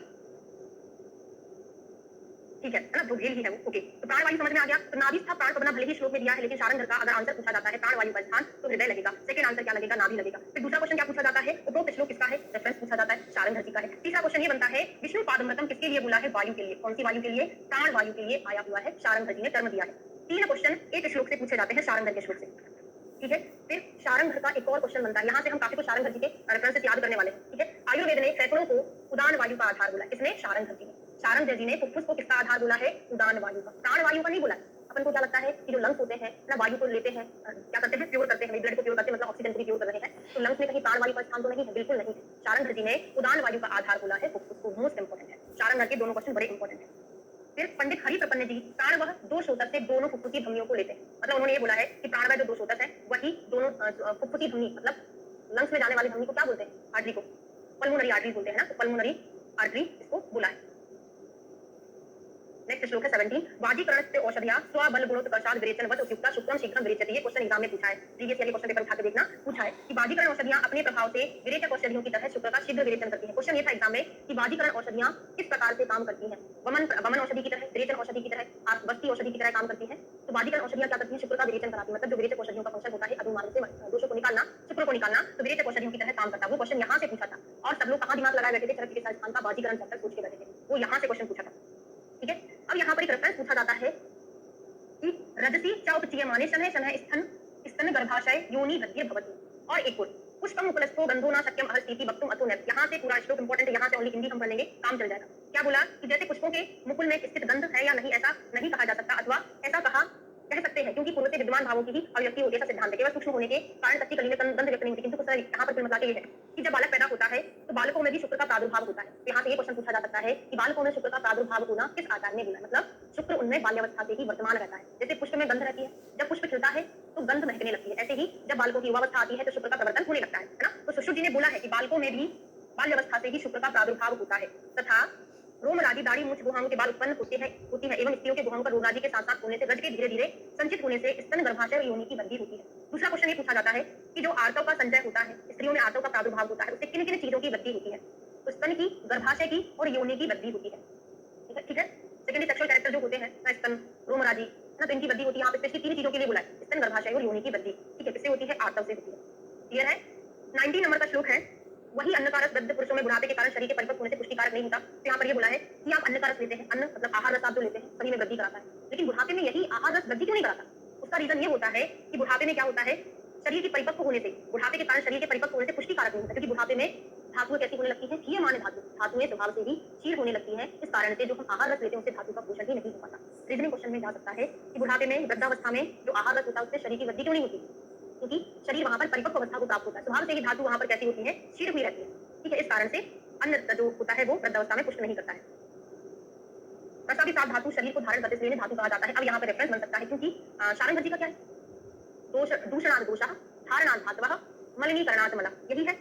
ठीक है ना, तो भेल ही है वो, ओके। तो प्राणवायु समझ में आ गया। तो नाभि था प्राण पवना भले ही श्लोक में दिया है, लेकिन शारंगर का अगर आंसर पूछा जाता है प्राणवायु का स्थान, तो हृदय लगेगा। सेकंड आंसर क्या लगेगा? नाभि लगेगा। फिर दूसरा क्वेश्चन क्या पूछा जाता है? उपरोक्त श्लोक किसका है? रेफरेंस पूछा जाता है, शारंगर जी का है। तीसरा क्वेश्चन ये बनता है विष्णु पादमृतम किसके लिए बोला है? वायु के लिए। कौन सी वायु के लिए? प्राणवायु के लिए आया हुआ है, शारंगर जी ने कर्म दिया है। 3 क्वेश्चन एक श्लोक से पूछे जाते हैं, शारंगर के श्लोक से, ठीक है। फिर शारंगर का एक और क्वेश्चन बनता है, यहाँ से हम काफी कुछ शारंगर जी के रेफरेंसेस याद करने वाले हैं, ठीक है। आयुर्वेद ने फेफड़ों को उदान वायु का आधार बोला, इसने शारंगर जी ने। शारंगर जी ने फुफ्फुस को किसका आधार बोला है? उदान वायु का, प्राण वायु का नहीं बोला। अपन को क्या लगता है कि जो लंग्स होते हैं ना, वायु को लेते हैं, क्या करते हैं? प्योर करते हैं, ब्लड को प्योर करते हैं, मतलब ऑक्सीजन को प्योर कर रहे हैं, तो लंग्स में कहीं प्राण वायु का स्थान तो नहीं है? बिल्कुल नहीं है। शारंगर जी ने उदान वायु का आधार बोला है फुफ्फुस को, मोस्ट इंपोर्टेंट है। शारंगर के दोनों क्वेश्चन बड़े इंपॉर्टेंट है। फिर पंडित हरि प्रपन्न जी प्राणवह 2 स्रोतस से दोनों फुफ्फुसी ध्वनियों को लेते हैं, मतलब उन्होंने ये बोला है कि प्राणवह जो 2 स्रोतस है वही दोनों फुफ्फुसी ध्वनि, मतलब लंग्स में जाने वाली ध्वनि को क्या बोलते हैं? आर्टरी को पल्मोनरी आर्टरी बोलते हैं ना, तो पल्मोनरी आर्टरी इसको बोला है। नेक्स्ट श्लोक है 17, वाजीकरणस्य औषधिया स्वबल गुणोत्कर्षाद विरेचनवत उपयुक्ता शुक्रम शीघ्रम विरेचति। ये क्वेश्चन एग्जाम में पूछा है, प्रीवियस ईयर क्वेश्चन पेपर उठा के देखना, पूछा है कि वाजीकरण औषधियां अपने प्रभाव से विरेचक औषधियों की तरह शुक्र का शीघ्र विरेचन करती हैं। क्वेश्चन ये था एग्जाम में कि वाजीकरण औषधियां किस प्रकार से काम करती हैं? वमन औषधि की तरह, विरेचन औषधि की तरह, बस्ती औषधि की तरह काम करती है। तो वाजीकरण औषधियां क्या करती है? शुक्र का विरेचन कराती है, मतलब जो विरेचक औषधियों का फंक्शन होता है अधु मार्ग से दोषों को निकालना, शुक्र को निकालना, तो विरेचक औषधियों की तरह काम करता है। वो क्वेश्चन यहाँ से पूछा था, और सब लोग कहाँ दिमाग लगाए बैठे थे? चरक चिकित्सा स्थान का वाजीकरण चैप्टर पूछ के बैठे थे, वो यहाँ से क्वेश्चन पूछा था, ठीक है। अब यहाँ पर एक रेफरेंस पूछा जाता है कि रजसी च उपचीयमाने शनैः शनैः स्तन गर्भाशय योनि वृद्धि भवति, और एक पुष्पम उपलस्थो गंधो न शक्यम अहस्तीति वक्तुम अतो नैव। यहाँ से पूरा श्लोक इंपॉर्टेंट है, यहाँ से ओनली हिंदी हम पढ़ लेंगे, काम चल जाएगा। क्या बोला कि जैसे पुष्पों के मुकुल में स्थित गंध है या नहीं, ऐसा नहीं कहा जा सकता, अथवा ऐसा कह सकते हैं क्योंकि पूर्व से विद्यमान भावों की ही अभिव्यक्ति होती है। ऐसा सिद्धांत है। केवल सूक्ष्म होने के कारण कच्ची कली में गंध व्यक्त नहीं होती, किंतु यहाँ पर मतलब ये है कि जब बालक पैदा होता है तो बालकों में भी शुक्र का प्रादुर्भाव होता है। तो यहाँ से ये क्वेश्चन पूछा जा सकता है कि बालकों में शुक्र का प्रादुर्भाव होना किस आचार्य ने बोला, मतलब शुक्र उनमें बाल्यावस्था से ही वर्तमान रहता है। जैसे पुष्प में गंध रहती है, जब पुष्प खिलता है तो गंध महकने लगती है, ऐसे ही जब बालकों की युवावस्था आती है तो शुक्र का प्रवर्तन होने लगता है ना। तो सुश्रुत जी ने बोला है कि बालकों में भी बाल्यावस्था से ही शुक्र का प्रादुर्भाव होता है, तथा रोमराजी दाढ़ी मूछ गुहाओं के बाल उत्पन्न होती है एवं स्त्रियों के गुहाओं का रोमराजी के साथ साथ होने से रज के धीरे धीरे संचित होने से स्तन गर्भाशय और योनि की वृद्धि होती है। दूसरा क्वेश्चन ये पूछा जाता है कि जो आर्तव का संचय होता है, स्त्रियों में आर्तव का प्रादुर्भाव होता है, उससे किन किन चीजों की वृद्धि होती है? तो स्तन की, गर्भाशय की और योनि की वृद्धि होती है। ठीक है, सेकेंडरी सेक्सुअल कैरेक्टर जो होते हैं ना, स्तन, रोमराजी ना, तो इनकी वृद्धि होती है। यहाँ पे स्पेशली तीन चीजों के लिए बोला है, स्तन, गर्भाशय और योनि की वृद्धि। ठीक है, किससे होती है? आर्तव से होती है। क्लियर है? 19 नंबर का श्लोक है, वही अन्न का रस वृद्ध पुरुषों में बुढ़ापे के कारण शरीर के परिपक्व होने से पुष्टिकारक नहीं होता। तो यहाँ पर ये बोला है कि आप अन्न का रस लेते हैं, अन्न मतलब आहार रस आप जो लेते हैं सभी में वृद्धि कराता है, लेकिन बुढ़ापे में यही आहार रस वृद्धि क्यों नहीं कराता? उसका रीजन ये होता है कि बुढ़ापे में क्या होता है, शरीर के परिपक्व होने से, बुढ़ापे के कारण शरीर के परिपक्व होने से पुष्टिकारक नहीं होता, क्योंकि बुढ़ापे में धातुएं कैसी होने लगती है? क्षीयमान्य धातुएं स्वभाव से ही क्षीण होने लगती है। इस कारण से जो हम आहार रस लेते हैं उससे धातु का पोषण ही नहीं हो पाता। रीजनिंग क्वेश्चन में जा सकता है कि बुढ़ापे में, वृद्धावस्था में जो आहार रस होता है उससे शरीर की वृद्धि क्यों नहीं होती? क्योंकि शरीर वहां पर परिपक्व अवस्था को प्राप्त होता है, स्वभाव से ही धातु वहां पर कैसी होती है? क्षीण हुई रहती है। ठीक है, इस कारण से अन्न जो होता है वो वृद्धावस्था में पुष्ट नहीं करता है। रसाभिसात धातु शरीर को धारण करते इसलिए धातु कहा जाता है। अब यहाँ पर रेफरेंस बन सकता है क्योंकि शारंग जी का क्या है? दोष दूषणात् दोषः धारणात् धातवः मलिनीकरणात् मलः, यही है,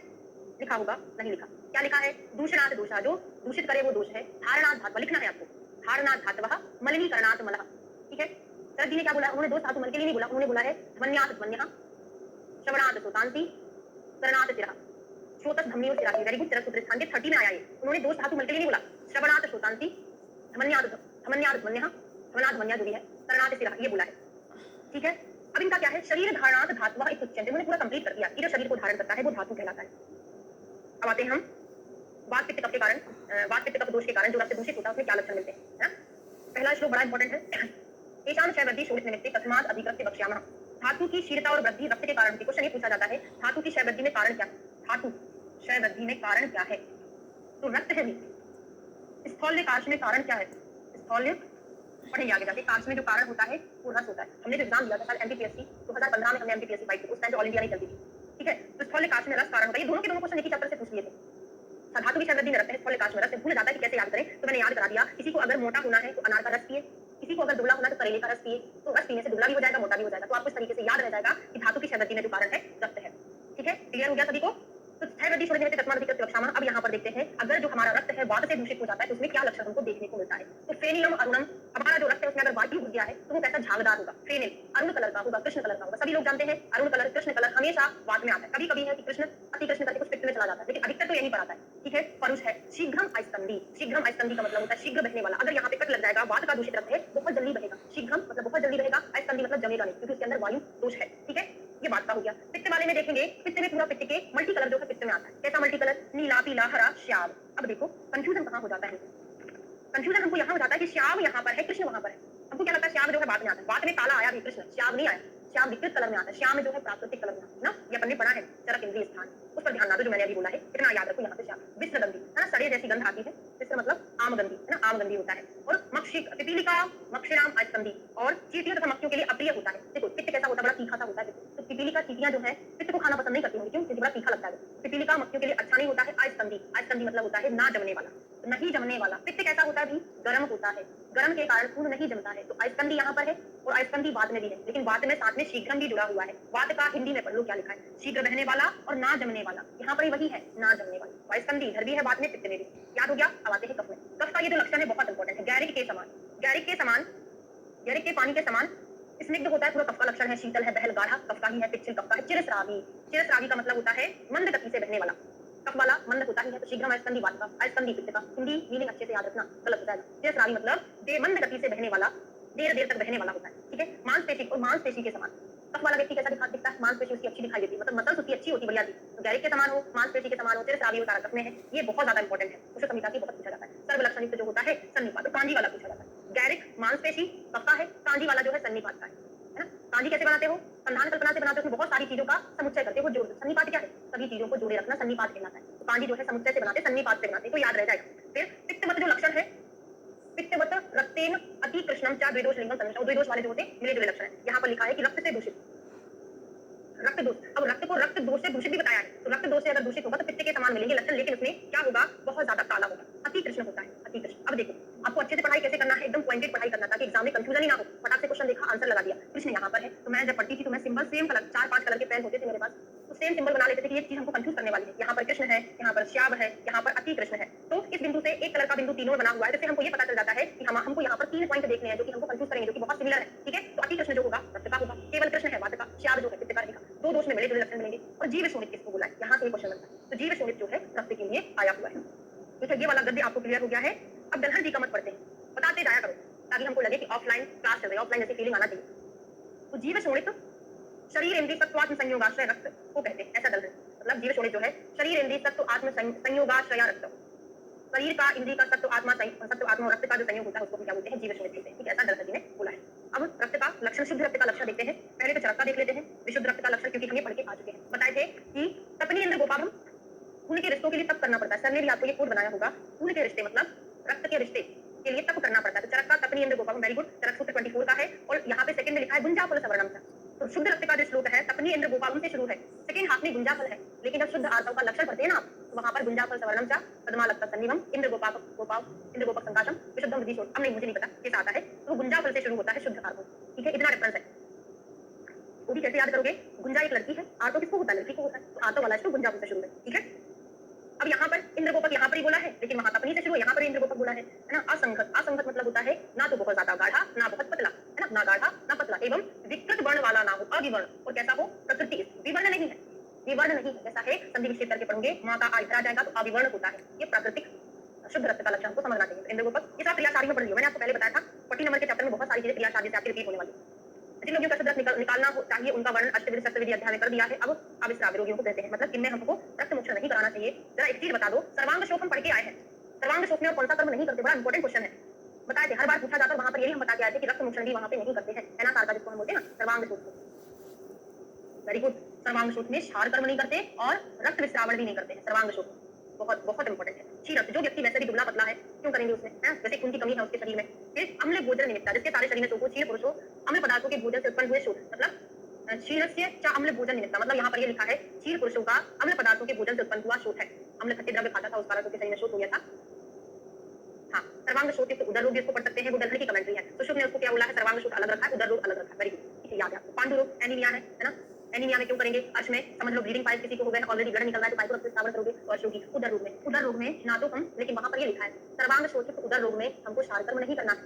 लिखा होगा, नहीं लिखा। क्या लिखा है? दूषणात् दोषः, जो दूषित करे वो दोष है। धारणात् धातवः, लिखना है आपको, धारणात् धातवः मलिनीकरणात् मलः। ठीक है, शरद जी ने क्या बोला? उन्होंने दोष धातु मल के लिए नहीं बोला, उन्होंने बोला है ध्वन्यात् ध्वन्यः, श्रवणात् श्रोतांसि, करणात् शिरः, श्रोतस धमनी और शिराही। वेरी गुड, चरक सूत्र स्थान के 30 में आया ये। उन्होंने दोष धातु मल के लिए नहीं बोला, श्रवणात् श्रोतांसि, ध्वन्यात् ध्वन्यः, ध्वनात् ध्वन्या जो भी है, करणात् शिरः, ये बोला है। ठीक है, अब इनका क्या है? शरीर धारणात् धातवः इत्युच्यन्ते, उन्होंने पूरा कंप्लीट कर दिया कि जो शरीर को धारण करता है वो धातु कहलाता है। अब आते हैं हम वात पित्त कफ के कारण, वात पित्त कफ दोष के कारण जो रक्त दूषित होता है उसमें क्या लक्षण मिलते हैं, है ना? पहला श्लोक बड़ा इंपॉर्टेंट है। तेषां क्षय वृद्धि शोणित निमित्ते तस्मात् अधिकृत्य वक्ष्यामः। धातु की क्षीणता और वृद्धि रक्त के कारण होती है। क्वेश्चन ये पूछा जाता है, धातु की क्षय वृद्धि में कारण क्या है? धातु क्षय वृद्धि में कारण क्या है? तो रक्त है भी। स्थौल्य कार्श में कारण क्या है? स्थौल्य पढ़ेंगे आगे जाके। कार्श में जो कारण होता है वो रस होता है। हमने जो एग्जाम दिया था कल एमपीपीएससी 2015 में, हमने एमपीपीएससी फाइट की, उस टाइम ऑल इंडिया नहीं चलती थी। ठीक है, तो स्थौल्य कार्श में रस कारण होता है। ये दोनों के दोनों क्वेश्चन एक ही चैप्टर से पूछ लिए थे। धातु की क्षय वृद्धि में रक्त है, स्थौल्य कार्श में रस है। भूल जाता है कि कैसे याद करें, तो मैंने याद करा दिया। किसी को अगर मोटा होना है तो अनार का रस पिए, किसी को अगर दुबला होना है तो करेले का रस पिए। तो रस पीने से दुबला भी हो जाएगा, मोटा भी हो जाएगा। तो आपको इस तरीके से याद रह जाएगा कि धातु की क्षय वृद्धि में जो कारण है रक्त है। ठीक है, क्लियर हो गया सभी को? तो क्षय वृद्धि शोणित निमित्ते तस्मात् अधिकृत्य वक्ष्यामः। अब यहाँ पर देखते हैं, अगर जो हमारा रक्त है वात से दूषित हो जाता है तो उसमें क्या लक्षण हमको देखने को मिलता है। तो फेनिलम अरुणम, हमारा जो रक्त है उसमें अगर वायु घुस गया है तो वो कैसा झागदार होगा? फेनिल अरुण कलर का होगा, कृष्ण कलर का होगा। सभी लोग जानते हैं अरुण कलर, कृष्ण कलर हमेशा वात में आता है। कभी कभी है कि कृष्ण, अति कृष्ण करके कुछ पित्त में चला जाता है, लेकिन अधिकतर तो यही पर आता है। ठीक है, परुष है। शीघ्रम अस्तंदी, शीघ्रम अस्तंदी का मतलब होता है शीघ्र बहने वाला। अगर यहाँ पे कट लग जाएगा, वात का दूषित रक्त है, बहुत जल्दी बहेगा। शीघ्रम मतलब बहुत जल्दी बहेगा, अस्तंदी मतलब जमेगा नहीं, क्योंकि उसके अंदर वायु दोष है। ठीक है, ये बात का हो गया। पित्त वाले में देखेंगे, पित्त में पूरा पित्त के मल्टी कलर जो है पित्त में आता है। कैसा मल्टी कलर? नीला, पीला, हरा, श्याम। अब देखो कंफ्यूजन कहाँ हो जाता है? कंफ्यूजन हमको यहाँ हो जाता है कि श्याम यहाँ पर है, कृष्ण वहां पर है। हमको क्या लगता है श्याम जो है बाद में आता है। बाद में काला आया भी, कृष्ण श्याम नहीं आया। श्याम विकृत कलर में आता है, श्याम जो है प्राकृतिक कलर में आता है ना। ये अपन ने पढ़ा है चरक इंद्रिय स्थान, उस पर ध्यान ना दो, जो मैंने अभी बोला है इतना याद रखो। यहाँ पे श्याम विश्र गंधी है ना, सड़े जैसी गंध आती है। विश्र मतलब आम गंधी है ना, आम गंधी होता है। और मक्षिक, पिपीलिका, मक्षिराम, अस्तंदी और चींटियों तथा मक्खियों के लिए अप्रिय होता है। देखो पित्त कैसा होता है? बड़ा तीखा सा होता है। तो पिपीलिका, चींटियां जो है पित्त को खाना पसंद नहीं करती होंगी, क्यों? क्योंकि बड़ा तीखा लगता है। पिपीलिका मक्खियों के लिए अच्छा नहीं होता है। अस्तंदी, अस्तंदी मतलब होता है ना जमने वाला, नहीं जमने वाला। पित्त कैसा होता है? भी गर्म होता है, गर्म के कारण खून नहीं जमता है। तो अस्तंदी यहाँ पर है और अस्तंदी वात में भी है, लेकिन वात में साथ में शीघ्रम भी जुड़ा हुआ है। वात का हिंदी में पढ़ लो क्या लिखा है, शीघ्र बहने वाला और ना जमने वाला। यहाँ पर वही है, ना जमने वाला। अस्तंदी इधर भी है, वात में, पित्त में भी। याद हो गया? अब आते हैं कफ में। कफ का ये जो लक्षण है बहुत इंपॉर्टेंट है। गैरिक के समान, गैरिक के समान, गैरिक के पानी के समान स्निग्ध होता है। पूरा कफ का लक्षण है, शीतल है, बहल, गाढ़ा कफ का ही है, पिच्छिल कफ का है। चिरस्रावी, चिरस्रावी का मतलब होता है मंद गति से बहने वाला। कफ वाला मंद होता ही है, तो शीघ्रम अस्तंदी वात का, अस्तंदी पित्त का। हिंदी मीनिंग अच्छे से याद रखना, गलत हो जाएगा। चिरस्रावी मतलब मंद गति से बहने वाला, देर देर तक बहने वाला होता है। ठीक है, मांसपेशी और मांसपेशी के समान। कफ वाला व्यक्ति कैसा दिखता है? मांसपेशी उसकी अच्छी दिखाई देती है, मतलब मसल्स उसकी अच्छी होती, बढ़िया दी। तो गैरिक के समान हो, मांसपेशी के समान हो, चिरस्रावी होता है, कफ में है। ये बहुत ज्यादा इंपॉर्टेंट है, उसे संहिता की बहुत पूछा जाता है। सर्वलक्षण युक्त जो होता है सन्निपात, तो कांजी वाला पूछा जाता है। गैरिक मांसपेशी कफ का है, कांजी वाला जो है सन्निपात का है ना। कांजी कैसे बनाते हो? संधान कल्पना से बनाते हैं, उसमें बहुत सारी चीजों का समुच्चय करते हैं, वो जोड़ सन्निपात क्या है, सभी चीजों को जोड़े रखना सन्निपात कहलाता है। तो कांजी जो है समुच्चय से बनाते, सन्निपात से बनाते, तो याद रह जाएगा। फिर पित्तवत जो लक्षण है, पित्तवत रक्तेन अति कृष्णम चा द्विदोष लिंगम संयुक्त, द्विदोष वाले जो होते हैं मिले जुले लक्षण है। यहाँ पर लिखा है कि रक्त से दूषित, रक्त दोष। अब रक्त को रक्त दोष से दूषित भी बताया है, तो रक्त दोष से अगर दूषित होगा तो पित्त के समान मिलेंगे लक्षण, लेकिन उसमें क्या होगा, बहुत ज्यादा काला होगा, अति कृष्ण होता है, अति कृष्ण। अब देखो आपको अच्छे से पढ़ाई कैसे करना है, एकदम पॉइंटेड पढ़ाई करना, ताकि एग्जाम में कंफ्यूजन ही ना हो। फटाक से क्वेश्चन देखा, आंसर लगा दिया, कृष्ण यहाँ पर है। तो मैं जब पढ़ती थी तो मैं सिंबल सेम कलर, 4-5 कलर के पेन होते थे मेरे पास, तो सेम सिंबल बना लेते थे कि ये चीज हमको कंफ्यूज करने वाली है। यहाँ पर कृष्ण है, यहाँ पर श्याम है, यहाँ पर अति कृष्ण है। तो इस बिंदु से एक कलर का बिंदु तीनों में बना हुआ है, तो हमको ये पता चल जाता है कि हमको यहाँ पर 3 पॉइंट देखने हैं जो कि हमको कंफ्यूज करेंगे, जो कि बहुत सिमिलर है। ठीक है, तो अति कृष्ण जो होगा रक्त का होगा, केवल कृष्ण है वात का, श्याम जो है पित्त का रहेगा। दो दोष में मिले जुले लक्षण मिलेंगे। और जीव शोणित किसको बोला है, यहाँ से ये क्वेश्चन बनता है। तो जीव शोणित जो है रक्त के लिए आया हुआ है। ठीक है, ये वाला गद्य आपको क्लियर हो गया है। अब दलहन जी का मत पढ़ते हैं, बताते जाया करो, ताकि हमको लगे कि ऑफलाइन क्लास चल रही है, ऑफलाइन जैसी फीलिंग आना चाहिए। तो जीव शोणित शरीर इंद्रिय सत्वात्म संयोगाश्रय रक्त को कहते हैं, ऐसा दलहन। मतलब जीव शोणित जो है शरीर इंद्रिय सत्व आत्म संयोगाश्रय रक्त, शरीर का इंद्रिय का सत्व आत्मा और रक्त का जो संयोग होता है उसको क्या बोलते हैं, जीव शोणित कहते हैं। ठीक है, ऐसा दलहन जी ने बोला है। अब रक्त का लक्षण, शुद्ध रक्त का लक्षण देखते हैं। पहले तो चरक का देख लेते हैं, विशुद्ध रक्त का लक्षण, क्योंकि हम ये पढ़ के आ चुके हैं। बताए थे कि तपनी इंद्र गोपाभम, खून के रिश्तों के लिए तप करना पड़ता है। सर ने भी आपको ये कोड बनाया होगा, खून के रिश्ते मतलब रक्त के रिश्ते के लिए तप करना पड़ता है। तो चरक का तपनी इंद्र गोपाभम, वेरी गुड, चरक सूत्र 24 का है। और यहाँ पे सेकंड में लिखा है गुंजाफल सवर्णम का। तो शुद्ध रक्त का जो श्लोक है तपनी इंद्र गोपाभम से शुरू है, सेकंड हाफ में गुंजाफल है। लेकिन जब शुद्ध आर्तव का लक्षण पढ़ते हैं ना, तो वहां पर गुंजाफल सवर्णम चा पद्मालक्ता सन्निवम इंद्र इंद्र गोपक संकाशम विशुद्धम विधि शोध। अब नहीं, मुझे नहीं पता कैसे आता है, तो गुंजाफल से शुरू होता है शुद्ध आर्तव। ठीक है, इतना डिफरेंस है। वो भी कैसे याद करोगे, गुंजा एक लड़की है, आर्तव किसको होता है, लड़की को होता है। तो आर्तव वाला श्लोक गुंजाफल से शुरू है। ठीक है, अब यहाँ पर इंद्र गोपक यहाँ पर ही बोला है, लेकिन वहां तपनी से शुरू है, यहाँ पर इंद्र गोपक बोला है ना। असंगत, असंगत मतलब होता है ना तो बहुत ज्यादा गाढ़ा ना बहुत पतला, है ना, ना गाढ़ा ना पतला, एवं विकृत वर्ण वाला ना हो, अविवर्ण। और कैसा हो, प्रकृति विवर्ण नहीं है, विवर्ण नहीं है। जैसा है संधि विच्छेद करके पढ़ोगे, माँ का आ इधर आ जाएगा तो अविवर्ण होता है। ये प्राकृतिक शुद्ध रक्त का लक्षण को समझना चाहिए। इंद्र गोपक ये सब क्रिया शादी में पढ़ लियो, मैंने आपको पहले बताया था 40 नंबर के चैप्टर में बहुत सारी चीजें क्रिया शादी से आपकी रिपीट होने वाली है। जिन लोगों का शुद्ध रक्त निकालना हो चाहिए उनका वर्णन अष्टविध सप्तविधि अध्याय में कर दिया है। अब इस रोगियों को कहते हैं, मतलब इनमें हमको रक्त मोक्षण नहीं कराना चाहिए। जरा एक चीज बता दो, सर्वांग शोक हम पढ़ के आए हैं, सर्वांग शोक में और कौन सा कर्म नहीं करते, बड़ा इंपॉर्टेंट क्वेश्चन है। बताए थे, हर बार पूछा जाता है, वहां पर यही हम बता के आए थे कि रक्त मोक्षण भी वहां पे नहीं करते हैं, है ना, सार का जिसको हम बोलते हैं ना सर्वांग शोक। वेरी गुड, सर्वांग शोक में क्षार कर्म नहीं करते और रक्त विस्रावण भी नहीं करते हैं। सर्वांग शोक बहुत बहुत इंपॉर्टेंट है। क्षीरत, जो व्यक्ति वैसे भी दुबला पतला है, क्यों करेंगे उसमें, है जैसे खून की कमी है उसके शरीर में। फिर अम्ल भोजन निमित्त, जिसके सारे शरीर में शोक हो, क्षीर पुरुषो अम्ल पदार्थों के भोजन से उत्पन्न हुए शोक, मतलब क्षीरस्य च अम्ल भोजन निमित्त, मतलब यहाँ पर ये लिखा है क्षीर पुरुषों का अम्ल पदार्थों के भोजन से उत्पन्न हुआ शोक है। अम्ल खट्टे द्रव्य खाता था, उस कारण उसके शरीर में शोक हो गया था। हाँ, सर्वांग शोक तो उदर रोग इसको पढ़ सकते हैं, वो दलहन की कमेंट्री है। तो शुभ ने उसको क्या बोला है, सर्वांग शोक अलग रखा है, उदर रोग अलग रखा है। वेरी गुड, ठीक है, याद है आपको। पांडु रोग एनीमिया है ना, एनीमिया में क्यों करेंगे, अर्श में समझ लो ब्लीडिंग पाइप किसी को हो गया, ऑलरेडी ब्लड निकल रहा है, तो पाइप को रक्त स्थावर करोगे। और अशोकी उदर रोग में ना तो हम, लेकिन वहां पर ये लिखा है सर्वांग शोचित उदर रोग में हमको क्षार कर्म नहीं करना है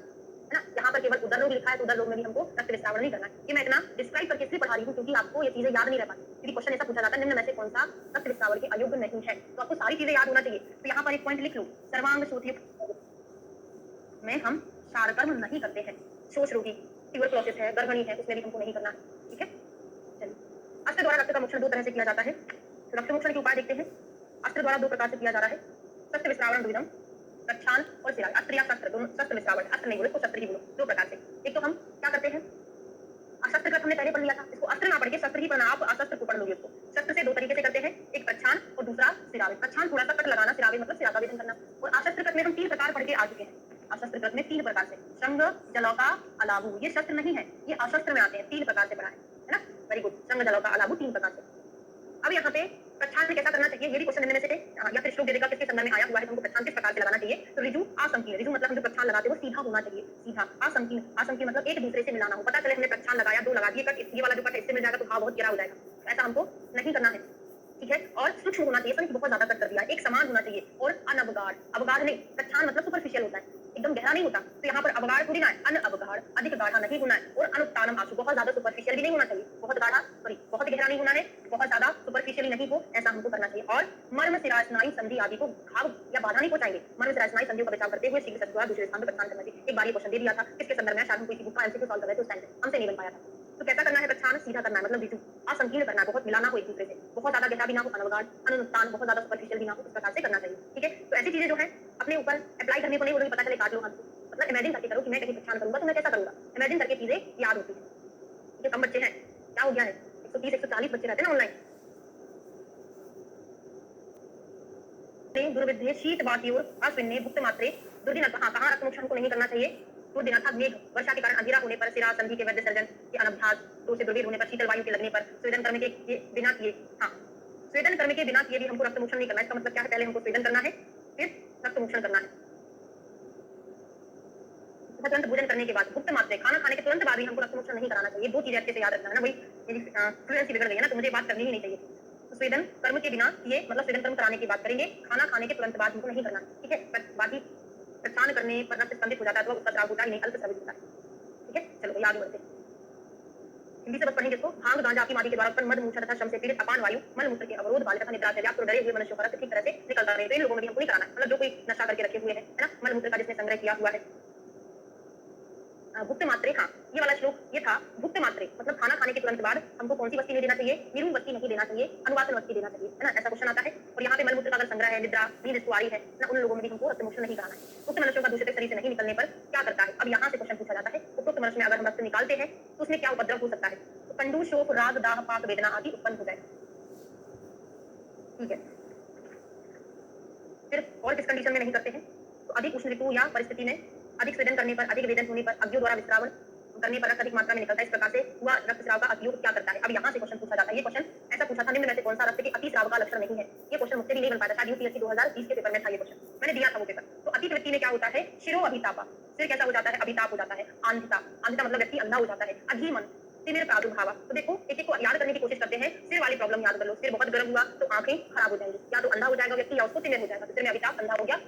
ना। यहाँ पर केवल उदर रोग लिखा है, तो उदर रोग में भी हमको रक्त विस्तावरण नहीं करना है। ये मैं इतना डिस्क्राइब करके इसलिए पढ़ा रही हूँ क्योंकि आपको ये चीजें याद नहीं रह पाती। यदि क्वेश्चन ऐसा पूछा जाता है निम्न में से कौन सा रक्त विस्तावरण के अयोग्य नहीं है, तो आपको सारी चीजें याद होना चाहिए। तो यहाँ पर एक पॉइंट लिख लो, सर्वांग शोचित में हम क्षार कर्म नहीं करते हैं। शोष रोगी, ट्यूबरकुलोसिस है, गर्भणी है, उसमें भी हमको नहीं करना। ठीक है, चलिए। अस्त्र द्वारा रक्त का मोक्षण दो तरह से किया जाता है। तो रक्त मोक्षण के उपाय देखते हैं। अस्त्र द्वारा दो प्रकार से किया जा रहा है, शस्त्र विस्रावण द्विधम, प्रच्छान और सिराज। अस्त्र या शस्त्र दोनों, शस्त्र विस्रावण, अस्त्र नहीं बोले तो शस्त्र ही बोलो, दो प्रकार से। एक तो हम क्या करते हैं, अशस्त्र का हमने पहले पढ़ लिया था, इसको अस्त्र ना पढ़ के शस्त्र ही पढ़ना, आप अशस्त्र को पढ़ लोगे। उसको शस्त्र से दो तरीके से करते हैं, एक प्रच्छान और दूसरा सिरावे। प्रच्छान थोड़ा सा कट लगाना, सिरावे मतलब सिरा का वेदन करना। और अशस्त्र कृत में हम 3 प्रकार पढ़ के आ चुके हैं। अशस्त्र कृत में 3 प्रकार से, संग जलौका अलाबू, ये शस्त्र नहीं है, ये अशस्त्र में आते हैं, 3 प्रकार से पढ़ा है ना। वेरी गुड, संग जलौका अलाबू 3 प्रकार से। अब यहाँ पे प्रच्छान में कैसा करना चाहिए, ये भी क्वेश्चन में से थे, या फिर श्लोक देगा किसके संदर्भ में आया हुआ है, हमको प्रच्छान किस प्रकार से लगाना चाहिए। तो रिजु आसंकीर्ण, रिजु मतलब हम जो प्रच्छान लगाते हैं वो सीधा होना चाहिए, सीधा। आसंकीर्ण, आसंकीर्ण मतलब एक दूसरे से मिलाना हो, पता चले हमने प्रच्छान लगाया, 2 लगा दिए, कट ये वाला जो कट इससे मिल जाएगा तो घाव बहुत गिरा हो जाएगा, ऐसा हमको नहीं करना है। ठीक है, और सूक्ष्म होना चाहिए, बहुत ज्यादा कट कर दिया, एक समान होना चाहिए। और अनवगाढ़, अवगाढ़ नहीं, प्रच्छान मतलब सुपरफिशियल होता है, एकदम गहरा नहीं होता। तो यहाँ पर अवगाढ़ थोड़ी ना है, अनअवगाढ़, अधिक गाढ़ा नहीं होना है। और अनुत्तानम आंसू, बहुत ज्यादा सुपरफिशियल भी नहीं होना चाहिए, बहुत गाढ़ा सॉरी बहुत गहरा नहीं होना है, बहुत ज्यादा सुपरफिशियली नहीं हो, ऐसा हमको करना चाहिए। और मर्म सिरा स्नायु संधि आदि को घाव या बाधा नहीं पहुंचाएंगे, मर्म सिरा स्नायु संधियों का बचाव करते हुए शीघ्र सत्वा दूसरे स्थान पर प्रस्थान करना चाहिए। एक बार ये क्वेश्चन दे दिया था, किसके संदर्भ में, शायद हम कोई बुक का एमसीक्यू सॉल्व कर रहे थे उस टाइम पे, हमसे नहीं बन पाया था। तो कैसा करना है, प्रच्छान सीधा करना है, मतलब रिजु, असंकीर्ण करना है, बहुत मिलाना हो एक दूसरे से, बहुत ज्यादा गहरा भी ना हो, अनवगाढ़, अनुत्तान, बहुत ज्यादा सुपरफिशियल भी ना हो, इस प्रकार से करना चाहिए। ठीक है, तो ऐसी चीजें जो है अपने ऊपर अप्लाई करने को नहीं बोलोगे, पता चले काट लो हाथ को, मतलब इमेजिन करके करो कि मैं कहीं प्रच्छान करूंगा तो मैं कैसा करूंगा, इमेजिन करके चीजें याद होती है। ठीक है, कम बच्चे हैं क्या हो गया है? 130-140 बच्चे रहते हैं ना ऑनलाइन। दुर्विधे शीत वात्योर अश्विने भुक्त मात्रे दुर्दिन कहाँ रक्तमोक्षण को नहीं करना चाहिए। दुर्दिनाथा मेघ वर्षा के कारण अंधेरा होने पर, सिरा संधि के वैद्य सर्जन के अनभ्यास तो से दुर्वीर होने पर, शीतल वायु के लगने पर, स्वेदन कर्म के बिना किए, हाँ स्वेदन कर्म के बिना किए भी हमको रक्तमोक्षण नहीं करना। इसका मतलब क्या है? पहले हमको स्वेदन करना है, फिर रक्तमोक्षण करना है। तुरंत भोजन करने के बाद, गुप्त मात्रे खाना खाने के तुरंत बाद भी हमको रक्तमोक्षण नहीं कराना चाहिए। 2 चीजें अच्छे से याद रखना है ना। वही मेरी फ्लुएंसी बिगड़ गई है ना, तो मुझे बात करनी ही नहीं चाहिए। तो स्वेदन कर्म के बिना किए मतलब स्वेदन कर्म कराने की बात करेंगे, खाना खाने के तुरंत बाद हमको नहीं करना, ठीक है। बाकी प्रस्थान करने पर रक्त स्पंदित हो जाता है तो उसका स्राव होता ही नहीं, अल्प स्रावित होता है, ठीक है। चलो आगे बढ़ते हैं। हिंदी से बस पढ़ेंगे इसको। भांग गांजा आदि के द्वारा उत्पन्न मद मूत्र तथा श्रम से पीड़ित अपान वायु मल मूत्र के अवरोध बाल तथा निद्रा से व्याप्त डरे हुए मनुष्यों का रक्त ठीक तरह से निकलता नहीं। तो इन लोगों में भी हमको नहीं कराना, मतलब जो कोई नशा करके रखे हुए हैं, है ना, मल मूत्र का जिसने संग्रह किया हुआ है। भुक्त मात्रे, हाँ ये वाला श्लोक ये था। भुक्त मात्रे मतलब खाना खाने के तुरंत बाद हमको कौन सी वस्तु नहीं देना चाहिए? निरूम वस्तु नहीं देना चाहिए, अनुवासन वस्तु देना चाहिए, है ना, ऐसा क्वेश्चन आता है। और यहाँ पे मलमूत्र का अगर संग्रह है, निद्रा नींद इसको है ना, उन लोगों में भी हमको रक्तमोक्षण नहीं कराना है। उक्त मनुष्यों का दूषित शरीर से नहीं निकलने पर क्या करता है? अब यहाँ से क्वेश्चन पूछा जाता है, उपरोक्त मनुष्य में अगर हम रक्त निकालते हैं तो उसमें क्या उपद्रव हो सकता है? तो कंडू, शोक, राग, दाह, पाक, वेदना आदि उत्पन्न हो जाए, ठीक है। फिर और किस कंडीशन में नहीं करते हैं? तो अधिक उष्ण ऋतु या परिस्थिति में, अधिक स्वेदन करने पर, अधिक वेदन होने पर, अग्नियों द्वारा विस्रावन करने पर रक्त अधिक मात्रा में निकलता है। इस प्रकार से हुआ रक्तस्राव का अतियोग क्या करता है? अब यहाँ से क्वेश्चन पूछा जाता है। ये क्वेश्चन ऐसा पूछा था, निम्न में से कौन सा रक्त के अतिस्राव का लक्षण नहीं है? ये क्वेश्चन मुझसे भी नहीं बन पाया था, शायद यूपीएससी 2020 के पेपर में था ये क्वेश्चन, मैंने दिया था वो पेपर। तो अतिवृत्ति में क्या होता है? शिरो अभितापा, सिर कैसा हो जाता है? अभिताप हो जाता है। आंधिता, आंधिता मतलब व्यक्ति अंधा हो जाता है। अधीमन, तिमिर प्रादुर्भाव। तो देखो एक एक को याद करने की कोशिश करते हैं। सिर वाली प्रॉब्लम याद कर लो, सिर बहुत गर्म हुआ तो आंखें खराब हो जाएंगी, या तो अंधा हो जाएगा व्यक्ति या उसको तिमिर हो जाएगा। तो सिर में अभिताप, अंधा हो गया,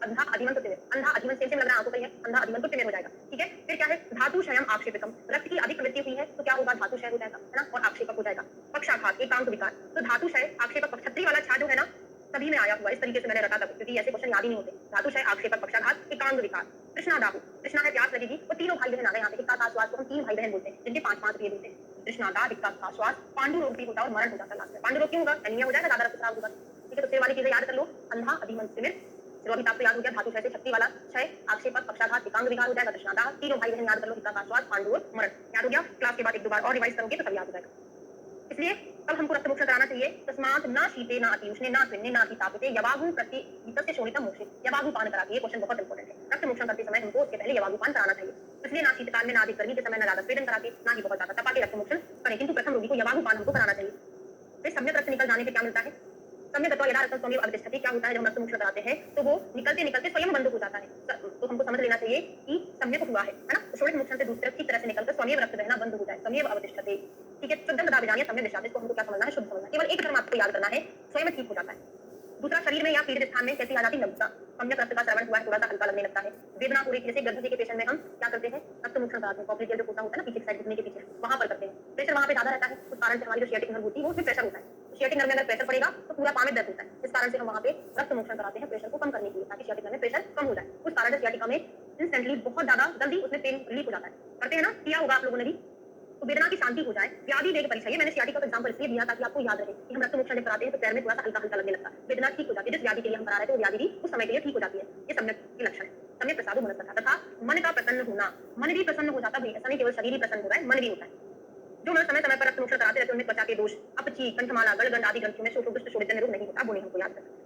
अंधा अधिमन तो तिमिर, अंधा अधिमन सेम सेम लग रहा है आंखों पर, अंधा अधिमन तो तिमिर हो जाएगा, ठीक है। फिर क्या है? धातु क्षयम आक्षेपकम, रक्त की अधिक वृद्धि हुई है तो क्या होगा? धातु क्षय हो जाएगा, है ना, और आक्षेपक हो जाएगा। पक्षाघात, एकांक विकार। तो धातु क्षय आक्षेपक, छतरी वाला छा जो है ना सभी में आया हुआ, इस तरीके से मैंने रखा था क्योंकि ऐसे क्वेश्चन याद ही नहीं होते। धातु क्षय, आक्षेपक, पक्षाघात, एकांग विकार। तृष्णा दाहु, तृष्णा है प्यास लगेगी। वो तीनों भाई बहन आ गए यहाँ पे। हिक्का का श्वास को हम 3 भाई बहन बोलते हैं जिनके 5-5 पेड़ होते हैं। तृष्णा दाह, हिक्का का श्वास, पांडु रोग भी होता है और मरण हो जाता है लास्ट में। पांडु रोग क्यों होगा? एनीमिया हो जाएगा, ज्यादा रक्तस्राव होगा, ठीक है। तो सिर वाली चीजें याद कर लो, अंधा अधिमन तिमिर, सिरोभिताप तो याद हो गया, धातु क्षय से छत्ती वाला क्षय, आक्षेपक, पक्षाघात, एकांग विकार हो जाएगा, तृष्णा दाह, तीनों भाई बहन याद कर लो, हिक्का का श्वास, पांडु और मरण याद हो गया। क्लास के बाद 1-2 बार और रिवाइज करोगे तो सब याद हो जाएगा। इसलिए कब हमको रक्तमोक्षण कराना चाहिए? तस्मात् न शीते न अतिउष्णे न स्विन्ने न अतितापते यवागु प्रति वितस्य शोणितम मोक्षे, यवागु पान करा के। ये क्वेश्चन बहुत इंपॉर्टेंट है। रक्तमोक्षण करते समय हमको उसके पहले यवागु पान कराना चाहिए। इसलिए ना शीतकाल में, ना अधिक गर्मी के समय, ना ज्यादा स्वेदन कराके, ना ही बहुत ज्यादा तपा के रक्तमोक्षण करें, किंतु प्रथम रोगी को यवागु पान हमको कराना चाहिए। फिर सम्यक रक्त निकल जाने पे क्या मिलता है? सम्यक गत्वा यदा रक्तम स्वमेव अवतिष्ठति। क्या होता है? जब हम रक्तमोक्षण कराते हैं तो वो निकलते निकलते स्वयं बंद हो जाता है। तो हमको समझ लेना चाहिए कि सम्यक हुआ है ना। तो शोणित मोक्षण से दूसरी तरफ ठीक तरह से निकलकर स्वमेव रक्त बहना बंद हो जाए, स्वमेव अवतिष्ठति, ठीक है। शुद्धं तथा विजानीय सम्यक दिशा, इसको हमको क्या समझना है? शुद्ध समझना है। केवल एक धर्म आपको याद करना है, स्वयं ठीक हो जाता है। दूसरा, शरीर में या पीड़ित स्थान में कैसी आ जाती? लघुता। सम्यक रक्त का श्रवण हुआ है, थोड़ा सा हल्का लगने लगता है। वेदना हो रही, जैसे गर्भवती के पेशेंट में हम क्या करते हैं? रक्तमोक्षण कराते हैं। कॉपरेट जो होता है ना पीछे साइड घुटने के पीछे, वहां पर करते हैं। प्रेशर वहां पे ज्यादा रहता है, उस कारण से हमारी जो सियाटिक नर्व होती है वो उसमें प्रेशर होता है। सियाटिक नर्व में अगर प्रेशर पड़ेगा तो पूरा पाँव में दर्द होता है। इस कारण से हम वहां पे रक्तमोक्षण कराते हैं प्रेशर को कम करने के लिए, ताकि सियाटिक नर्व में प्रेशर कम हो जाए। उस कारण से सियाटिका में इंस्टेंटली बहुत ज्यादा जल्दी उसमें पेन रिलीफ हो जाता है। करते हैं ना, किया होगा आप लोगों ने भी। तो वेदना की शांति हो जाए, व्याधि वेग परिचय। मैंने सियाटिका का एग्जांपल इसलिए दिया ताकि आपको याद रहे कि हम रक्तमोक्षण जब कराते हैं तो पैर में थोड़ा सा हल्का हल्का लगने लगता है, वेदना ठीक हो जाती है। जिस व्याधि के लिए हम करा रहे थे वो व्याधि भी उस समय के लिए ठीक हो जाती है। ये सम्यक के लक्षण है। सम्यक प्रसादो मनस्तथा, तथा मन का प्रसन्न होना, मन भी प्रसन्न हो जाता है। ऐसा नहीं केवल शरीर ही प्रसन्न हो रहा है, मन भी होता है। जो मन समय समय पर रक्तमोक्षण कराते रहते हैं उनमें त्वचा के दोष, अपची, कंठमाला, गलगंड आदि ग्रंथियों में शोथ, दुष्ट, शोणितजन्य रोग नहीं होता। वो नहीं हमको याद रखना।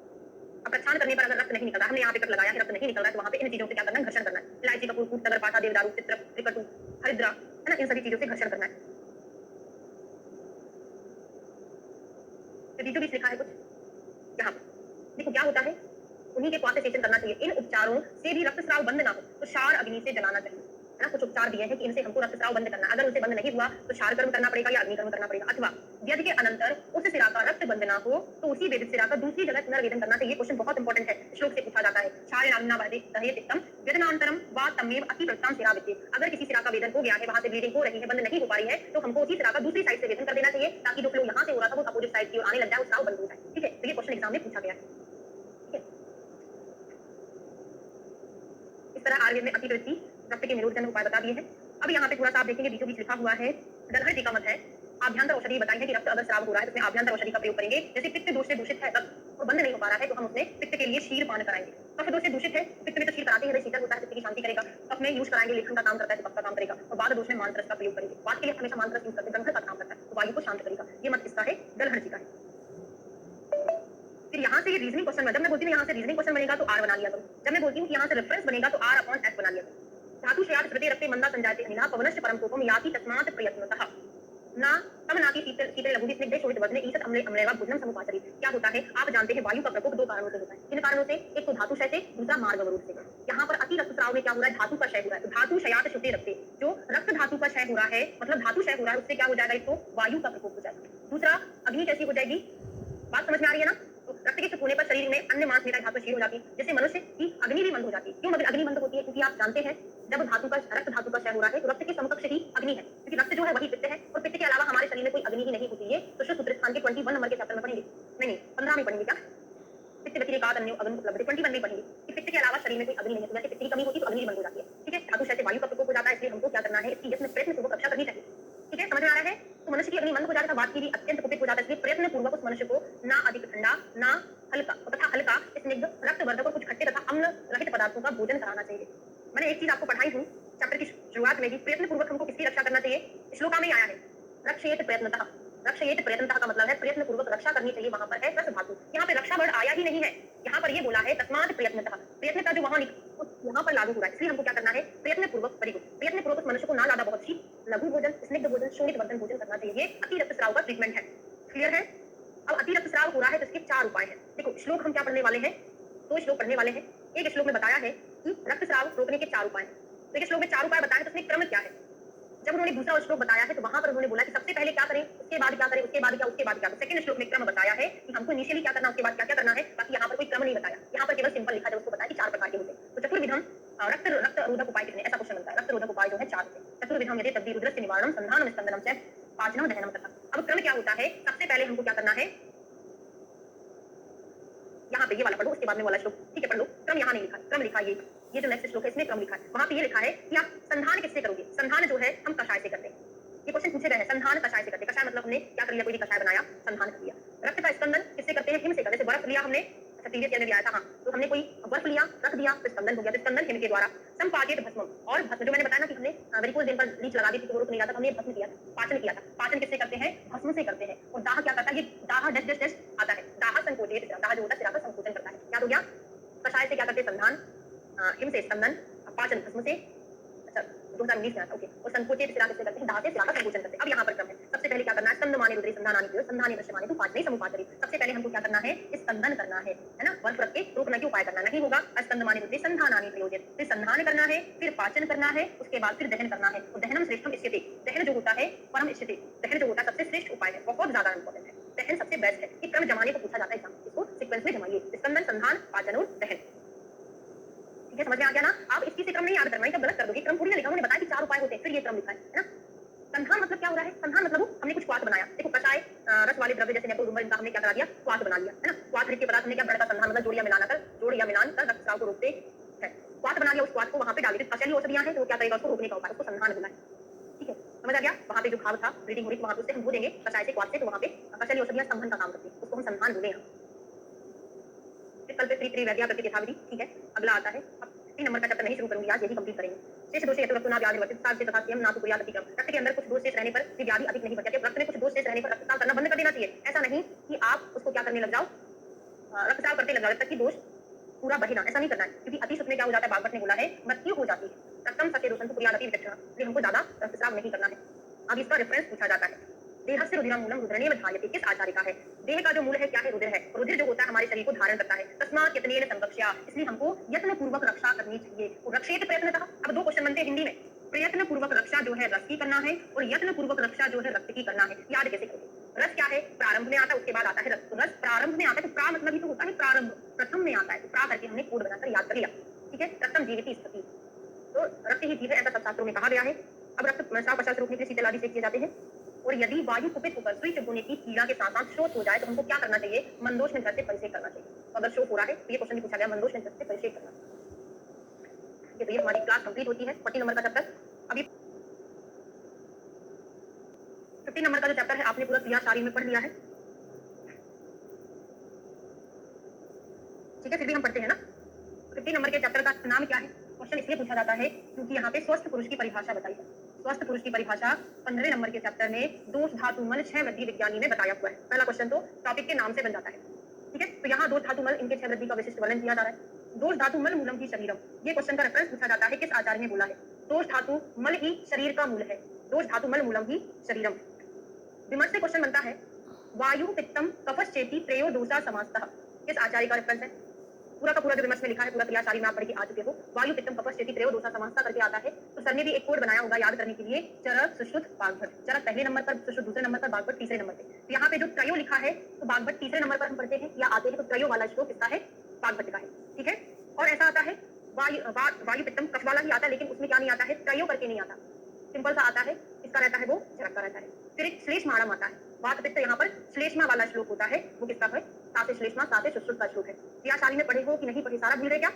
अब प्रक्षालन करने पर अगर रक्त नहीं निकल रहा, हमने यहाँ पे कट लगाया है, रक्त नहीं निकल रहा है, तो वहां पे इन चीजों से क्या करना है? घर्षण करना है। इलायची, कपूर, कूट, तगर, पाठा, देवदारू, चित्र, त्रिकटु, हरिद्रा, है ना, इन सभी चीजों से घर्षण करना है। तो बीचों बीच लिखा है कुछ यहाँ पर, देखो क्या होता है? उन्हीं के पास सेचन करना चाहिए। इन उपचारों से भी रक्तस्राव बंद ना हो तो क्षार अग्नि से जलाना चाहिए, है ना। कुछ उपचार दिए हैं कि इनसे हमको रक्तस्राव बंद करना है। अगर उनसे बंद नहीं हुआ तो क्षार कर्म करना पड़ेगा या अग्नि कर्म करना पड़ेगा। अथवा यदि के अनंतर उस सिरा का रक्त बंद ना हो तो उसी वेदित सिरा का दूसरी जगह पुनर्वेदन करना चाहिए। क्वेश्चन बहुत इंपॉर्टेंट है, श्लोक से पूछा जाता है। क्षार नामना दहेतिक्तम वेदनांतरम वा तमेव अति प्रस्थान सिरा विद्ये। अगर किसी सिरा का वेदन हो गया है, वहां से ब्लीडिंग हो रही है, बंद नहीं हो पा रही है, तो हमको उसी सिरा का दूसरी साइड से वेदन कर देना चाहिए, ताकि जो फ्लो यहाँ से हो रहा था वो अपोजिट साइड की ओर आने लग जाए, वो स्राव बंद हो जाए, ठीक है। तो ये क्वेश्चन एग्जाम में पूछा गया है। इस तरह आयुर्वेद में अतिवृत्ति रक्त के निरोधजन उपाय बता दिए हैं। अब यहाँ पे थोड़ा सा आप देखेंगे बीचों बीच लिखा हुआ है, दलहन टीका मत है। आभ्यंतर औषधि बताई है कि रक्त अगर स्राव हो रहा है तो उसमें आभ्यंतर औषधि का प्रयोग करेंगे। जैसे पित्त दोष से दूषित है रक्त और बंद नहीं हो पा रहा है तो हम उसमें पित्त के लिए क्षीर पान कराएंगे। कफ दोष से दूषित है, पित्त में तो क्षीर कराते हैं, शीतल होता है, पित्त की शांति करेगा। कफ में यूज कराएंगे, लेखन का काम करता है, तो कफ का काम करेगा। और बाद दोष में मांस रस का प्रयोग करेंगे। बाद के लिए हमेशा मांस रस यूज करते हैं, ग्रंथन का काम करता है। वायु को शांत करेगा। ये मत किसका है? दलहन जी का है। फिर यहाँ से ये रीजनिंग क्वेश्चन, जब मैं बोलती हूँ यहाँ से रीजनिंग क्वेश्चन बनेगा तो आर बना लिया करो। जब मैं बोलती हूँ कि यहाँ से रेफरेंस बनेगा तो आर अपॉन एस बना लिया करो। धातु शयात स्मृति रक्ते मंदा संजायते अनिला पवनश्च परम कोपम याति तस्मात् प्रयत्नतः ना तब नाति शीतल शीतल लघु स्निग्धे शोभित वदने ईषत अम्ले अम्लेवा भोजनम समुपाचरी। क्या होता है? आप जानते हैं वायु का प्रकोप दो कारणों से होता है। किन कारणों से? एक तो धातु क्षय से, दूसरा मार्ग अवरोध से। यहाँ पर अति रक्तस्राव में क्या हो रहा है? धातु का क्षय हो रहा है। धातु शयात शुद्धि रखते, जो रक्त धातु का क्षय हो रहा है, मतलब धातु क्षय हो रहा है, उससे क्या हो जाएगा? एक तो वायु का प्रकोप हो जाएगा। दूसरा, अग्नि कैसी हो जाएगी? बात समझ में आ रही है ना? तो रक्त के होने पर शरीर में अन्य मांस मेरा धातु क्षीण हो जाती है, जैसे मनुष्य की अग्नि भी मंद हो जाती है। क्यों अग्नि मंद होती है? क्योंकि आप जानते हैं जब रक्त धातु का क्षय हो रहा है तो रक्त के समकक्ष ही अग्नि है, क्योंकि रक्त जो है वही पित्त है और पित्त के अलावा हमारे शरीर में कोई अग्नि ही नहीं होती है। तो सूत्र स्थान के 21 नंबर के चैप्टर में पढ़ेंगे, नहीं 15 में पढ़ेंगे। क्या पित्त व्यतिरेकात् अन्यो अग्नि उपलब्ध 21 में पढ़ेंगे कि पित्त के अलावा शरीर में कोई अग्नि नहीं है। तो वैसे पित्त की कमी होती तो अग्नि बंद हो जाती है। ठीक है, धातु क्षय से वायु का प्रकोप हो जाता है, इसलिए हमको क्या करना है? इसकी यत्न प्रयत्न पूर्वक रक्षा करनी चाहिए। ठीक है, समझ में आ रहा है? तो मनुष्य की अग्नि मंद हो जाता है, बात की भी अत्यंत कुपित हो जाता है, इसलिए प्रयत्न पूर्वक उस मनुष्य को ना अधिक ठंडा ना हल्का तथा हल्का स्निग्ध रक्तवर्धक और कुछ खट्टे तथा अम्ल रहित पदार्थों का भोजन कराना चाहिए। मैंने एक चीज आपको पढ़ाई हूँ चैप्टर की शुरुआत में भी, प्रयत्न पूर्वक हमको किसकी रक्षा करना चाहिए? श्लोका में आया है रक्षयेत प्रयत्नतः। रक्षयेत प्रयत्नतः का मतलब है प्रयत्न पूर्वक रक्षा करनी चाहिए। वहां पर है रस धातु, यहाँ पे रक्षा वर्ड आया ही नहीं है। यहाँ पर ये बोला है तस्मात् प्रयत्नतः, प्रयत्न का जो वहां यहाँ पर लागू हो रहा है, इसलिए हमको क्या करना है? प्रयत्न पूर्वक, वेरी गुड, प्रयत्न पूर्वक उस मनुष्य को ना ज्यादा बहुत शीत लघु भोजन, स्निग्ध भोजन, शोणित वर्धन भोजन करना चाहिए। ये अति रक्तस्राव का ट्रीटमेंट है। क्लियर है? अब अति रक्तस्राव हो रहा है तो इसके 4 उपाय हैं। देखो श्लोक हम क्या पढ़ने वाले हैं? 2 श्लोक पढ़ने वाले हैं। एक श्लोक में बताया है कि रक्तस्राव रोकने के 4 उपाय हैं। तो एक श्लोक में 4 उपाय बताए हैं, तो उसमें क्रम क्या है? जब उन्होंने दूसरा श्लोक बताया है तो वहां पर उन्होंने बोला कि सबसे पहले क्या करें, उसके बाद क्या करें, उसके बाद क्या, उसके बाद क्या। सेकंड श्लोक में क्रम बताया है कि हमको इनिशियली क्या करना, उसके बाद क्या क्या करना है। बाकी यहाँ पर कोई क्रम नहीं बताया, यहाँ पर केवल सिंपल लिखा है, उसको बताया कि 4 प्रकार के होते हैं। तो चतुर्विधम रक्त रोधक उपाय कितने, ऐसा क्वेश्चन बनता है। रक्त रोधक उपाय जो है 4 होते हैं। चतुर्विधम यदि तद्दि रुद्रस्य निवारणम संधानम स्कंदनम च पाचनम दहनम तथा। अब क्रम क्या होता है? सबसे पहले हमको क्या करना है? यहाँ पे ये वाला पढ़ो, उसके बाद में वाला श्लोक। ठीक है, पढ़ लो। क्रम यहाँ नहीं लिखा, क्रम लिखा ये जो नेक्स्ट श्लोक है इसमें क्रम लिखा है। वहां पे ये लिखा है कि आप संधान किससे करोगे? संधान जो है हम कषाय से करते हैं। ये क्वेश्चन पूछे गए हैं, संधान कषाय से करते हैं। कषाय मतलब हमने क्या कर लिया? कोई कषाय बनाया, संधान कर दिया। रक्त का स्कंदन किससे करते हैं? हिम से करते हैं। बर्फ लिया हमने, अच्छा प्रीवियस ईयर में भी आया था, हाँ, तो हमने कोई बर्फ लिया, रख दिया, तो स्कंदन हो गया। तो स्कंदन हिम के द्वारा। संपादित भस्म, और भस्म जो मैंने बताया ना कि हमने वेरिकोज वेन पर लीच लगा दी थी तो वो रुक नहीं रहा था, हमने भस्म किया था, पाचन किया था। पाचन किससे करते हैं? भस्म से करते हैं। और दाह क्या करता है? ये दाह डस डस डस आता है, दाह संकोचित, दाह जो होता है सिरा का संकोचन करता है। क्या हो गया? कषाय से क्या करते हैं? संधान, हिम से स्कंदन, पाचन भस्म से, अच्छा 2019 में आता, ओके। और संकोचित सिरा किससे करते हैं? दाह से सिरा का संकोचन करते हैं। अब यहाँ पर क्रम है, सबसे पहले क्या करना है? स्कंद माने रुद्री संधानानि प्रयोग संधाने दृश्यमाने तो पाचने समुपाचरी। सबसे पहले हमको क्या करना है? स्कंदन करना है ना, बर्फ रख के रोकने के उपाय करना नहीं होगा। स्कंद माने रुद्री संधानानि प्रयोजित, फिर संधान करना है, फिर पाचन करना है, उसके बाद फिर दहन करना है। तो दहनम श्रेष्ठम इष्यते, दहन जो होता है परम इष्यते, दहन जो होता है सबसे श्रेष्ठ उपाय है, बहुत ज्यादा इंपॉर्टेंट है। दहन सबसे बेस्ट है। ये क्रम जमाने को पूछा जाता है एग्जाम, इसको सीक्वेंस में जमाइए, स्कंदन, संधान, पाचन और दहन। ठीक है, समझ में आ गया ना? आप इसकी से क्रम नहीं याद करना, ये क्रम गलत कर दोगे। क्रम थोड़ी ना लिखा, उन्होंने बताया कि 4 उपाय होते हैं, फिर ये क्रम लिखा है ना। संधान मतलब क्या हो रहा है? संधान मतलब हमने कुछ क्वाथ बनाया। देखो कषाय रस वाले द्रव्य जैसे नेपो इनका हमने क्या करा दिया? क्वाथ बना लिया, है ना। क्वाथ के पदार्थ हमने क्या बढ़ा? संधान मतलब जोड़ या मिलाना कर, जोड़ या मिलान कर रक्तस्राव को रोकते हैं। क्वाथ बना लिया, उस क्वाथ को वहां पे डाल दिया। कषाय औषधियां हैं तो वो क्या करेगा? उसको रोकने का उपाय, उसको संधान बोला है। ठीक है, समझ आ गया? वहां पे जो घाव था, ब्लीडिंग हो रही थी, वहां पे उससे हम धो देंगे कषाय से, क्वाथ से, तो वहां पे कषाय औषधियां संधान का काम करती है, उसको हम संधान बोले हैं। कल पे त्रि वैद्या करके यथाविधि। ठीक है, अगला आता है। अब 3 नंबर का चैप्टर नहीं शुरू करूंगी आज, यही कंप्लीट करेंगे। शेष दोषे हेतु रक्तनाभ व्याधि वर्तित साध से तथा स्वयं नातु कुर्यात् अतिक्रम। रक्त के अंदर कुछ दोष शेष रहने पर भी व्याधि अधिक नहीं बढ़ती है। रक्त में कुछ दोष शेष रहने पर रक्तस्राव करना बंद कर देना चाहिए। ऐसा नहीं कि आप उसको क्या करने लग जाओ, रक्तस्राव करते लग जाओ जब तक कि दोष पूरा बहे ना, ऐसा नहीं करना है। क्योंकि अति सुख में क्या हो जाता है? भागवत ने बोला है मृत्यु हो जाती है। रक्तम सत्य दोषं कुर्यात् अति विचक्षणः, इसलिए हमको ज्यादा रक्तस्राव नहीं करना है। अब इसका रेफरेंस पूछा जाता है, देहस्य रुधिरं मूलम रुद्रनेव धायते, किस आचार्य का है? देह का जो मूल है क्या है? रुधिर है। रुधिर जो होता है हमारे शरीर को धारण करता है। तस्मात् यत्नेन संरक्ष्या, इसलिए हमको यत्न पूर्वक रक्षा करनी चाहिए। रक्षेत प्रयत्नतः। अब 2 क्वेश्चन बनते हैं हिंदी में। प्रयत्न पूर्वक रक्षा जो है रस की करना है, और यत्न पूर्वक रक्षा जो है रक्त की करना है। याद कैसे करोगे? रस क्या है? प्रारंभ में आता है, उसके बाद आता है रस। तो रस प्रारंभ में आता है, तो प्रा मतलब ही तो होता है प्रारंभ, प्रथम में आता है, तो प्रा करके हमने कोड बनाकर याद कर लिया। ठीक है, रक्तम जीविति स्थिति, तो रक्त ही जीव है, ऐसा सब शास्त्रों में कहा गया है। अब रक्त स्राव पश्चात रोकने के लिए शीतल आदि से किए जाते हैं। और यदि वायु कुपित होकर सुई चुभने की पीड़ा के साथ साथ शोथ हो जाए तो हमको क्या करना चाहिए? मंदोष्ण जल से परिषेक करना चाहिए। तो अगर शोथ हो रहा है तो ये क्वेश्चन भी पूछा गया, मंदोष्ण जल से परिषेक करना। तो ये हमारी क्लास कंप्लीट होती है 40 नंबर का चैप्टर। अभी 50 नंबर का जो चैप्टर है आपने पूरा क्रिया सारी में पढ़ लिया है। ठीक है, फिर भी हम पढ़ते हैं ना। 50 नंबर के चैप्टर का नाम क्या है? क्वेश्चन इसलिए पूछा जाता है क्योंकि यहाँ पे स्वस्थ पुरुष की परिभाषा बताई है। स्वस्थ पुरुष की परिभाषा 15 नंबर के चैप्टर में दोष धातु मल 6 वृद्धि विज्ञानी में बताया हुआ है। पहला क्वेश्चन तो टॉपिक के नाम से बन जाता है। ठीक है, तो यहाँ दोष धातु मल इनके 6 वृद्धि का विशिष्ट वर्णन किया जा रहा है। दोष धातु मल मूलम की शरीरम, ये क्वेश्चन का रेफरेंस पूछा जाता है किस आचार्य ने बोला है। दोष धातु मल ही शरीर का मूल है, दोष धातु मल मूलम ही शरीरम। विमर्श से क्वेश्चन बनता है वायु पित्तम कफश्चेति त्रयोदोषा समासतः, किस आचार्य का रेफरेंस है। पूरा का पूरा जो विमर्श में लिखा है, पूरा क्रियाशाली में आप पढ़ के आ चुके हो। वायु पित्तम कफश्चेति त्रयोदोषा समासतः करके आता है। तो सर ने भी एक कोड बनाया होगा याद करने के लिए, चरक सुश्रुत बागभट। चरक पहले नंबर पर, सुश्रुत दूसरे नंबर पर, बागभट तीसरे नंबर पे। तो यहाँ पे जो त्रयो लिखा है तो बागभट तीसरे नंबर पर हम पढ़ते हैं या आते हैं, तो त्रयो वाला श्लोक किसका है, बागभट का है। ठीक है, और ऐसा आता है वायु पित्तम कफ वाला ही आता है, लेकिन उसमें क्या नहीं आता है, त्रयो करके नहीं आता, सिंपल सा आता है। इसका रहता है वो चरक का रहता है। फिर एक श्लेष्माणम आता है, वात पित्त यहाँ पर श्लेष्मा वाला श्लोक होता है, वो किसका है, सासे श्लेष्मा सासे सुश्रुत का श्लोक है। क्रियाशाली में पढ़े हो कि नहीं पढ़े, सारा भूल गए क्या।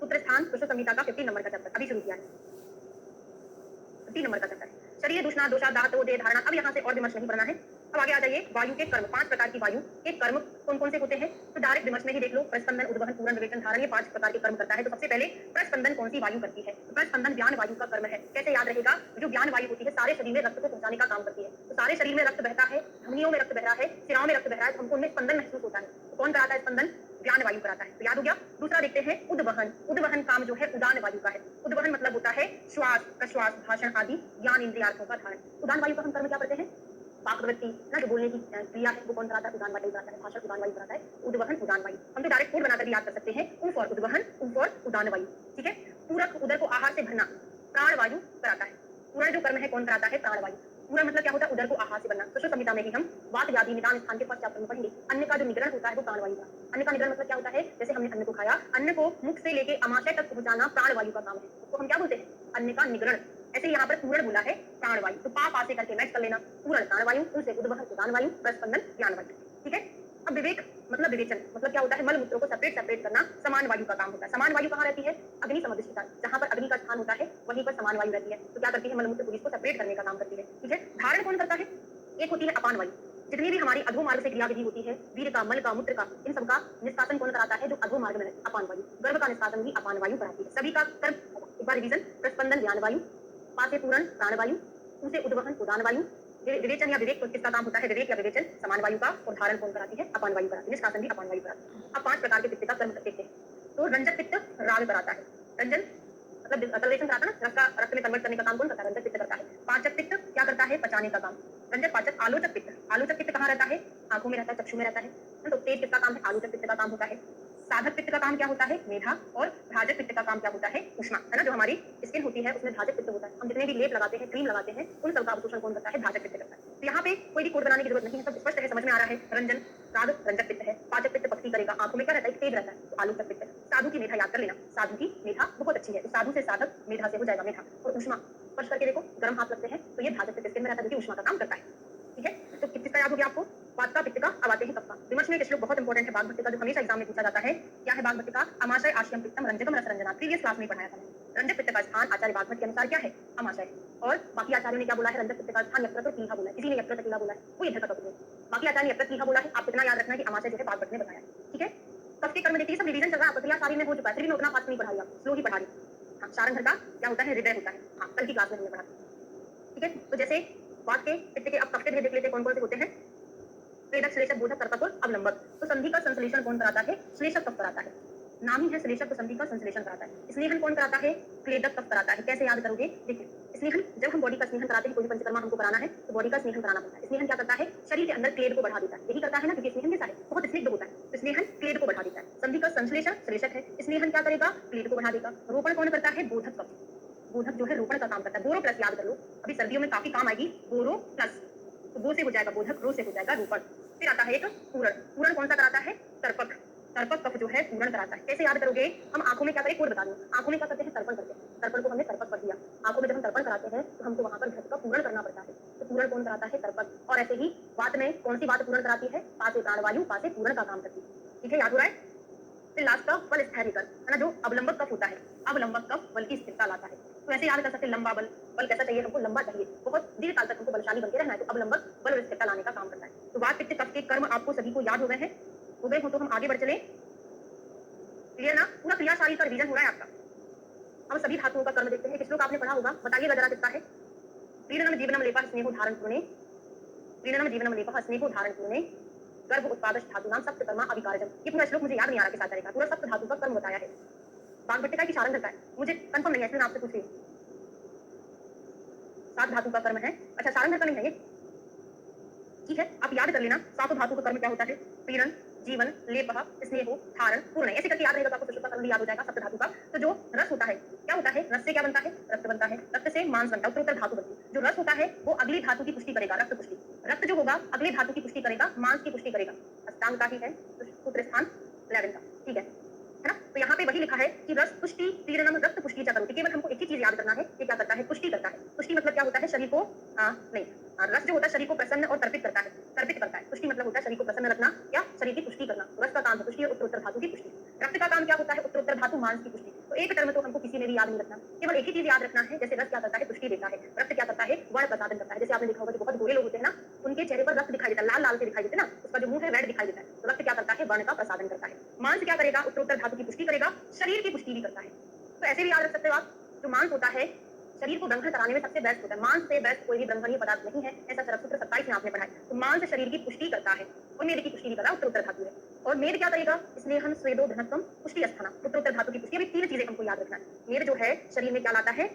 सूत्र स्थान सुश्रुत संहिता का 15 नंबर का चैप्टर अभी शुरू किया है, 15 नंबर का चैप्टर है। शरीर दूषणा दोषा दातो दे धारणा, अब यहाँ से और विमर्श नहीं पढ़ना है। अब आगे आ जाइए, वायु के कर्म, 5 प्रकार की वायु के कर्म कौन कौन से होते हैं, तो डायरेक्ट विमर्श में ही देख लो। प्रस्पंदन, उद्वहन, पूरण, विवेचन, धारण, ये 5 प्रकार के कर्म करता है। तो सबसे पहले प्रस्पंदन कौन सी वायु करती है, तो प्रस्पंदन ज्ञान वायु का कर्म है। कैसे याद रहेगा, जो ज्ञान वायु होती है सारे शरीर में रक्त को पहुंचाने का काम करती है। तो सारे शरीर में रक्त बहता है, धमनियों में रक्त बह रहा है, सिराओं में रक्त बह रहा है, तो हमको उनमें स्पंदन महसूस होता है। तो कौन कराता है स्पंदन, ज्ञान वायु कराता है। तो याद हो गया। दूसरा देखते हैं उद्वहन, उद्वहन काम जो है उदान वायु का है। उद्वहन मतलब होता है श्वास, प्रश्वास, भाषण आदि ज्ञान इंद्रियार्थों का धारण। उदान वायु का हम कर्म क्या करते हैं, वाक्प्रवृत्ति ना, जो बोलने की क्रिया है वो कौन कराता है, उदान वायु कराता है। भाषण उदान वायु कराता है, उद्वहन उदान वायु। हम तो डायरेक्ट कोड बनाकर भी याद कर सकते हैं, उ फॉर उद्वहन, उ फॉर उदान वायु। ठीक है, पूरक, उदर को आहार से भरना, प्राण वायु कराता है। पूर्ण जो कर्म है कौन कराता है, प्राण वायु। पूरा मतलब क्या होता है, उदर को आहार से भरना। सुश्रुत संहिता में ही हम वात व्याधि निदान स्थान के फर्स्ट चैप्टर में पढ़ेंगे। अन्न का जो निग्रहण होता है वो प्राण वायु का। अन्न का निग्रहण मतलब क्या होता है, जैसे हमने अन्न को खाया, अन्न को मुख से लेके आमाशय तक पहुंचाना प्राण वायु का काम है, उसको हम क्या बोलते हैं, अन्न का निग्रहण। ऐसे यहाँ पर पूर्ण बोला है प्राण वायु, तो पा से करके मैच कर लेना। पूर्ण प्राण वायु, उनसे उद्वहन उदान वायु, प्रस्पंदन ज्ञान वायु। ठीक है, अब विवेक मतलब विवेचन, मतलब क्या होता है, मल मूत्रों को सेपरेट करना समान वायु का काम होता है। समान वायु कहाँ रहती है, अग्नि समधिष्ठिता, जहाँ पर अग्नि का स्थान होता है वहीं पर समान वायु रहती है। तो क्या करती है, मल मूत्र पुरुष को सेपरेट करने का काम करती है। ठीक है, धारण कौन करता है, एक होती है अपान वायु। जितनी भी हमारी अधो मार्ग से क्रिया विधि होती है, वीर का, मल का, मूत्र का, इन सबका निष्कासन कौन कराता है, जो अधो मार्ग में रहती है, अपान वायु। गर्भ का निष्कासन भी अपान वायु कराती है। सभी का कर्म, एक बार रिवीजन, प्रस्पंदन ज्ञान वायु, पासे पूरण प्राण वायु, उसे उद्वहन उदान वायु, विवेचन या विवेक किसका काम होता है, विवेक या विवेचन समान वायु का, और धारण कौन कराती है, अपान वायु कराती है। निष्कासन भी अपान वायु कराती है। अब 5 प्रकार के पित्त का कर्म देखते हैं। तो रंजक पित्त राग कराता है, रंजन मतलब अल्टरेशन कराता है ना, रस का रक्त में कन्वर्ट करने का काम कौन करता है, रंजक पित्त करता है। पाचक पित्त क्या करता है, पचाने का काम, रंजक पाचक। आलोचक पित्त, आलोचक पित्त कहाँ रहता है, आंखों में रहता है, चक्षु में रहता है। तो तेज किसका काम है, आलोचक पित्त का काम होता है। साधक पित्त का काम क्या होता है, मेधा, और भाजक पित्त का काम क्या होता है, उष्मा, है ना। जो हमारी स्किन होती है उसमें भाजक पित्त होता है। हम जितने भी लेप लगाते हैं, क्रीम लगाते हैं, उन सबका अवशोषण कौन करता है, भाजक पित्त करता है। तो यहाँ पे कोई भी कोड बनाने की जरूरत नहीं है, सब स्पष्ट है, समझ में आ रहा है। रंजन राग रंजक पित्त है, पाचक पित्त पक्ति करेगा, आंखों में क्या रहता है, तेज रहता है, तो आलोचक पित्त है। साधु की मेधा याद कर लेना, साधु की मेधा बहुत अच्छी है, तो साधु से साधक, मेधा से हो जाएगा मेधा। और उष्मा, स्पर्श करके देखो, गर्म हाथ लगते हैं, तो ये भाजक पित्त स्किन में रहता है, जो उष्मा का काम करता है। ठीक है, तो किसका याद हो गया आपको, वात का, पित्त का। अब आते हैं कफ का। विमर्श में एक श्लोक बहुत इंपॉर्टेंट है बागभट्ट का, जो हमेशा एग्जाम में पूछा जाता है। क्या है बागभट्ट का, अमाशय आश्यम पित्तम रंजकम रस रंजना। प्रीवियस क्लास में पढ़ाया था। रंजक पित्त का स्थान आचार्य बागभट्ट के अनुसार क्या है, अमाशय। और बाकी आचार्यों ने क्या बोला है, रंजक पित्त का स्थान यकृत और प्लीहा बोला है, किसी ने यकृत प्लीहा बोला है, वो इधर का टॉपिक है। बाकी आचार्य ने यकृत प्लीहा बोला है। आप इतना याद रखना है कि अमाशय जो है बागभट्ट ने बताया। ठीक है, कफ के कर्म देखिए, सब रिवीजन चल रहा है, आपका क्रियाशाली में हो चुका है, फिर भी मैं उतना फास्ट नहीं पढ़ा रही, स्लो ही पढ़ा रही। हाँ, शारंग का क्या होता है, हृदय होता है। हाँ, कल की क्लास में हमने पढ़ा। ठीक है, तो जैसे वात के, पित्त के, अब कफ के देख लेते हैं कौन कौन से होते हैं। प्रेरक, श्लेषक, बोधक, कर्तक और अवलंबक। तो संधि का संश्लेषण कौन कराता है, श्लेषक कफ कराता है। नाम ही है श्लेषक, तो संधि का संश्लेषण कराता है। स्नेहन कौन कराता है, क्लेदक कफ कराता है। कैसे याद करोगे, देखिए स्नेहन, जब हम बॉडी का स्नेहन कराते हैं, कोई भी पंचकर्मा हमको कराना है तो बॉडी का स्नेहन कराना पड़ता है। स्नेहन क्या करता है, शरीर के अंदर क्लेद को बढ़ा देता है, यही करता है ना, क्योंकि स्नेहन कैसा है, बहुत स्निग्ध होता है, तो स्नेहन क्लेद को बढ़ा देता है। संधि का संश्लेषण श्लेषक है, स्नेहन क्या करेगा, क्लेद को बढ़ा देगा। रोपण कौन करता है, बोधक कफ। बोधक जो है रोपण का काम करता है। बोरो प्लस याद कर लो, अभी सर्दियों में काफी काम आएगी, बोरो प्लस, तो बो से हो जाएगा बोधक, रो से हो जाएगा रोपण। फिर आता है एक पूरण। पूरण कौन सा कराता है, तर्पक। तर्पक कफ जो है पूरण कराता है। कैसे याद करोगे, हम आंखों में क्या करें, कोड बता दूं, आंखों में क्या करते हैं, तर्पण करते हैं। तर्पण को हमने तर्पक पढ़ दिया। आंखों में जब हम तर्पण कराते हैं तो हमको वहां पर घट का पूरण करना पड़ता है, तो पूरण कौन कराता है, तर्पक। और ऐसे ही वात में कौन सी वात पूरण कराती है, पासे प्राणवायु, पासे पूरण का काम करती है। ठीक है, याद हो रहा है। फिर लास्ट का बल स्थैर्यकर, है ना, जो अवलंबक कफ होता है, अवलंबक कफ बल की स्थिरता लाता है। तो ऐसे याद कर सकते हैं, लंबा बल, बल कैसा चाहिए हमको, लंबा चाहिए, बहुत दीर्घ काल तक हमको बलशाली बनके रहना है, तो अवलंबक बल और स्थिरता लाने का काम करता है। तो वात पित्त कफ के कर्म आपको सभी को याद हो गए हैं, हो गए हो तो हम आगे बढ़ चले। क्लियर ना, पूरा क्रियाशाली का रिवीजन हो रहा है आपका। हम सभी धातुओं का कर्म देखते हैं। एक श्लोक आपने पढ़ा होगा, बताइएगा जरा किसका है। प्रीणनम जीवनम लेपः स्नेहो धारण पूर्णे, प्रीणनम जीवनम लेपः स्नेहो धारण पूर्णे, गर्भ उत्पादश धातुनाम सप्त कर्मा अविकारजम। ये पूरा श्लोक मुझे याद नहीं आ रहा किस आचार्य का, पूरा सप्त धातु का कर्म बताया है। वाग्भट्टिका की शारंध्र का है, मुझे कंफर्म नहीं है, इसलिए मैं आपसे पूछ रही हूँ। 7 धातु का कर्म है। अच्छा, शारंध्र का नहीं है ये, ठीक है, आप याद कर लेना। 7 धातु का कर्म क्या होता है? प्रीणन, जीवन, लेपः, स्नेहो, धारण, पूर्ण। ऐसे करके याद रहेगा तो आपको सुश्रुत का कर्म भी याद हो जाएगा सप्त धातु का। तो जो रस होता है, क्या होता है? रस से क्या बनता है? रक्त बनता है, रक्त से मांस बनता है, उत्तरोत्तर धातु बनती है। जो रस होता है वो अगली धातु की पुष्टि करेगा, रक्त पुष्टि। रक्त जो होगा अगली धातु की पुष्टि करेगा, मांस की पुष्टि करेगा। अष्टांग का ही है, सूत्र स्थान 11 का, ठीक है ना। तो यहाँ पे वही लिखा है कि रस पुष्टि प्रीणनम रक्त पुष्टि च करोति। केवल हमको एक ही चीज याद करना है, ये क्या करता है? पुष्टि करता है। पुष्टि मतलब क्या होता है? शरीर को नहीं, रस जो होता है शरीर को प्रसन्न और तर्पित करता है, तर्पित करता है। पुष्टि मतलब होता है शरीर को प्रसन्न रखना या शरीर की पुष्टि करना। रस का काम है पुष्टि और उत्तरोत्तर धातु की पुष्टि। रक्त का काम क्या होता है? उत्तरोत्तर धातु मांस की पुष्टि। तो एक टर्म तो हमको किसी में भी याद नहीं रखना, केवल एक ही चीज याद रखना है। जैसे रस क्या करता है? पुष्टि देता है, रक्त क्या करता है? वर्ण प्रसादन करता है। जैसे आपने देखा होगा कि बहुत गोरे लोग होते हैं ना, उनके चेहरे पर रक्त दिखाई देता है, लाल लाल से दिखाई देते हैं ना, उसका जो मुंह है रेड दिखाई देता है। तो रक्त क्या करता है? वर्ण का प्रसादन करता है। मांस क्या करेगा? उत्तरोत्तर धातु की पुष्टि करेगा, शरीर की पुष्टि भी करता है। तो ऐसे भी याद रख सकते हो आप, जो मांस होता है शरीर को ब्रह्मण कराने में सबसे बेस्ट होता है। मांस से बेस्ट कोई भी ब्रह्मणीय पदार्थ नहीं है, ऐसा चरकसूत्र 27 में आपने पढ़ा है। तो मांस शरीर की पुष्टि करता है और मेद की पुष्टि भी कर रहा है, उत्तरोत्तर धातु है। और मेद क्या करेगा? स्नेहन स्वेदो धनत्वम पुष्टि अस्थाना, उत्तरोत्तर धातु की पुष्टि। अभी 3 चीजें हमको याद रखना है। मेद जो है शरीर में क्या लाता है?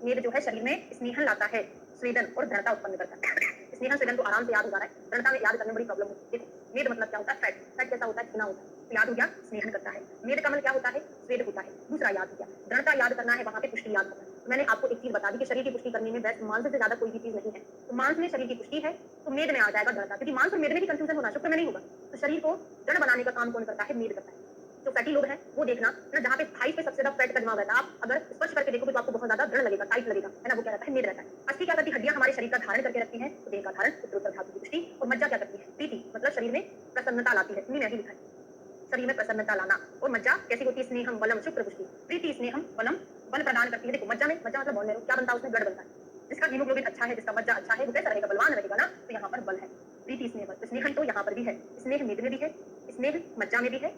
मेद जो है शरीर में स्नेहन लाता है, स्वेदन और दृढ़ता उत्पन्न करता है। स्नेहन स्वेदन तो आराम से याद हो जा रहा है, दृढ़ता में याद करने में बड़ी प्रॉब्लम होती है। देखो मेद मतलब क्या होता है? फैट। फैट कैसा होता है? चिकना होता है। तो याद हो गया, स्नेहन करता है। मेद का मतलब क्या होता है? स्वेद होता है। दूसरा याद हो गया, दृढ़ता याद करना है, वहां पे पुष्टि याद करना है। तो मैंने आपको एक चीज बता दी कि शरीर की पुष्टि करने में बेस्ट मांस से ज्यादा कोई भी चीज नहीं है। तो मांस में शरीर की पुष्टि है तो मेद में आ जाएगा दृढ़ता, क्योंकि मांस और मेद में भी कंफ्यूजन होना, शुक्र में नहीं होगा। तो शरीर को दृढ़ बनाने का काम कौन करता है? मेद करता है। जो फैटी लोग हैं वो देखना ना, जहाँ पे थाई पे सबसे ज्यादा फैट का जमाव रहता है, आप अगर स्पर्श करके देखोगे तो आपको बहुत ज्यादा दृढ़ लगेगा, टाइट लगेगा, है ना। वो क्या रहता है? मेद रहता है। अस्थि क्या करती है? हड्डियां हमारे शरीर का धारण करके रखती हैं, तो देह का धारण, उत्तरोत्तर धातु की पुष्टि। और मज्जा क्या करती है? प्रीति, मतलब शरीर में प्रसन्नता लाती है। इन्हीं में ही लिखा है, शरीर में प्रसन्नता लाना। और मज्जा कैसी होती है? स्नेहम बलम शुक्र पुष्टि। प्रीति स्नेहम बलम बल प्रदान करती है। देखो मज्जा में, मज्जा मतलब बोन मैरो, क्या बनता है उसमें? ब्लड बनता है। जिसका हीमोग्लोबिन अच्छा है, जिसका मज्जा अच्छा है, वो कैसा रहेगा? बलवान रहेगा ना। तो यहाँ पर बल है, प्रीति स्नेह बल। स्नेहन तो यहाँ पर भी है, स्नेह मेद में भी है, स्नेह मज्जा में भी है,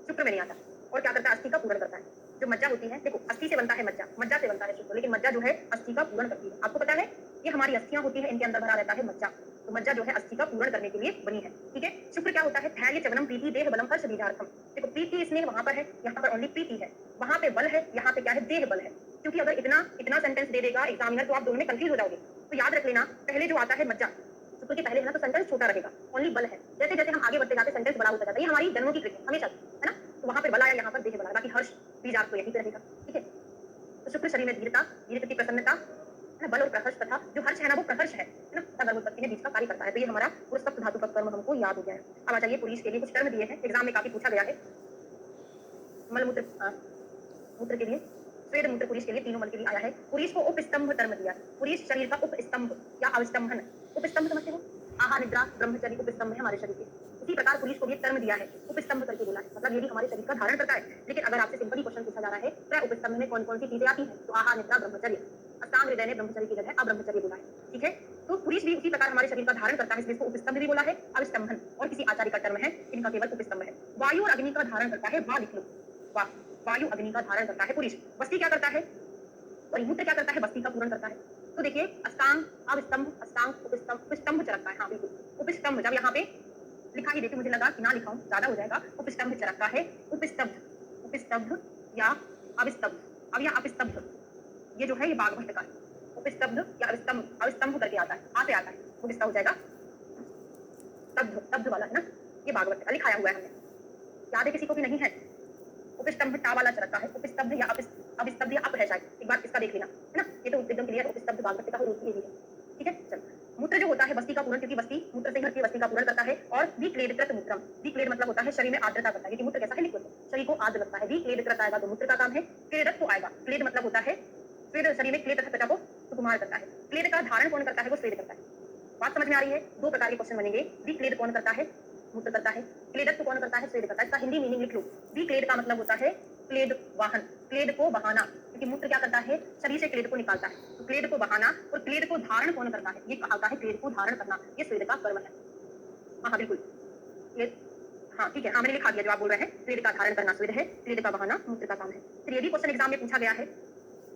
शुक्र में नहीं आता। और क्या करता है? अस्थि का पूर्ण करता है। जो मज्जा होती है, देखो अस्थि से बनता है मज्जा, मज्जा से बनता है शुक्र, लेकिन मज्जा जो है अस्थि का पूर्ण करती है। आपको पता है ये हमारी अस्थियां होती है, इनके अंदर भरा रहता है मज्जा। तो मज्जा जो है अस्थि का पूर्ण करने के लिए बनी है, ठीक है। शुक्र क्या होता है? धैर्य चवनम प्रीति देह बलम हर्ष बीजार्थम। देखो प्रीति स्नेह वहां पर है, यहाँ पर ओनली प्रीति है। वहां पे बल है, यहाँ पे क्या है? देह बल है। क्योंकि अगर इतना इतना सेंटेंस दे देगा एग्जामिनर तो आप दोनों में कंफ्यूज हो जाओगे। तो याद रख लेना, पहले जो आता है मज्जा, शुक्र के पहले है ना, तो सेंटेंस छोटा रहेगा, ओनली बल है। जैसे जैसे हम आगे बढ़ते जाते सेंटेंस बड़ा होता जाता है। ये हमारी जन्मों की ट्रिक है हमेशा, है ना। तो वहां पे बल आया, यहाँ पर देह बल आया, बाकी हर्ष बीज आपको यहीं पे रहेगा, ठीक है। तो शुक्र शरीर में धीरता, धीरे की प्रसन्नता, है ना, बल और प्रहर्ष तथा जो हर्ष है ना वो प्रहर्ष है ना, तथा गर्भोत्पत्ति में बीज का कार्य करता है। तो ये हमारा पूरा सप्त धातु का कर्म हमको याद हो गया है। अब आ जाइए पुरुष के लिए कुछ कर्म दिए हैं, एग्जाम में काफी पूछा गया है। मलमूत्र मूत्र के लिए, स्वेद मूत्र पुरुष के लिए, तीनों मल के लिए आया है। पुरुष को उपस्तंभ कर्म दिया है। पुरुष शरीर का उपस्तंभ या अवस्तंभन। उपस्तंभ समझते हो? आहार निद्रा ब्रह्मचर्य उपस्तंभ है हमारे शरीर के। उसी प्रकार पुरुष को भी कर्म दिया है, उपस्तंभ करके बोला है, मतलब ये भी हमारे शरीर का धारण करता है। लेकिन अगर आपसे सिंपली क्वेश्चन पूछा जा रहा है तो उपस्तंभ में कौन कौन सी चीजें आती हैं, तो आहार निद्रा ब्रह्मचर्य। अष्टांग हृदय ने ब्रह्मचर्य की जगह अब्रह्मचर्य बोला है, ठीक है। तो पुरुष भी उसी प्रकार हमारे शरीर का धारण करता है, इसलिए इसको उपस्तंभ भी बोला है, अवस्तंभन। और किसी आचार्य का टर्म है, इनका केवल उपस्तंभ है। वायु और अग्नि का धारण करता है, वाह लिख लो, वाह। वायु अग्नि का धारण करता है पुरुष। वस्ती क्या करता है? और मूत्र क्या करता है? वस्ती का पूर्ण करता है। तो देखिए अष्टांग अवस्तंभ, अष्टांग उपस्तंभ, उपस्तंभ चरकता है, हाँ बिल्कुल उपस्तंभ। जब यहाँ पे लिखा ही देखिए, मुझे लगा कि ना लिखाऊं ज्यादा हो जाएगा। उपस्तंभ चरकता है, उपस्तंभ, उपस्तंभ या अविस्तंभ। अब यह अविस्तंभ ये जो है ये बागभट्ट का है। उपस्तंभ या अविस्तंभ, अविस्तंभ करके आता है, आते आता है, वो किसका हो जाएगा? स्तब्ध, स्तब्ध वाला है ना, ये बागभट्ट का लिखाया हुआ है हमने। याद है किसी को भी नहीं है? उपस्तंभ टा वाला चरकता है, उपस्तंभ या अविस्तंभ या अप है शायद, एक बार इसका देख लेना, है ना। ये तो एकदम क्लियर है, उपस्तंभ बागभट्ट का और ये भी है, ठीक है। चल मूत्र जो होता है वस्ती का पूर्ण, क्योंकि वस्ती मूत्र से भरती वस्ती का पूर्ण करता है। और विक्लेदकृत मूत्रम, विक्लेद मतलब होता है शरीर में आर्द्रता करता है, क्योंकि मूत्र कैसा है? लिक्विड, शरीर को आर्द्र लगता है। विक्लेदकृत आएगा तो मूत्र का काम है, क्लेदक तो आएगा, क्लेद मतलब होता है स्वेद, शरीर में क्लेद तथा त्वचा को सुकुमार करता है। क्लेद का धारण कौन करता है? वो स्वेद करता है। बात समझ में आ रही है? 2 प्रकार के क्वेश्चन बनेंगे। विक्लेद कौन करता है? मूत्र करता है। क्लेदक तो कौन करता है? स्वेद करता है। इसका हिंदी मीनिंग लिख लो। विक्लेद का मतलब होता है क्लेद वाहन, क्लेद को बहाना, क्योंकि मूत्र क्या करता है? शरीर से क्लेद को निकालता है, तो क्लेद को बहाना। और क्लेद को धारण कौन करता है? ये कहा है क्लेद को धारण करना, ये स्वेद का कर्म है। हाँ बिल्कुल, क्लेद हाँ ठीक है, हाँ मैंने लिखा दिया जो आप बोल रहे हैं, क्रीड का धारण करना स्वेद है, क्रीड का बहाना मूत्र का काम है। फिर ये भी क्वेश्चन एग्जाम में पूछा गया है,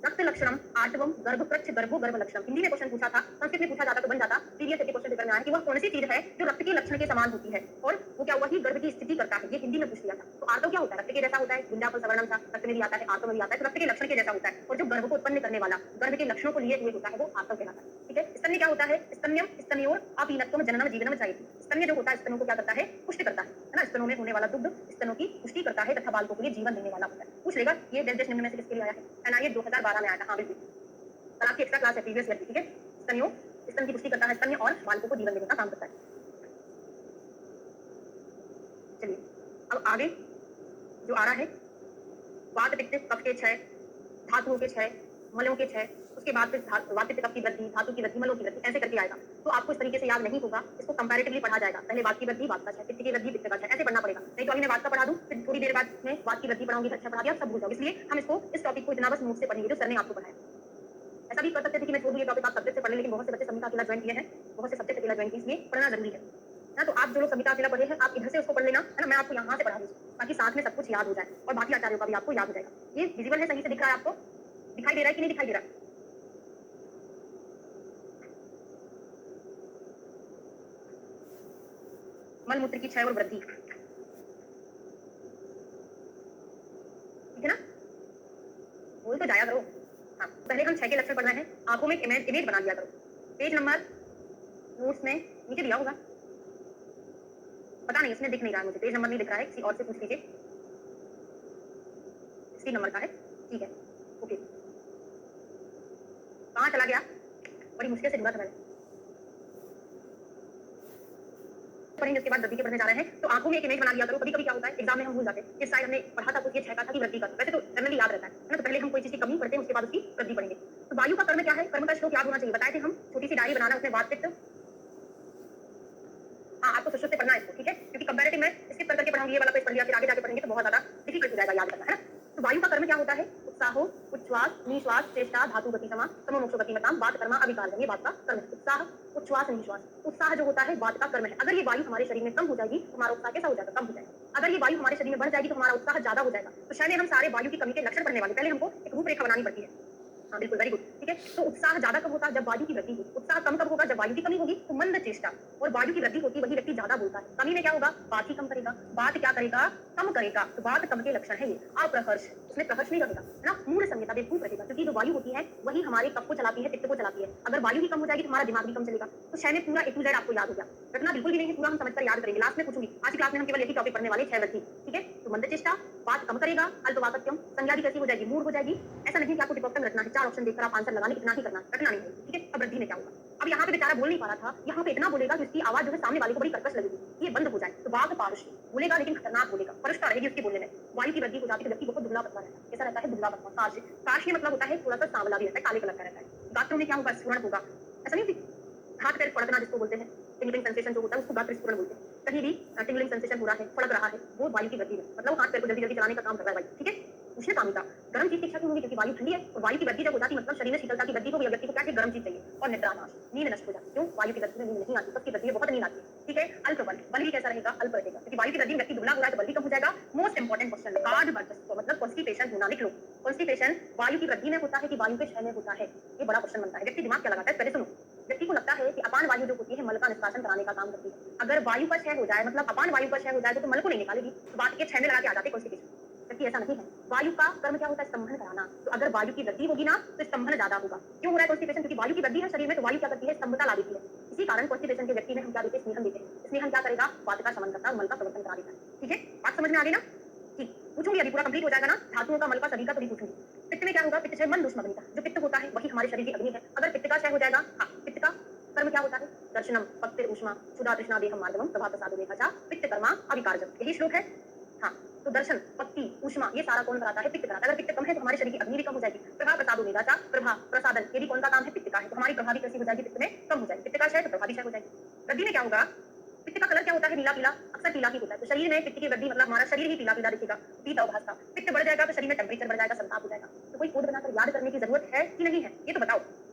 रक्त लक्षणम आर्तवम गर्भकृच्छ गर्भो गर्भ लक्षणम। हिंदी में क्वेश्चन पूछा था, संस्कृत में पूछा जाता तो बन जाता। प्रीवियस क्वेश्चन पेपर में आया कि वह कौन सी चीज है जो रक्त के लक्षण के समान होती है और वो क्या हुआ कि गर्भ की स्थिति करता है। ये हिंदी में पूछ लिया था। तो आर्तव क्या होता है? रक्त के जैसा होता है, गुंजाफल सवर्णम था, रक्त में भी आता है, आर्तव में भी आता है, तो रक्त के लक्षण के जैसा होता है। और जो गर्भ को उत्पन्न करने वाला, गर्भ के लक्षणों को लिए हुए होता है वो आर्तव कहलाता है। ठीक है, स्तन्य क्या होता है? स्तन्यम स्तन्योर अपीनत्वम जननम जीवनम जायति। स्तन्य जो होता है स्तनों को क्या करता है? पुष्ट करता है ना, स्तनों में होने वाला दुग्ध स्तनों की पुष्टि करता है तथा बालकों के लिए जीवन देने वाला होता है। पूछ लेगा ये निर्देश निम्न में से किसके लिए आया है? एनआईए 2012 में आया था। हाँ बिल्कुल, और आपकी एक्स्ट्रा क्लास है प्रीवियस ईयर की। ठीक है, स्तन्यों स्तन की पुष्टि करता है स्तन्य और बालकों को जीवन देने का काम करता है। चलिए अब आगे जो आ रहा है, वात पित्त कफ के क्षय, धातुओं के क्षय, मलों के क्षय, उसके बाद फिर वात पित्त कफ की वृद्धि, धातु की वृद्धि, मलों की वृद्धि, ऐसे करके आएगा। तो आपको इस तरीके से याद नहीं होगा, इसको कंपैरेटिवली पढ़ा जाएगा। पहले वात की वृद्धि, वात का क्षय, पित्त की वृद्धि, पित्त का क्षय, ऐसे पढ़ना पड़ेगा। नहीं तो अभी मैं वात का पढ़ा दूं, फिर थोड़ी देर बाद में वात की वृद्धि पढ़ाऊंगी, अच्छा पढ़ा दिया, सब भूल जाओगे। इसलिए हम इसको इस टॉपिक को इतना बस नोट से पढ़ेंगे जो सर ने आपको पढ़ाया। ऐसा भी कर सकते थे कि मैं छोड़ दूं ये टॉपिक, आप सब्जेक्ट से पढ़ लें, लेकिन बहुत से बच्चे संहिता अकेला ज्वाइन किए हैं, बहुत से सब्जेक्ट अकेला ज्वाइन किए, इसलिए पढ़ना जरूरी है ना। तो आप जो लोग संहिता अकेला पढ़े हैं, आप इधर से उसको पढ़ लेना है ना, मैं आपको यहाँ से पढ़ा दूँ ताकि साथ में सब कुछ याद हो जाए और बाकी आचार्यों का भी आपको याद हो जाएगा। ये विजिबल है, सही से दिख रहा है आपको? दिखाई दे रहा है कि नहीं दिखाई दे रहा है? मल मूत्र की क्षय और वृद्धि, ठीक है ना? बोल तो जाया करो। हाँ, पहले हम 6 के लक्षण पढ़ रहे हैं। आंखों में इमेज बना लिया करो। पेज नंबर नोट्स में नीचे दिया होगा, पता नहीं इसमें दिख नहीं रहा है मुझे, पेज नंबर नहीं दिख रहा है, किसी और से पूछ लीजिए। 60 नंबर का है, ठीक है, ओके। कहाँ चला गया? बड़ी मुश्किल से ढूंढा था मैंने। पढ़ेंगे उसके बाद वृद्धि के पढ़ने जा रहे हैं। तो आंखों में एक इमेज बना लिया करो। कभी कभी क्या होता है एग्जाम में हम भूल जाते हैं। इस साइड हमने पढ़ा था कुछ, ये 6 का था कि वृद्धि का, वैसे तो जनरली याद रहता है ना। तो पहले हम कोई चीज की कमी पढ़ते हैं, उसके बाद उसकी वृद्धि पढ़ेंगे। तो वायु का कर्म क्या है? कर्म का श्लोक याद होना चाहिए। बताए थे हम, छोटी सी डायरी बनाना, उसमें वात पित्त, हाँ आपको सुश्रुत से पढ़ना है इसको, ठीक है, क्योंकि कंपैरेटिव में स्किप करके पढ़ाऊंगी, ये वाला पेज पढ़ लिया, फिर आगे जाके पढ़ेंगे तो बहुत ज्यादा डिफिकल्ट हो जाएगा याद करना, है ना। तो वायु का कर्म क्या होता है? उत्साहो उच्छ्वास निश्वास चेष्टा धातु गति समा समो मोक्षो गति मताम बात कर्मा अविकार, ये बात का कर्म है। उत्साह उच्छ्वास निश्वास, उत्साह जो होता है बात का कर्म है। अगर ये वायु हमारे शरीर में कम हो जाएगी तो हमारा उत्साह कैसा हो जाएगा? कम हो जाएगा। अगर ये वायु हमारे शरीर में बढ़ जाएगी तो हमारा उत्साह ज्यादा हो जाएगा। तो शैली हम सारे वायु की कमी के लक्षण पढ़ने वाले, पहले हमको एक रूपरेखा बनानी पड़ती है। हाँ बिल्कुल, वेरी गुड, ठीक है। तो उत्साह ज्यादा कब होता है? जब वायु की वृद्धि हो। उत्साह कम कब होगा? जब वायु की कमी होगी। तो मंद चेष्टा और वायु की वृद्धि होती, वही व्यक्ति ज्यादा बोलता है। कमी में क्या होगा? बात ही कम करेगा। बात क्या करेगा? कम करेगा। तो बात कम के लक्षण है ये। अप्रहर्ष, उसमें प्रहर्ष नहीं रहेगा, है ना, मूल संहिता बेवकूफ रहेगा, क्योंकि जो वायु होती है वही हमारे कफ को चलाती है, पित्त को चलाती है। अगर वायु ही कम हो जाएगी तो हमारा दिमाग भी कम चलेगा। तो शय में पूरा ए टू जेड आपको याद हो गया। रटना बिल्कुल भी नहीं है, पूरा हम समझकर याद करेंगे। लास्ट में पूछूंगी, आज की क्लास में हम केवल एक ही टॉपिक पढ़ने वाले, 6 वृद्धि, ठीक है। तो मंद चेष्टा, बात कम करेगा, अल्पवाक्यम, संज्ञा भी कैसी हो जाएगी? मूड हो जाएगी। ऐसा नहीं कि आपको टिपॉक्टन रखना है, 4 ऑप्शन देखकर आप आंसर लगाने, इतना ही करना, रखना नहीं है, ठीक है। अब वृद्धि में क्या होगा? अब यहाँ पे बेचारा बोल नहीं पा रहा था, यहाँ पे इतना बोलेगा कि उसकी आवाज जो है सामने वाले को बड़ी कर्कश लगेगी, ये बंद हो जाए। तो वाक पारुष्य बोलेगा, लेकिन खतरनाक बोलेगा, परुषता रहेगी उसके बोलने में। वायु की वृद्धि हो जाती है तो व्यक्ति बहुत दुबला पतला रहता है। कैसा रहता है? दुबला पतला। काश, काश मतलब होता है थोड़ा सा सांवला भी रहता है, काले कलर का रहता है। गात्रों में क्या होगा? स्फुरण होगा। ऐसा नहीं होती? हाथ पैर फड़कना जिसको बोलते हैं, टिंगलिंग सेंसेशन जो होता है उसको गात्र स्फुरण बोलते हैं। कहीं भी टिंगलिंग सेंसेशन हो रहा है, फड़क रहा है, वो वायु की वृद्धि है। मतलब हाथ पैर को जल्दी जल्दी चलाने का काम कर रहा है वायु, ठीक है। उष्ण कामिता, गर्म चीज की इच्छा क्यों होगी? क्योंकि वायु ठंडी है और वायु की वृद्धि जब हो जाती है मतलब शरीर में शीतलता की वृद्धि हो गई, व्यक्ति को क्या चाहिए? गर्म चीज चाहिए। और निद्रानाश, नींद नष्ट हो जाती है। क्यों? वायु की वृद्धि में नींद नहीं आती, सबकी वृद्धि में बहुत नींद आती है, ठीक है। अल्प बल, बल भी कैसा रहेगा? अल्प रहेगा, क्योंकि वायु की वृद्धि में व्यक्ति दुबला हो रहा है तो बल भी कम हो जाएगा। मोस्ट इंपॉर्टेंट क्वेश्चन, गाढ़ वर्चस्व मतलब कॉन्स्टिपेशन होना, लिख लो। कॉन्स्टिपेशन वायु की वृद्धि में होता है कि वायु के क्षय में होता है? ये बड़ा क्वेश्चन बनता है। व्यक्ति दिमाग क्या लगाता है? पहले सुनो, व्यक्ति को लगता है कि अपान वायु जो होती है मल का निष्कासन कराने का काम करती है। अगर वायु का क्षय हो जाए, मतलब अपान वायु का क्षय हो जाए तो मल को नहीं निकालेगी, तो बात के क्षय में लगा के आ जाते कॉन्स्टिपेशन। जबकि ऐसा नहीं है। वायु का कर्म क्या होता है? स्तंभन कराना। तो अगर वायु की वृद्धि होगी ना तो स्तंभन ज्यादा होगा। क्यों हो रहा है कॉन्स्टिपेशन? क्योंकि वायु की वृद्धि है शरीर में, तो वायु क्या करती है? स्तंभता ला देती है। इसी कारण कॉन्स्टिपेशन के व्यक्ति में हम क्या देते हैं? स्नेहन देते हैं। स्नेहन क्या करेगा? वात का शमन करता है, मल का प्रवर्तन करा देता है, ठीक है। बात समझ में आ गई ना? ठीक, पूछूंगी अभी पूरा कंप्लीट हो जाएगा ना, धातुओं का, मल का, सभी का, तो भी पूछूंगी। पित्त में क्या होगा? पित्त से मन दुष्म अग्नि का, जो पित्त होता है वही हमारे शरीर की अग्नि है। अगर पित्त का क्षय हो जाएगा, हाँ, पित्त का कर्म क्या होता है? दर्शनम पक्तिर उष्मा क्षुधा तृष्णा देहम मार्गवम प्रभा प्रसादो देहाचा पित्त कर्मा अविकारजम, यही श्लोक है। हाँ, तो दर्शन, पक्ति, उष्मा, ये सारा कौन कराता है? पित्त कराता है। अगर पित्त कम है तो हमारे शरीर की अग्नि भी कम हो जाएगी। प्रभा प्रसादो देहाचा, प्रभा प्रसादन, ये भी कौन का काम है? पित्त का है। तो हमारी प्रभा भी कैसी हो जाएगी? पित्त में कम हो जाएगी। पित्त का क्षय तो प्रभा भी क्षय हो जाएगी। वृद्धि में क्या होगा? पित्त का कलर क्या होता है? नीला पीला, अक्सर पीला ही होता है। तो शरीर में पित्त की वृद्धि मतलब हमारा शरीर ही पीला पीला दिखेगा, पीता अवस्था। पित्त बढ़ जाएगा तो शरीर में टेम्परेचर बढ़ जाएगा, संताप हो जाएगा। तो कोई कोड बनाकर याद करने की जरूरत है कि नहीं है? ये तो बताओ।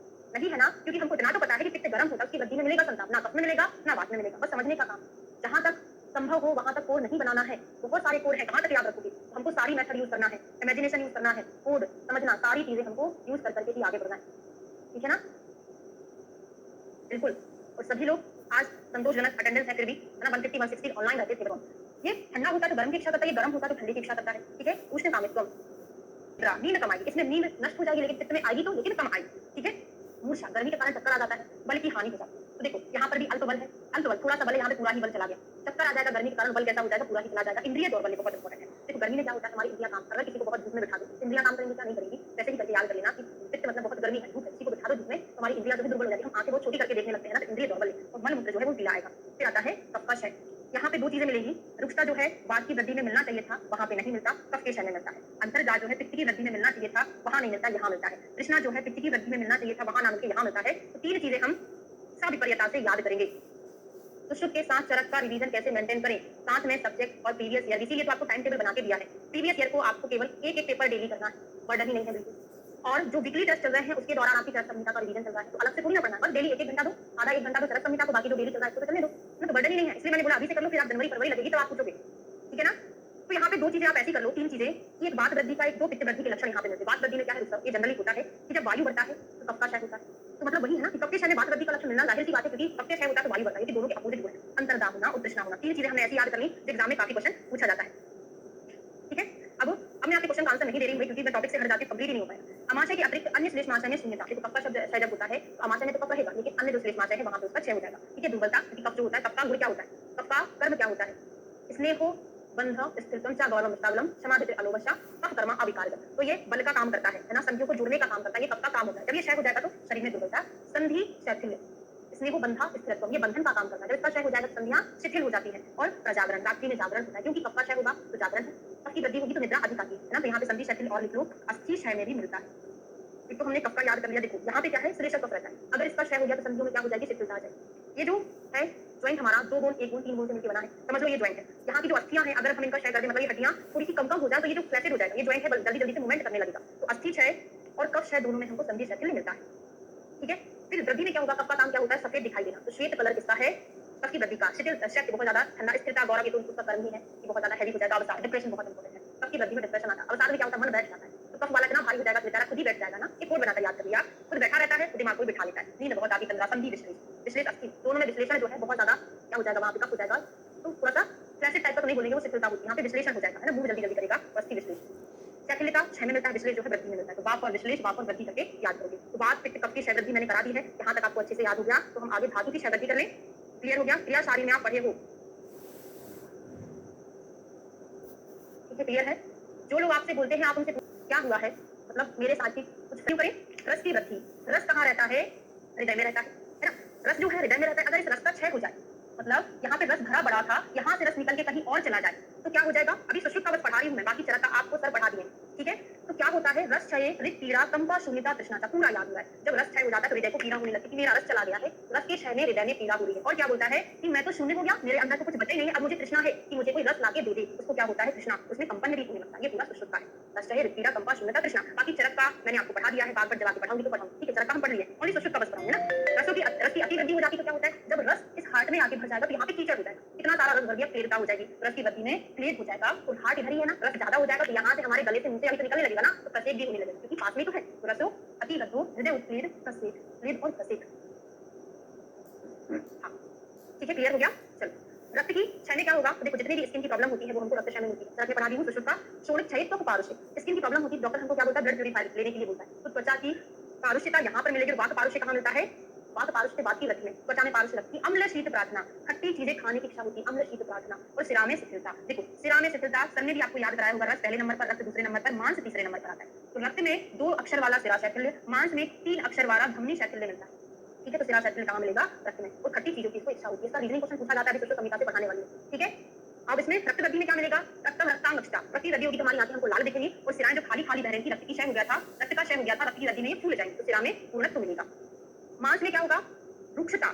नहीं है ना, क्योंकि हमको इतना तो पता है कि पित्त गर्म होता है, उसकी वृद्धि में मिलेगा संताप, ना कफ में मिलेगा ना वात में मिलेगा, बस समझने का काम। जहां तक संभव हो वहां तक कोड नहीं बनाना है। बहुत सारे कोड है, कहाँ तक याद रखोगे? तो हमको सारी मेथड यूज करना है, इमेजिनेशन यूज करना है, कोड समझना, सारी चीजें हमको यूज कर करके ही आगे बढ़ना है। ठीक है ना? बिल्कुल। और सभी लोग आज संतोषजनक अटेंडेंस है, फिर भी है ना 150 160 ऑनलाइन रहते थे। ये ठंडा होता है तो गर्म की इच्छा करता है, ये गर्म होता है तो ठंडी की इच्छा करता है। ठीक है, उष्ण कामित्वम, नींद कम आएगी, इसमें नींद नष्ट हो जाएगी, लेकिन पित्त में आएगी तो, लेकिन कम आएगी। ठीक है, मूर्छा, गर्मी के कारण चक्कर आ जाता है, बल की हानि हो जाती है। तो देखो यहाँ पर भी अल्प बल है, अल्प बल, थोड़ा सा बल है, यहाँ पे पूरा ही बल चला गया, चक्कर आ जाएगा। गर्मी के कारण बल कैसा हो जाएगा? पूरा ही चला जाएगा। इंद्रिय दौर्बल्य बहुत इंपॉर्टेंट है। देखो गर्मी में क्या होता है, हमारी इंद्रियां काम, अगर किसी को बहुत धूप में बिठा दो, इंद्रियां काम करेंगी क्या? नहीं करेंगी। वैसे ही करके याद कर लेना कि पित्त मतलब बहुत गर्मी है, धूप है, किसी को बिठा दो धूप में तो हमारी इंद्रियां जो है दुर्बल हो जाती है, हम आंखें बहुत छोटी करके देखने लगते हैं ना, तो इंद्रिय दौर्बल्य और मन मूत्र जो है वो ढीला आएगा। फिर आता है कफ का क्षय। यहाँ पे दो चीजें मिलेगी, रुक्षता जो है वात की वृद्धि में मिलना चाहिए था, वहां पे नहीं मिलता, कफ के क्षय में मिलता है। अंतर्जाल जो है पित्त की वृद्धि में मिलना चाहिए था, वहां नहीं मिलता, यहाँ मिलता है। तृष्णा जो है पित्त की वृद्धि में मिलना चाहिए था, वहां ना मिलकर यहाँ मिलता है। तो तीन चीजें हम सविपर्यता से याद करेंगे। सुश्रुत के साथ चरक का रिवीजन कैसे मेंटेन करें, साथ में सब्जेक्ट और प्रीवियस ईयर, इसीलिए तो आपको टाइम टेबल बना के दिया है। प्रीवियस ईयर को आपको केवल एक एक पेपर डेली करना है, बर्डन ही नहीं है बिल्कुल। और जो वीकली टेस्ट चल रहे हैं उसके दौरान आपकी चरक संहिता का रिवीजन चल रहा है, तो अलग से थोड़ी ना पढ़ना है, बस डेली एक एक घंटा दो, आधा एक घंटा दो चरक संहिता को, बाकी जो डेली चल रहा है उसको चलने दो, तो बर्डन ही नहीं है। इसलिए मैंने बोला अभी से कर लो, फिर आप जनवरी फरवरी लगेगी तो आप पूछोगे। ठीक है ना? तो यहाँ पे दो चीजें आप ऐसी कर लो, तीन चीजें, एक वात वृद्धि का, एक दो पित्त वृद्धि के लक्षण यहाँ पे मिलते हैं। वात वृद्धि में क्या है, ये जनरली होता है कि जब वायु बढ़ता है तो कफ का क्षय होता है। तो मतलब वही है ना कि कफ के क्षय में वात वृद्धि का लक्षण मिलना जाहिर सी बात है, क्योंकि कफ के क्षय होता है तो वायु बढ़ता है, ये दोनों के अपोजिट गुण है। अंतर्दाह होना और तृष्णा होना, तीन चीजें हमने ऐसी याद करनी जो एग्जाम में काफी क्वेश्चन पूछा जाता है। ठीक है, अब मैं आपके क्वेश्चन का आंसर नहीं दे रही हूँ क्योंकि मैं टॉपिक से हट जाती, कंप्लीट ही नहीं हो पाएगा। अमाशय के अतिरिक्त अन्य श्लेष महाशय में शून्यता, तो कफ का शब्द क्षय जब होता है तो अमाशय में तो कफ रहेगा, लेकिन अन्य जो श्लेष महाशय है वहां पे उसका क्षय हो जाएगा। ठीक है, दुर्बलता, क्योंकि कफ जो होता है, कफ का गुण क्या होता है, कफ का कर्म क्या होता है, स्नेहो बंध स्थिरत्वम च गौरवम स्तावलम क्षमादित अलोवशा कफ कर्मा अविकारक, तो ये बल का काम करता है ना, संधियों को जोड़ने का काम करता है, ये कफ का काम होता है। जब ये क्षय हो जाएगा तो शरीर में दुर्बलता, संधि शैथिल्य, स्नेहो बंधा स्थिरत्वम, ये बंधन का काम करता है। जब इसका क्षय हो जाएगा तो संधियां शिथिल हो जाती है और प्रजागरण, रात्रि में जागरण होता है, क्योंकि कफ का क्षय होगा तो जागरण है, कफ की वृद्धि होगी तो निद्रा अधिक आती है ना। तो यहाँ पे संधि शैथिल्य और लिख लो, अस्थि क्षय में भी मिलता है। एक तो हमने कफ का याद कर लिया। देखो यहाँ पे क्या है, श्लेषक कफ रहता है, अगर इसका क्षय हो गया तो संधियों में क्या हो जाएगी, शिथिलता आ जाएगी। ये जो है ज्वाइंट हमारा दो बोन, एक बोन, तीन बोन से मिलकर बना है, समझ लो ये ज्वाइंट है। यहाँ की जो अस्थियां हैं, अगर हम इनका क्षय कर दें, मतलब ये हड्डियां थोड़ी सी कम हो जाए तो ये जो फ्लैटेड हो जाएगा, ये ज्वाइंट है जल्दी जल्दी से मूवमेंट करने लगेगा। तो अस्थि क्षय और कफ क्षय दोनों में हमको संधि शैथिल्य मिलता है। ठीक है, फिर वृद्धि में क्या होगा, कफ का काम क्या होता है, सफेद दिखाई देना, तो श्वेत कलर किसका है, कफ की वृद्धि का। शिथिल शक्ति बहुत ज्यादा ठंडा, स्थिरता गौरव, ये तो उसका कर्म ही है कि बहुत ज्यादा हैवी हो जाएगा। अवसाद, डिप्रेशन बहुत इंपॉर्टेंट है, कफ की वृद्धि में डिप्रेशन आता है। अवसाद में क्या होता है, मन बैठ जाता है, तो कफ वाला इतना भारी हो जाएगा बेचारा खुद ही बैठ जाएगा ना। एक कोड बनाकर याद कर लिया, खुद बैठा रहता है तो दिमाग को बिठा लेता है। नींद बहुत आती, तंद्रा, संधि विश्लेष, विश्लेष अस्थि, दोनों में विश्लेषण जो है बहुत ज्यादा क्या हो जाएगा, वहां पे कफ हो जाएगा। तो थोड़ा सा फ्लैसिड टाइप का तो नहीं बोलेंगे, वो शिथिलता होती है, यहाँ पे विश्लेषण हो जाएगा है ना, मूव जल्दी जल्दी करेगा, अस्थि विश्लेष। शैथिल्यता क्षय में मिलता है, विश्लेष जो है वृद्धि में मिलता है। तो वाप और विश्लेष, वाप और वृद्धि करके याद करोगे। तो वात पित्त कफ की क्षय वृद्धि मैंने करा दी है, यहाँ तक आपको अच्छे से याद हो गया। तो हम आगे धातु की क्षय वृद्धि कर लें, क्लियर हो गया, क्रिया सारी में आप पढ़े हो। ठीक है, क्लियर है। जो लोग आपसे बोलते हैं आप उनसे क्या हुआ है, मतलब मेरे साथ ही कुछ क्यों करें। रस की वृद्धि, रस कहाँ रहता है, हृदय में रहता है ना। रस जो है हृदय में रहता है, अगर इस रस का क्षय हो जाए, मतलब यहाँ पे रस भरा बड़ा था, यहाँ से रस निकल के कहीं और चला जाए तो क्या हो जाएगा। अभी सुश्रुत का बस पढ़ा रही हूँ मैं, बाकी चरक का आपको सर पढ़ा दिए। ठीक है, तो क्या होता है, रस क्षय, रित पीड़ा, कंपा, शून्यता, तृष्णा, पूरा याद हुआ है। जब रस क्षय हो जाता है तो हृदय को पीड़ा होने लगती है कि मेरा रस चला गया है, रस के क्षय में हृदय में पीड़ा हो रही है। और क्या बोलता है कि मैं तो शून्य हो गया, मेरे अंदर तो कुछ बचे नहीं है, अब मुझे तृष्णा है कि मुझे कोई रस लाके दे दे। उसको क्या होता है, तृष्णा, उसमें कंपन भी होने लगता है। ये पूरा सुश्रुत का है, रस क्षय, रित पीड़ा, कंपा, शून्यता, तृष्णा। बाकी चरक का मैंने आपको पढ़ा दिया है, बार बार जब आगे पढ़ाऊंगी तो पढ़ाऊंगी। ठीक है, चरक का हम पढ़ लिए, और सुश्रुत का बस पढ़ाऊंगी ना। रसों की रस की अति वृद्धि हो जाती है तो क्या होता है, जब रस इस हार्ट में आगे भर जाएगा तो यहाँ पे कीचड़ हो जाएगा, इतना सारा रस भर गया, प्लेटता हो जाएगी। रस की वृद्धि में प्लेट हो जाएगा, तो हार्ट इधर ही है ना, रस ज्यादा हो जाएगा तो यहाँ से हमारे गले से नीचे अभी तो निकलने लगेगा ना, तो प्रसेक भी होने लगेगा, क्योंकि पास में तो है। तो रसो अति रसो हृदय उत्प्लेद प्रसेक, प्लेद और प्रसेक। हाँ, ठीक है, क्लियर हो गया। चलो, रक्त की क्षय में क्या होगा, तो देखो जितनी भी स्किन की प्रॉब्लम होती है वो हमको रक्त क्षय में होती है। सर मैं पढ़ा दी हूँ सुश्रुत का शोणित क्षयित्व को पारुष्य, स्किन की प्रॉब्लम होती है, डॉक्टर हमको क्या बोलता है, ब्लड प्यूरिफायर लेने के लिए बोलता है। तो त्वचा की पारुष्यता यहाँ पर मिलेगी। वात पारुष्य कहाँ मिलता है, वात पारुष्य से बात की रक्त में, त्वचा में पारुष्य रक्त की। अम्ल शीत प्रार्थना, खट्टी चीजें खाने की इच्छा होती है, अम्ल शीत प्रार्थना। और सिरा में शिथिलता, देखो सिरा में शिथिलता सर ने भी आपको याद कराया होगा, रस पहले नंबर पर, रक्त दूसरे नंबर पर, मांस तीसरे नंबर पर आता है। तो रक्त में 2 अक्षर वाला सिरा शैथिल्य, मांस में 3 अक्षर वाला धमनी शैथिल्य मिलता है। ठीक है, तो सिरा शैथिल्य कहाँ मिलेगा, रक्त में। और खट्टी चीजों की इसको इच्छा होती है, इसका रीजनिंग क्वेश्चन पूछा जाता है, अभी संहिता से पढ़ाने वाली है। ठीक है, अब इसमें रक्त वृद्धि में क्या मिलेगा, रक्तम रक्तांगक्षता, रक्त की वृद्धि होगी तो हमारी आंखें हमको लाल दिखेंगी, और सिराएं जो खाली खाली बह रही थी, रक्त की क्षय हो गया था, रक्त का क्षय हो गया था, रक्त की वृद्धि में ये फूल जाएंगे, तो सिरा में पूर्णत्व मिलेगा। मांस में क्या होगा, रुक्षता,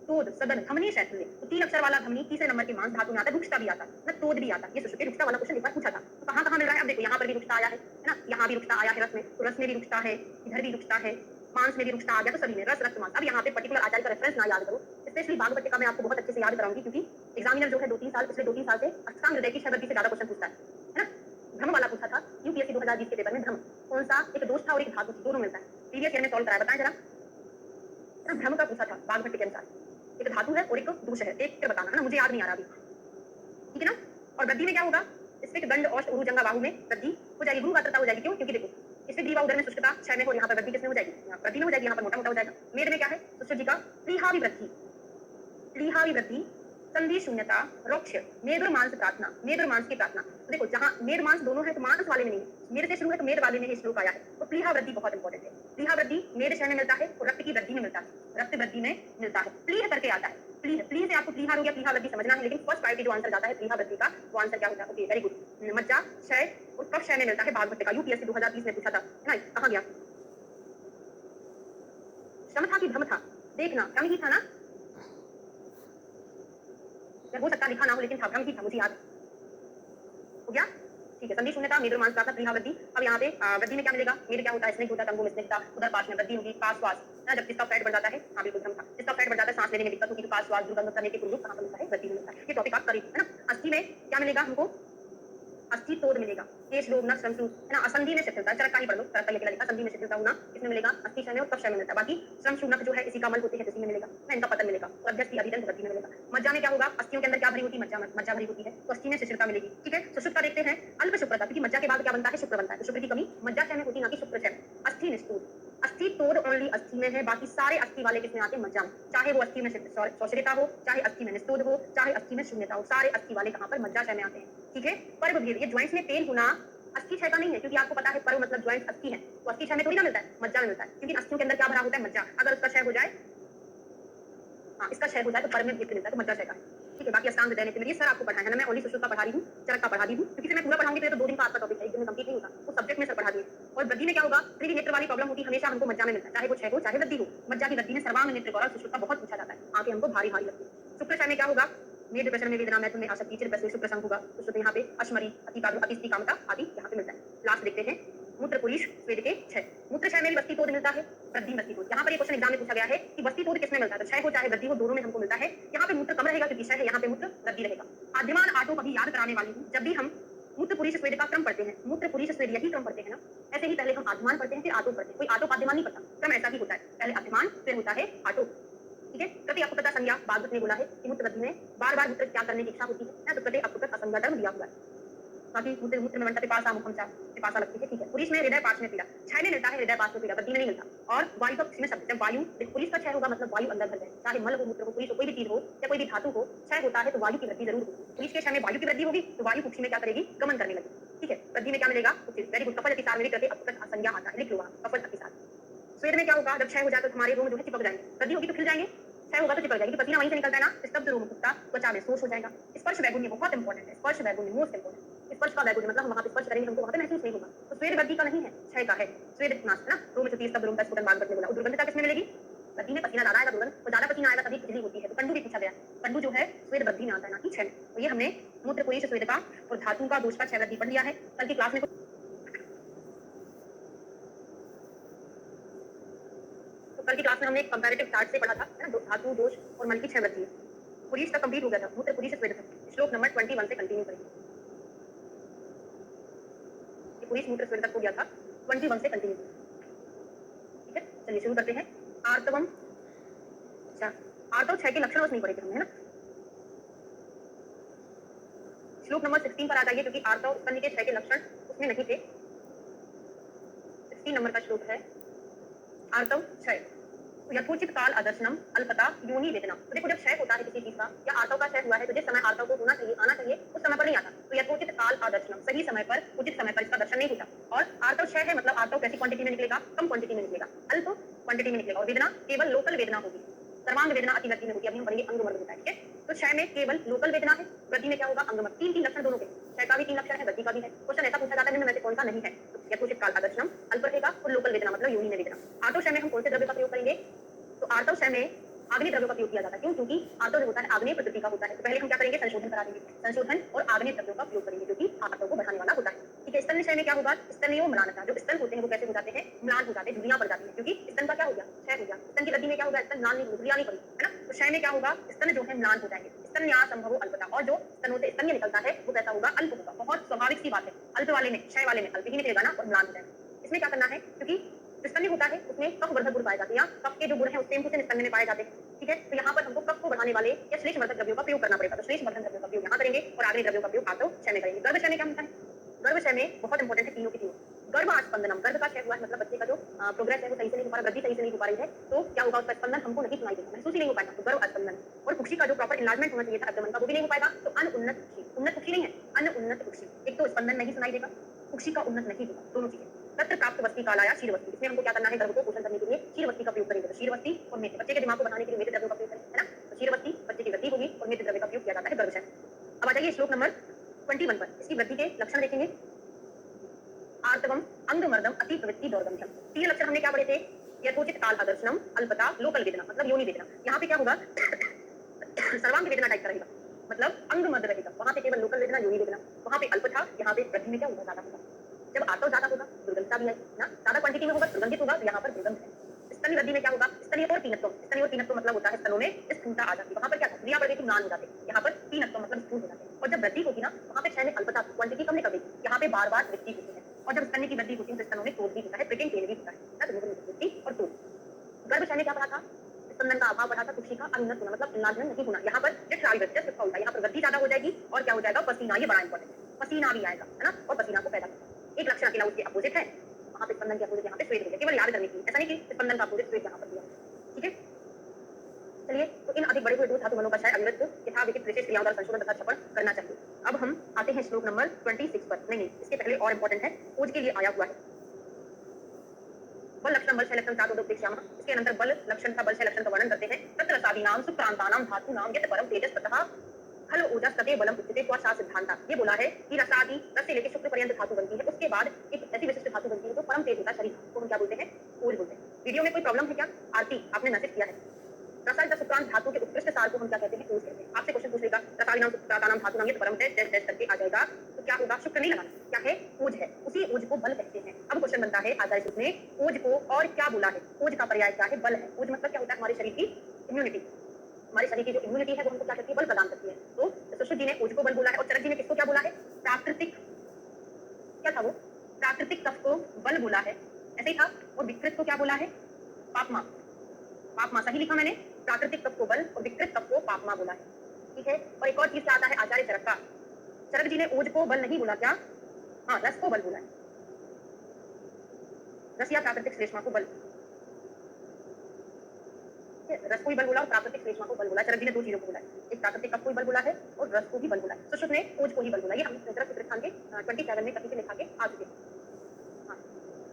तोद, सदन, धमनी शैथिल्य, तो 3 अक्षर वाला धमनी तीसरे नंबर के मांस धातु में आता है। रुक्षता भी आता है ना, तोद भी आता है। ये सुश्रुत रुक्षता वाला क्वेश्चन एक बार पूछा था, तो कहाँ कहाँ मिल रहा है, अब देखो यहाँ पर भी रुक्षता आया है ना, यहाँ भी रुक्षता आया है रस में, तो रस में भी रुक्षता है, इधर भी रुक्षता है, मांस में भी रुक्षता आ गया, तो सभी में रस रक्त मांस। अब यहाँ पे पर्टिकुलर आचार्य का रेफरेंस ना याद करो, स्पेशली बागवटिका में आपको बहुत अच्छे से याद कराऊंगी, क्योंकि एग्जामिनर जो है 2-3 साल पिछले 2-3 साल से अष्टांग हृदय की क्षय वृद्धि से ज्यादा क्वेश्चन पूछता है ना। भ्रम वाला पूछा था यूपीएससी 2020 के पेपर में। भ्रम कौन सा, एक दोष था और एक धातु थी, दोनों मिलता है। प्रीवियस ईयर में सॉल्व कराया, बताएं जरा। भ्रम का पूछा था बागवटी के अनुसार, एक धातु है और एक दोष है, एक बताना है ना, मुझे याद नहीं आ रहा अभी, ठीक है ना। और वृद्धि में क्या होगा, स्फिक दंड औष्ठ उरु जंगा बाहु में वृद्धि हो जाएगी, भ्रू गात्रता हो जाएगी। क्यों, क्योंकि देखो स्फिक ग्रीवा उदर में शुष्कता क्षय में, और यहाँ पर वृद्धि किसमें हो जाएगी, वृद्धि में हो जाएगी, यहाँ पर मोटा मोटा हो जाएगा। मेद में क्या है, सुश्रुत जी का प्लीहावी वृद्धि, प्लीहावी वृद्धि, संधि शून्यता, रोक्ष, मेद और मांस प्रार्थना, मेद और मांस की प्रार्थना। तो देखो जहाँ मेद मांस दोनों है तो मांस वाले में नहीं, मेद से शुरू है तो मेद वाले में ही श्लोक आया है। तो प्लीहा वृद्धि बहुत इंपॉर्टेंट है। प्लीहा वृद्धि मेद क्षय में मिलता है और रक्त की वृद्धि में मिलता है, रक्त वृद्धि में मिलता है। प्लीह करके आता है, प्लीह, प्लीह से आपको प्लीहा हो गया, प्लीहा वृद्धि समझना है, लेकिन फर्स्ट प्रायोरिटी जो आंसर जाता है प्लीहा वृद्धि का, वो आंसर क्या होता है, ओके वेरी गुड। मज्जा क्षय और कफ क्षय में मिलता है बागवती का, यूपीएससी 2020 में पूछा था ना। कहाँ गया, श्रम था कि भ्रम था, देखना भ्रम ही था ना, हो सकता लिखा ना हो लेकिन था, भ्रम ही था, मुझे याद हो गया, ठीक है। संधि शून्यता, मेद और मांस प्रार्थना, प्लीहा वृद्धि। अब यहाँ पे वृद्धि में क्या मिलेगा, मेद क्या होता है, स्निग्ध होता है, तंबू में स्निग्धता, उधर पास में वृद्धि होगी, पास श्वास ना, जब इसका फैट बढ़ जाता है, हाँ बिल्कुल भ्रम था, इसका फैट बढ़ जाता है सांस लेने में दिक्कत होगी, तो पास श्वास दुर्गंध करने के पूर्वक कहाँ पर मिलता है, वृद्धि में मिलता है। ये टॉपिक आप करिए है ना। अस्थि में क्या मिलेगा हमको, अस्थि तोड़ मिलेगा, केश लोभ नख श्रम है ना। असंधि में शिथिलता, चरक का ही पढ़ लो, चरक का लिखा लिखा, संधि में शिथिलता होना इसमें मिलेगा, अस्थि क्षय में और कफ क्षय में मिलता है। बाकी श्रम शूनक जो है इसी का अमल होते हैं, इसी में मिलेगा ना, इनका पतन मिलेगा, और अभ्यस्त की अभिदंत वृद्धि में मिलेगा। मज्जा में क्या होगा, अस्थियों के अंदर क्या भरी होती है, मज्जा, मज्जा भरी होती है, तो अस्थि में शिथिलता मिलेगी, ठीक है। सुश्रुत का देखते हैं, अल्प शुक्रता, क्योंकि मज्जा के बाद क्या बनता है, शुक्र बनता है, तो शुक्र की कमी मज्जा क्षय में होती है, ना कि शुक्र क्षय। अस्थि निस्तूल, अस्थि तोड़ ओनली अस्थि में है, बाकी सारे अस्थि वाले किसमें आते हैं, मज्जा में। चाहे वो अस्थि में शौचरिता हो, चाहे अस्थि में निस्तूल हो, चाहे अस्थि में शून्यता हो, सारे अस्थि वाले कहाँ पर, मज्जा क्षय में आते हैं, ठीक है। पर्व भेद, ये ज्वाइंट्स में पेन होना अस्थि क्षय का नहीं है, क्योंकि आपको पता है पर्व मतलब ज्वाइंट अस्थि है, तो अस्थि क्षय में थोड़ी ना मिलता है, मज्जा में मिलता है, क्योंकि अസ്ഥियों के अंदर क्या भरा होता है, मज्जा। अगर उसका क्षय हो जाए, हाँ इसका क्षय हो जाए तो पर्व में भेद मिलता है, तो मज्जा क्षय का है, ठीक है। बाकी अष्टांग देने के लिए सर आपको पढ़ाया है ना, मैं ओनली सुश्रुत का पढ़ा रही हूँ, चरक का पढ़ा दी हूँ, क्योंकि मैं पूरा पढ़ाऊंगी तो 2 दिन का आपका टॉपिक है, एक दिन में कंप्लीट नहीं होता, तो सब्जेक्ट में सर पढ़ा दिए। और वृद्धि में क्या होगा, त्रिवी नेत्र वाली प्रॉब्लम होती है हमेशा हमको मज्जा में मिलता है, चाहे वो क्षय हो चाहे वृद्धि हो। मज्जा की वृद्धि में सर्वांग नेत्र गौरव सुश्रुत का बहुत पूछा जाता है, आंखें हमको भारी भारी लगती है। शुक्र क्षय में क्या होगा, मेद प्रश्न में वेदना, मैथुन में आसक्ति, चिर बस शुक्र संग होगा, तो शुद्ध यहाँ पे अश्मरी, अति कामता आदि यहाँ पे मिलता है। लास्ट देखते हैं मूत्र पुरुष स्वेद के क्षय, मूत्र क्षय में भी वस्ती तोड़ मिलता है, वृद्धि वस्ती तोड़। यहाँ पर ये क्वेश्चन एग्जाम में पूछा गया है कि वस्ती तोड़ किसमें मिलता है, तो क्षय हो चाहे वृद्धि हो, दोनों में हमको मिलता है। यहाँ पे मूत्र कम रहेगा क्योंकि क्षय है, यहाँ पे मूत्र वृद्धि रहेगा। आद्यमान आटो कभी याद कराने वाली हूँ, जब भी हम मूत्र पुरुष स्वेद का क्रम पढ़ते हैं, मूत्र पुरुष स्वेद यही क्रम पढ़ते हैं ना, ऐसे ही पहले हम आद्यमान पढ़ते हैं फिर आटो पढ़ते हैं, कोई आटो आद्यमान नहीं पढ़ता, क्रम ऐसा ही होता है, पहले आद्यमान फिर होता है आटो, ठीक है। कभी आपको पता संज्ञा भागवत ने बोला है कि मूत्र वृद्धि में बार बार मूत्र त्याग करने की इच्छा होती है ना, तो कभी आपको असंज्ञा धर्म दिया हुआ है। बाकी मूत्र मूत्र में बनता पिपासा मुखम चा, पिपासा लगती है, ठीक है। पुरुष में हृदय पाश में पीड़ा, क्षय में मिलता है हृदय पाश में पीड़ा, वृद्धि में नहीं मिलता। और वायु का इसमें शब्द, जब वायु पुरुष का क्षय होगा मतलब वायु अंदर भर जाए, चाहे मल हो मूत्र हो पुरुष हो कोई भी चीज हो या कोई भी धातु हो, क्षय होता है तो वायु की वृद्धि जरूर होगी। पुरुष के क्षय में वायु की वृद्धि होगी तो वायु कुक्षी में क्या करेगी, गमन करने लगेगी, ठीक है। वृद्धि में क्या मिलेगा, वेरी गुड। कफल अतिसार में भी करके अपकट असंज्ञा आता है, लिख लो वहां कफल अतिसार। स्वेद में क्या होगा, जब क्षय हो जाए तो हमारे रोम जो है चिपक जाएंगे, वृद्धि होगी तो खिल जाएंगे, क्षय होगा तो चिपक जाएगी, पसीना वहीं से निकलता है ना, स्तब्ध रोम कुत्ता त्वचा में शोष हो जाएगा। स्पर्श वैगुण्य बहुत इंपॉर्टेंट है, स्पर्श वैगुण्य मोस्ट इंपॉर्टेंट। स्पर्श का वैगुण्य मतलब हम वहां पे स्पर्श करेंगे हमको वहां पे महसूस नहीं होगा, तो स्वेद वृद्धि का नहीं है, क्षय का है। स्वेद नाश है ना, रोम में स्तब्ध रोम का स्फुटन बागवत ने बोला। दुर्गंधता किसमें मिलेगी, वृद्धि में पसीना ज्यादा आएगा, दुर्गंध और ज्यादा पसीना आएगा तभी खुजली होती है, तो कंडू भी पूछा गया, कंडू जो है स्वेद वृद्धि में आता है ना कि क्षय में। तो ये हमने मूत्र पुरुष स्वेद का और धातु का दोष का क्षय वृद्धि पढ़ लिया है। कल की क्लास में कल की क्लास में हमने एक कंपैरेटिव चार्ट से पढ़ा था है ना, धातु दोष और मन की क्षय वृद्धि। पुरुष तक कंप्लीट हो गया था, मूत्र पुरुष स्वेद तक, श्लोक नंबर 21 से कंटिन्यू करेंगे। ये पुरुष मूत्र स्वेद तक हो गया था, 21 से कंटिन्यू, ठीक है। चलिए शुरू करते हैं। आर्तवम, अच्छा आर्तव क्षय के लक्षण नहीं पढ़े थे हमने है ना। श्लोक नंबर 16 पर आ जाइए, क्योंकि आर्तव स्तन के क्षय के लक्षण उसमें नहीं थे। 16 नंबर का श्लोक है आर्तव क्षय। यथोचित काल आदर्शनम अल्पता योनि वेदना। तो देखो जब क्षय होता है किसी चीज का या आर्तव का क्षय हुआ है तो जिस समय आर्तव को होना चाहिए आना चाहिए उस समय पर नहीं आता, तो यथोचित काल आदर्शनम सही समय पर उचित समय पर इसका दर्शन नहीं होता। और आर्तव क्षय है मतलब आर्तव कैसी क्वांटिटी में निकलेगा, कम क्वांटिटी में निकलेगा, अल्प क्वांटिटी में निकलेगा। और वेदना केवल लोकल वेदना होगी, सर्वांग वेदना अतिवृद्धि में होगी, अभी हम पढ़ेंगे अंग मर्द होता है, ठीक है। तो क्षय में केवल लोकल वेदना है, वृद्धि में क्या होगा अंग मर्द। तीन लक्षण दोनों के, क्षय का भी 3 लक्षण है, वृद्धि का भी है। क्वेश्चन ऐसा पूछा जाता है में से कौन सा नहीं है, यथोचित काल आदर्शनम अल्प रहेगा और लोकल वेदना मतलब योनि में वेदना। आर्तव क्षय में हम कौन से द्रव्य का प्रयोग करेंगे, तो आर्तव क्षय में आग्नेय द्रव्यों का प्रयोग किया जाता है। क्यों, क्योंकि आर्तव जो होता है आग्नेय प्रकृति का होता है, तो पहले हम क्या करेंगे संशोधन करा देंगे, संशोधन और आग्नेय द्रव्यों का प्रयोग करेंगे जो कि आर्तव को बढ़ाने वाला होता है, ठीक है। स्तन क्षय में क्या होगा, स्तनयो म्लानता, जो स्तन होते हैं वो कैसे हो जाते हैं, म्लान हो जाते हैं, झुर्रियां पड़ जाती है, क्योंकि स्तन का क्या हो गया, क्षय हो गया। स्तन की वृद्धि में क्या होगा, स्तन म्लान नहीं, झुर्रियां नहीं पड़ी है ना, तो क्षय में क्या होगा, स्तन जो है म्लान हो जाएंगे, स्तन्या संभवो अल्पता, और जो स्तनों से स्तन्य निकलता है वो कैसा होगा, अल्प होगा। बहुत स्वाभाविक सी बात है, अल्प वाले में, क्षय वाले में अल्प ही निकलेगा ना और म्लान हो जाएगा। इसमें क्या करना है, क्योंकि जो स्तन्य होता है उसमें कफ वर्धक गुण पाए जाते हैं, या कफ के जो गुण है उस सेम स्तन्य में पाए जाते हैं, ठीक है। तो यहाँ पर हमको कफ को बढ़ाने वाले या श्लेष वर्धक द्रव्यों का प्रयोग करना पड़ेगा, तो श्लेष वर्धक द्रव्यों का प्रयोग यहाँ करेंगे और आगे द्रव्यों का प्रयोग आतो क्षय में करेंगे। गर्भाशय में क्या होता है, गर्भाशय में बहुत इंपॉर्टेंट है तीनों की तीनों। गर्भास्पंदनम, गर्भ का क्षय हुआ है मतलब बच्चे का जो प्रोग्रेस है वो सही से नहीं हो पा रहा, वृद्धि सही से नहीं हो पा रही है, तो क्या होगा, उसका स्पंदन हमको नहीं सुनाई देगा, महसूस ही नहीं हो पाएगा, तो गर्भास्पंदन। और कुक्षी का जो प्रॉपर इनलार्जमेंट होना चाहिए था अब्डोमेन का, वो भी नहीं हो पाएगा, तो अनुन्नत कुक्षी, उन्नत कुक्षी नहीं है, अनुन्नत कुक्षी। एक तो स्पंदन नहीं सुनाई देगा, कुक्षी का उन्नत नहीं होगा, दोनों चीजें। तत्र प्राप्त वस्ती कालाया क्षीरवस्ती, इसमें हमको क्या करना है, गर्भ को पोषण करने के लिए क्षीरवस्ती का प्रयोग करेंगे, तो क्षीरवस्ती और मेथी, बच्चे के दिमाग को बढ़ाने के लिए मेथी द्रव्यों का प्रयोग करेंगे, है ना। तो क्षीरवस्ती बच्चे की वृद्धि होगी और मेथी द्रव्य का प्रयोग किया जाता है गर्भाशय। अब आ जाइए श्लोक नंबर 21 पर, इसकी वृद्धि के लक्षण देखेंगे। आर्तवम अंगमर्दम अति प्रवृत्ति दौर्गंध्यम, तीन लक्षण हमने क्या पढ़े थे, यथोचित काल आदर्शनम, अल्पता, लोकल वेदना मतलब योनि वेदना। यहाँ पे क्या होगा सर्वांग वेदना टाइप का रहेगा, मतलब अंग मर्द रहेगा, वहां पे केवल लोकल वेदना, योनि वेदना। वहां पे अल्प था, यहाँ पे वृद्धि में क्या होगा, ज्यादा होगा। जब आर्तव ज्यादा होगा दुर्गंधता भी आएगी ना, ज्यादा क्वांटिटी में होगा दुर्गंधित होगा, तो यहाँ पर दुर्गंध है। स्तन वृद्धि में क्या होगा, स्तनीय और पीनत्व, स्तनीय और पीनत्व मतलब होता है स्तनों में स्थूलता आ जाती है, वहां पर क्या क्रिया बढ़ गई तो म्लान हो जाते हैं, यहाँ पर पीनत्व मतलब स्थूल हो जाते हैं। और जब वृद्धि होगी ना वहां पे क्षय में अल्पता, क्वांटिटी कम निकल गई, यहाँ पे बार बार वृद्धि होती है। और जब स्तन्य की वृद्धि होती है तो स्तनों में क्रोध भी होता है, प्रेग्नेंट पेन भी होता है, वृद्धि और क्रोध। गर्भाशय में क्या पढ़ा था, स्पंदन का अभाव बढ़ा था, कुक्षी का अनुन्नत होना मतलब इनलार्जमेंट नहीं होना। यहाँ पर जस्ट उल्टा, यहाँ पर वृद्धि ज्यादा हो जाएगी और क्या हो जाएगा, पसीना, ये बड़ा इंपॉर्टेंट है, पसीना भी आएगा, है ना, और पसीना को पैदा करता है। एक लक्षण अकेला उसके अपोजिट है, वहां पे स्पंदन के अपोजिट यहाँ पे श्वेत हो गया, केवल याद करने के लिए, ऐसा नहीं कि स्पंदन का अपोजिट श्वेत यहाँ पर दिया, ठीक है। चलिए, तो इन अधिक बड़े हुए दो धातु मनों का क्षय अविरत यथा विकित विशेष क्रियाओं द्वारा संशोधन तथा छपन करना चाहिए। अब हम आते हैं श्लोक नंबर 26 पर, नहीं इसके पहले और इंपॉर्टेंट है, ओज के लिए आया हुआ है बल लक्षण, बल क्षय लक्षण चार उपेक्षामः, इसके अंदर बल लक्षण का, बल क्षय लक्षण का वर्णन करते हैं। तत्र रसादीनां सुक्रांतानां धातूनां यत् परम तेजस ततः खल ओजस तते बलम उच्यते त्वा सिद्धांता। ये बोला है कि रसादी, रस से लेकर शुक्र पर्यंत धातु बनती है, उसके बाद एक ऐसी विशिष्ट धातु बनती है जो परम तेज होता है शरीर को, हम क्या बोलते हैं, ओज बोलते हैं। वीडियो में कोई प्रॉब्लम है क्या, आरती आपने मैसेज किया है, रसायन सुक्रांत धातु के उत्कृष्ट सार को हम क्या कहते हैं, ओज कहते हैं। आपसे क्वेश्चन पूछ लेगा, रसायनां सुक्रांतानां धातूनां यत् परम तेज करके आ जाएगा, तो क्या होगा, शुक्र नहीं लगाना, क्या है, ओज है, उसी ओज को बल कहते हैं। अब क्वेश्चन बनता है आचार्य सूत्र में, ओज को और क्या बोला है, ओज का पर्याय क्या है, बल है। ओज मतलब क्या होता है, हमारे शरीर की इम्यूनिटी, हमारे शरीर की जो इम्यूनिटी है वो हमको क्या करती है, बल प्रदान करती है। तो सुश्रुत जी ने ओज को बल बोला है और चरक जी ने किसको क्या बोला है, प्राकृतिक, क्या था वो, प्राकृतिक तत्व को बल बोला है, ऐसे ही था। और विकृत को क्या बोला है, पापमा, पापमा सही लिखा मैंने, प्राकृतिक तत्व को बल और विकृत तत्व को पापमा बोला है, ठीक है। और एक और चीज क्या आता है आचार्य चरक का, चरक जी ने ओज को बल नहीं बोला, क्या, हाँ रस को बल बोला है, रस या प्राकृतिक श्लेष्मा को बल, रस को भी बल बोला और प्राकृतिक श्लेष्मा को बल बोला। चरक जी ने दो चीजों को बोला है, एक प्राकृतिक कफ को भी बल बोला है और रस को भी बल बोला है। सुश्रुत ने ओज को ही बल बोला, ये हम सूत्रस्थान के 27 में कभी से लिखा के आ चुके हैं, हाँ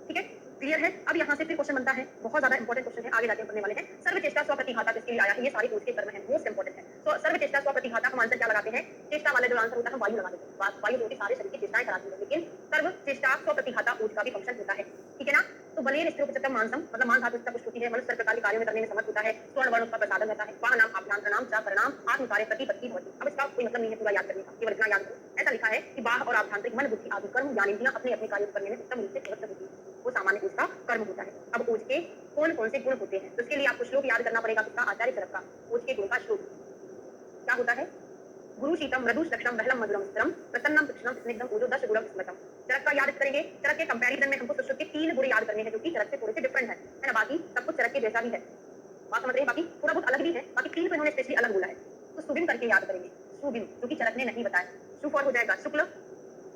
ठीक है, क्लियर है। अब यहाँ से फिर क्वेश्चन बनता है, बहुत ज्यादा इंपॉर्टेंट क्वेश्चन है, आगे जाके पढ़ने वाले हैं। सर्वचेष्टा स्वप्रतिघाता किसके लिए आया है, ये सारे ओज के कर्म है, मोस्ट इंपॉर्टेंट है। तो सर्वचेष्टा स्वप्रतिघाता हम आंसर क्या लगाते हैं, चेष्टा वाले जो आंसर होता है वायु लगा देते हैं, वायु जो कि सारे शरीर की चेष्टाएं कराती है, लेकिन सर्वचेष्टा स्वप्रतिघाता ओज का भी फंक्शन होता है, ठीक है ना। तो बलेर स्त्रोपचतम मानसम मतलब मान धातु पुष्ट होती है, मनुष्य प्रकार के कार्यों में करने में समर्थ होता है, स्वर्ण वर्ण उसका प्रसादन रहता है, वाहनाम आभ्यंतरणाम च परिणाम आत्म कार्य प्रतिपत्ति होती। अब इसका कोई मतलब नहीं है पूरा याद करने का, केवल इतना याद करो, ऐसा लिखा है कि बाह्य और आभ्यंतरिक मन बुद्धि आदि कर्म ज्ञानेंद्रियां अपने अपने कार्य करने में उत्तम रूप से प्रवृत्त होती है, वो सामान्य ओज का कर्म होता है। अब ओज के कौन कौन से गुण होते हैं, तो इसके लिए आपको श्लोक याद करना पड़ेगा, किसका, आचार्य चरक का, ओज के गुण का श्लोक क्या होता है, गुरु शीतम मृदु लक्षणम बहलम मधुरम स्थिरम प्रसन्नम कृष्णम स्निग्धम ओजो 10 गुणम स्मृतम। चरक का याद करेंगे, चरक के कंपैरिजन में हमको सुश्रुत के 3 गुण याद करने हैं जो कि चरक से थोड़े से डिफरेंट है ना, बाकी सब कुछ चरक के जैसा ही है, बात समझ रहे हैं, बाकी थोड़ा बहुत अलग भी है, बाकी 3 को इन्होंने स्पेशली अलग बोला है। तो सुबिन करके याद करेंगे, सुबिन जो कि चरक ने नहीं बताया, सु फॉर हो जाएगा शुक्ल,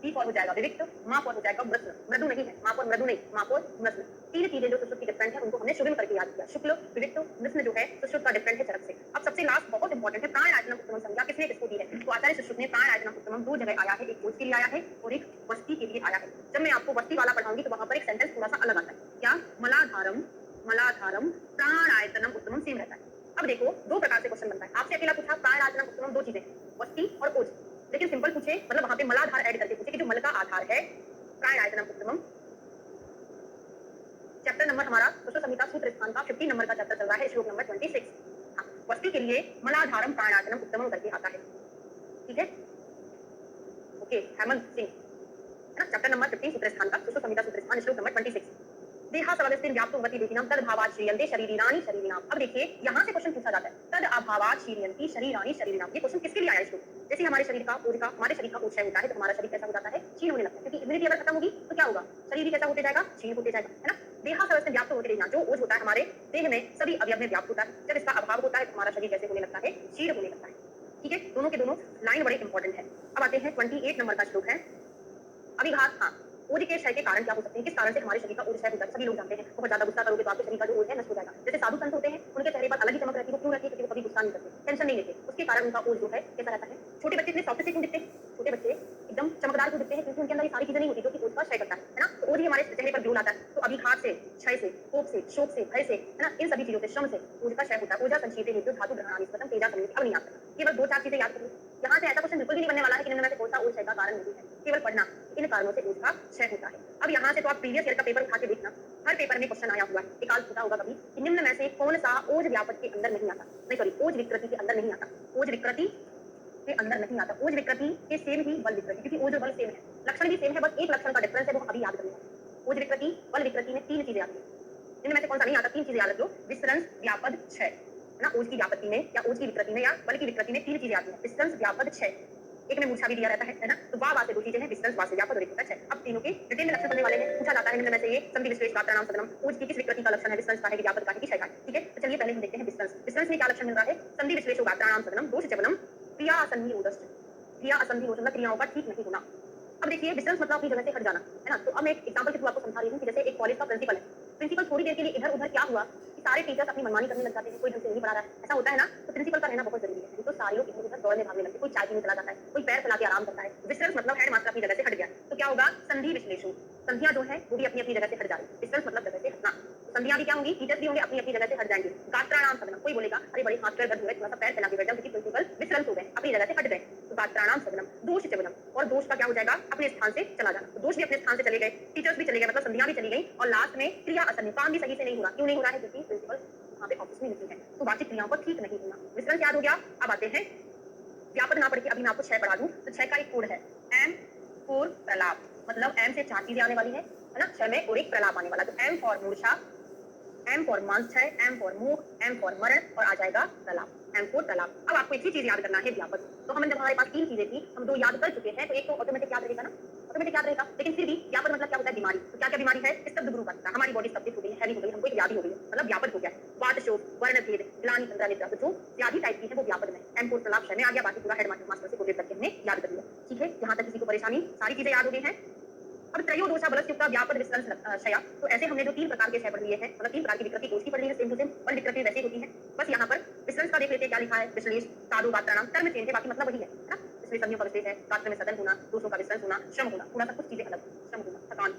टी फॉर हो जाएगा विविक्त, मा फॉर हो जाएगा मृष्ण, मृदु नहीं है, मा फॉर मृदु नहीं, मा फॉर मृष्ण। 3 चीजें जो सुश्रुत की डिफरेंट है उनको हमने शुभिम करके याद किया, शुक्ल विविक्त मृष्ण जो है सुश्रुत का डिफरेंट है चरक से। अब सबसे लास्ट बहुत इंपॉर्टेंट है, प्राण आयतनम उत्तमम संज्ञा किसने किसको दी है, तो आचार्य सुश्रुत ने प्राण आयतनम उत्तमम 2 जगह आया है, एक ओज के लिए आया है और एक वस्ती के लिए आया है। जब मैं आपको वस्ती वाला पढ़ाऊंगी तो वहां पर एक सेंटेंस थोड़ा सा अलग आता है, क्या, मलाधारम मलाधारम प्राण आयतनम उत्तमम सेम रहता है। अब देखो दो प्रकार से क्वेश्चन बनता है, आपसे अकेला पूछा प्राण आयतनम उत्तमम, दो चीजें वस्ती और ओज, लेकिन सिंपल पूछे मतलब वहां पे मलाधार ऐड करके पूछे कि जो मल का आधार है प्राण आयतनम उत्तमम। चैप्टर नंबर हमारा सुश्रुत संहिता सूत्र स्थान का 50 नंबर का चैप्टर चल रहा है, श्लोक नंबर 26। हाँ, वस्ती के लिए मलाधारम प्राण आयतनम उत्तमम करके आता है, ठीक है, ओके, हेमंत सिंह है ना, चैप्टर नंबर 50 सूत्र स्थान का सुश्रुत संहिता सूत्र स्थान श्लोक नंबर 26। देहा सवगस्तिन व्याप्तवती देहिनाम तद भावात श्रीयन्ते शरीरिणानि शरीरिणाम। अब देखिए यहाँ से क्वेश्चन पूछा जाता है, तद अभावात श्रीयन्ति शरीराणि शरीरिणाम। ये क्वेश्चन किसके लिए आया इसको? जैसे हमारे शरीर का ऊर्जा, हमारे शरीर का ऊर्जा होता है तो हमारा शरीर कैसा हो जाता है? क्षीण होने लगता है, क्योंकि इम्यूनिटी अगर खत्म होगी तो क्या होगा? शरीर भी कैसा होते जाएगा? क्षीण होते जाएगा, है ना। देहा सवगस्तिन व्याप्त होते देहिनाम, जो ऊर्ज होता है हमारे देह में सभी अवयव में व्याप्त होता है। जब इसका अभाव होता है तो हमारा शरीर कैसे होने लगता है? क्षीण होने लगता है। ठीक है, दोनों के दोनों लाइन बड़े इंपॉर्टेंट है। अब आते हैं 28 नंबर का श्लोक है, अभिघात। हाँ, ऊर्ज के क्षय के कारण क्या हो सकते हैं? किस कारण से हमारे शरीर का ऊर्ज क्षय होता है? सभी लोग जानते हैं, बहुत ज्यादा गुस्सा करोगे तो आपके शरीर का जो ऊर्ज है नष्ट हो जाएगा। जैसे साधु संत होते हैं, उनके चेहरे पर अलग ही चमक रहती है। वो क्यों रहती है? क्योंकि वो कभी गुस्सा नहीं करते, टेंशन नहीं लेते, उसके कारण उनका ऊर्ज जो है कैसा रहता है? छोटे बच्चे इतने सॉफ्ट से क्यों दिखते हैं? छोटे बच्चे एकदम चमकदार क्यों दिखते हैं? क्योंकि उनके अंदर ये सारी चीजें नहीं होती जो कि ऊर्ज का क्षय करता है ना। तो ऊर्ज ही हमारे चेहरे पर ग्लो लाता है। तो अभिघात से, क्षय से, कोप से, शोक से, भय से, है ना, इन सभी चीजों से, श्रम से ऊर्ज का क्षय होता है। ऊर्जा संचीते हेतु धातु ग्रहणानि स्मृतम तेजा समिति। अब नहीं याद करना, केवल 2-4 चीजें याद करिए। यहाँ से ऐसा क्वेश्चन बिल्कुल भी नहीं बनने वाला है कि इनमें से कौन सा ऊर्ज क्षय का कारण नहीं है, केवल पढ़ना इन कारणों से ऊर्ज का क्षय होता है। अब यहाँ से तो आप प्रीवियस ईयर का पेपर उठा के देखना, हर पेपर में क्वेश्चन आया हुआ है। एक आध पूछा होगा कभी कि निम्न में से कौन सा ओज व्यापक के अंदर नहीं आता? नहीं, सॉरी, ओज विकृति के अंदर नहीं आता। ओज विकृति के अंदर नहीं आता। ओज विकृति के सेम ही बल विकृति, क्योंकि ओज और बल सेम है, लक्षण भी सेम है, बस एक लक्षण का डिफरेंस है, वो अभी याद करना। ओज विकृति, बल विकृति में 3 चीजें आती है। इनमें से कौन सा नहीं आता? 3 चीजें याद रख लो, विसरंस, व्यापद, क्षय, है ना। ओज की व्यापत्ति में या ओज की विकृति में या बल की विकृति में 3 चीजें आती है, विसरंस, व्यापद, क्षय। एक में मूर्छा भी दिया रहता है ना। तो वाह से 2 चीजें हैं, विसरंस, वाह से व्यापद और एक होता है क्षय। अब तीनों के डिटेल में लक्षण बनने वाले हैं। पूछा जाता है निम्न में से ये संधि विशेष गात्र नाम सदनम ओज की किस विकृति का लक्षण है? विसरंस का है कि व्यापद का है कि क्षय का है? ठीक है, तो चलिए पहले हम देखते हैं विसरंस। विसरंस में क्या लक्षण मिल रहा है? संधि विशेष गात्र नाम सदनम दोष चवनम क्रिया असंधि रोदस्त। क्रिया असंधि रोदस्त मतलब क्रियाओं का ठीक नहीं होना। अब देखिए विसरंस मतलब अपनी जगह से हट जाना, है ना। तो अब मैं एक एग्जांपल के थ्रू आपको समझा रही हूँ कि जैसे एक कॉलेज का प्रिंसिपल है, प्रिंसिपल थोड़ी देर के लिए इधर उधर क्या हुआ कि सारे टीचर्स अपनी मनमानी करने लग जाते हैं, कोई ढंग से नहीं पढ़ा रहा है, ऐसा होता है ना। तो प्रिंसिपल का रहना बहुत जरूरी है, नहीं तो सारे लोग इधर उधर दौड़ने भागने लगते हैं। कोई चाय पीने चला जाता है, कोई पैर फैला के आराम करता है। विसरंस मतलब हेडमास्टर अपनी जगह से हट गया, तो क्या होगा? संधि विश्लेषण, संधियां जो है वो भी अपनी अपनी जगह से हट जा रही है। विसरंस मतलब जगह से हटना, संधियां भी क्या होंगी? टीचर्स भी होंगे अपनी अपनी जगह से हट जाएंगे। गात्राणाम सदनम, कोई बोलेगा अरे बड़े हाथ पैर दर्द हो रहे, थोड़ा सा पैर फैला के बैठ जाओ, क्योंकि प्रिंसिपल विसरंस हो गए, अपनी जगह से हट गए। तो गात्राणाम सदनम दोष चवनम, और दोष का क्या हो जाएगा? अपने स्थान से चला जाना। तो दोष भी अपने स्थान से चले गए, टीचर्स भी चले गए, मतलब संधियां भी चली गई, और लास्ट में क्रिया असंधि, काम भी सही से नहीं हो रहा। क्यों नहीं हो रहा है? क्योंकि प्रिंसिपल वहां पे ऑफिस में नहीं है, तो वाचिक क्रियाओं का ठीक नहीं होना। विसरंस याद हो गया। अब आते हैं व्यापक ना पढ़ के अभी मैं आपको क्षय पढ़ा दूं। तो क्षय का एक कोड है एम फॉर प्रलाप, मतलब एम से 4 चीजें आने वाली है ना क्षय में, और एक प्रलाप आने वाला। तो एम फॉर मूर्छा, एम फॉर मांसक्षय, एम फॉर मूक, एम फॉर मरण, और आ जाएगा प्रलाप, एम फॉर प्रलाप। अब आपको एक ही चीज याद करना है, व्यापक। तो हम जब हमारे पास 3 चीजें थी, हम 2 याद कर चुके हैं, तो एक तो ऑटोमेटिक याद रहेगा ना, ऑटोमेटिक याद रहेगा। लेकिन फिर भी व्यापक मतलब क्या होता है? बीमारी। तो क्या क्या बीमारी है? स्तब्ध गुरु का, हमारी बॉडी स्तब्ध हो गई है, हैवी हो गई, हमको एक व्याधि हो गई है, मतलब व्यापक हो गया। वात शोक, वर्ण भेद, ग्लानि, तंद्रा निद्रा, तो जो व्याधि टाइप की है वो व्यापक में। एम फॉर प्रलाप क्षय में आ गया, बाकी पूरा हेड मास्टर से कोटेट करके हमने याद कर लिया। ठीक है, यहाँ तक किसी को परेशानी? सारी चीजें याद हो गई हैं। अब त्रयोदोषा बलस्युक्ता व्यापद विसरंस क्षया। तो ऐसे हमने जो 3 प्रकार के क्षय पढ़ लिए हैं, मतलब 3 प्रकार की विकृति कोष की पढ़ ली है, सेम टू सेम, बल विकृति वैसी होती है। बस यहाँ पर विसरंस का देख लेते हैं क्या लिखा है। विश्लेष, साधु, गात्राणाम, कर्म चेंज है, बाकी मतलब वही है ना। इसमें संधियों का विशेष है, गात्र में सदन होना, दोषों का विसरंस होना, श्रम होना, थोड़ा सा कुछ चीजें अलग, श्रम होना, थकान।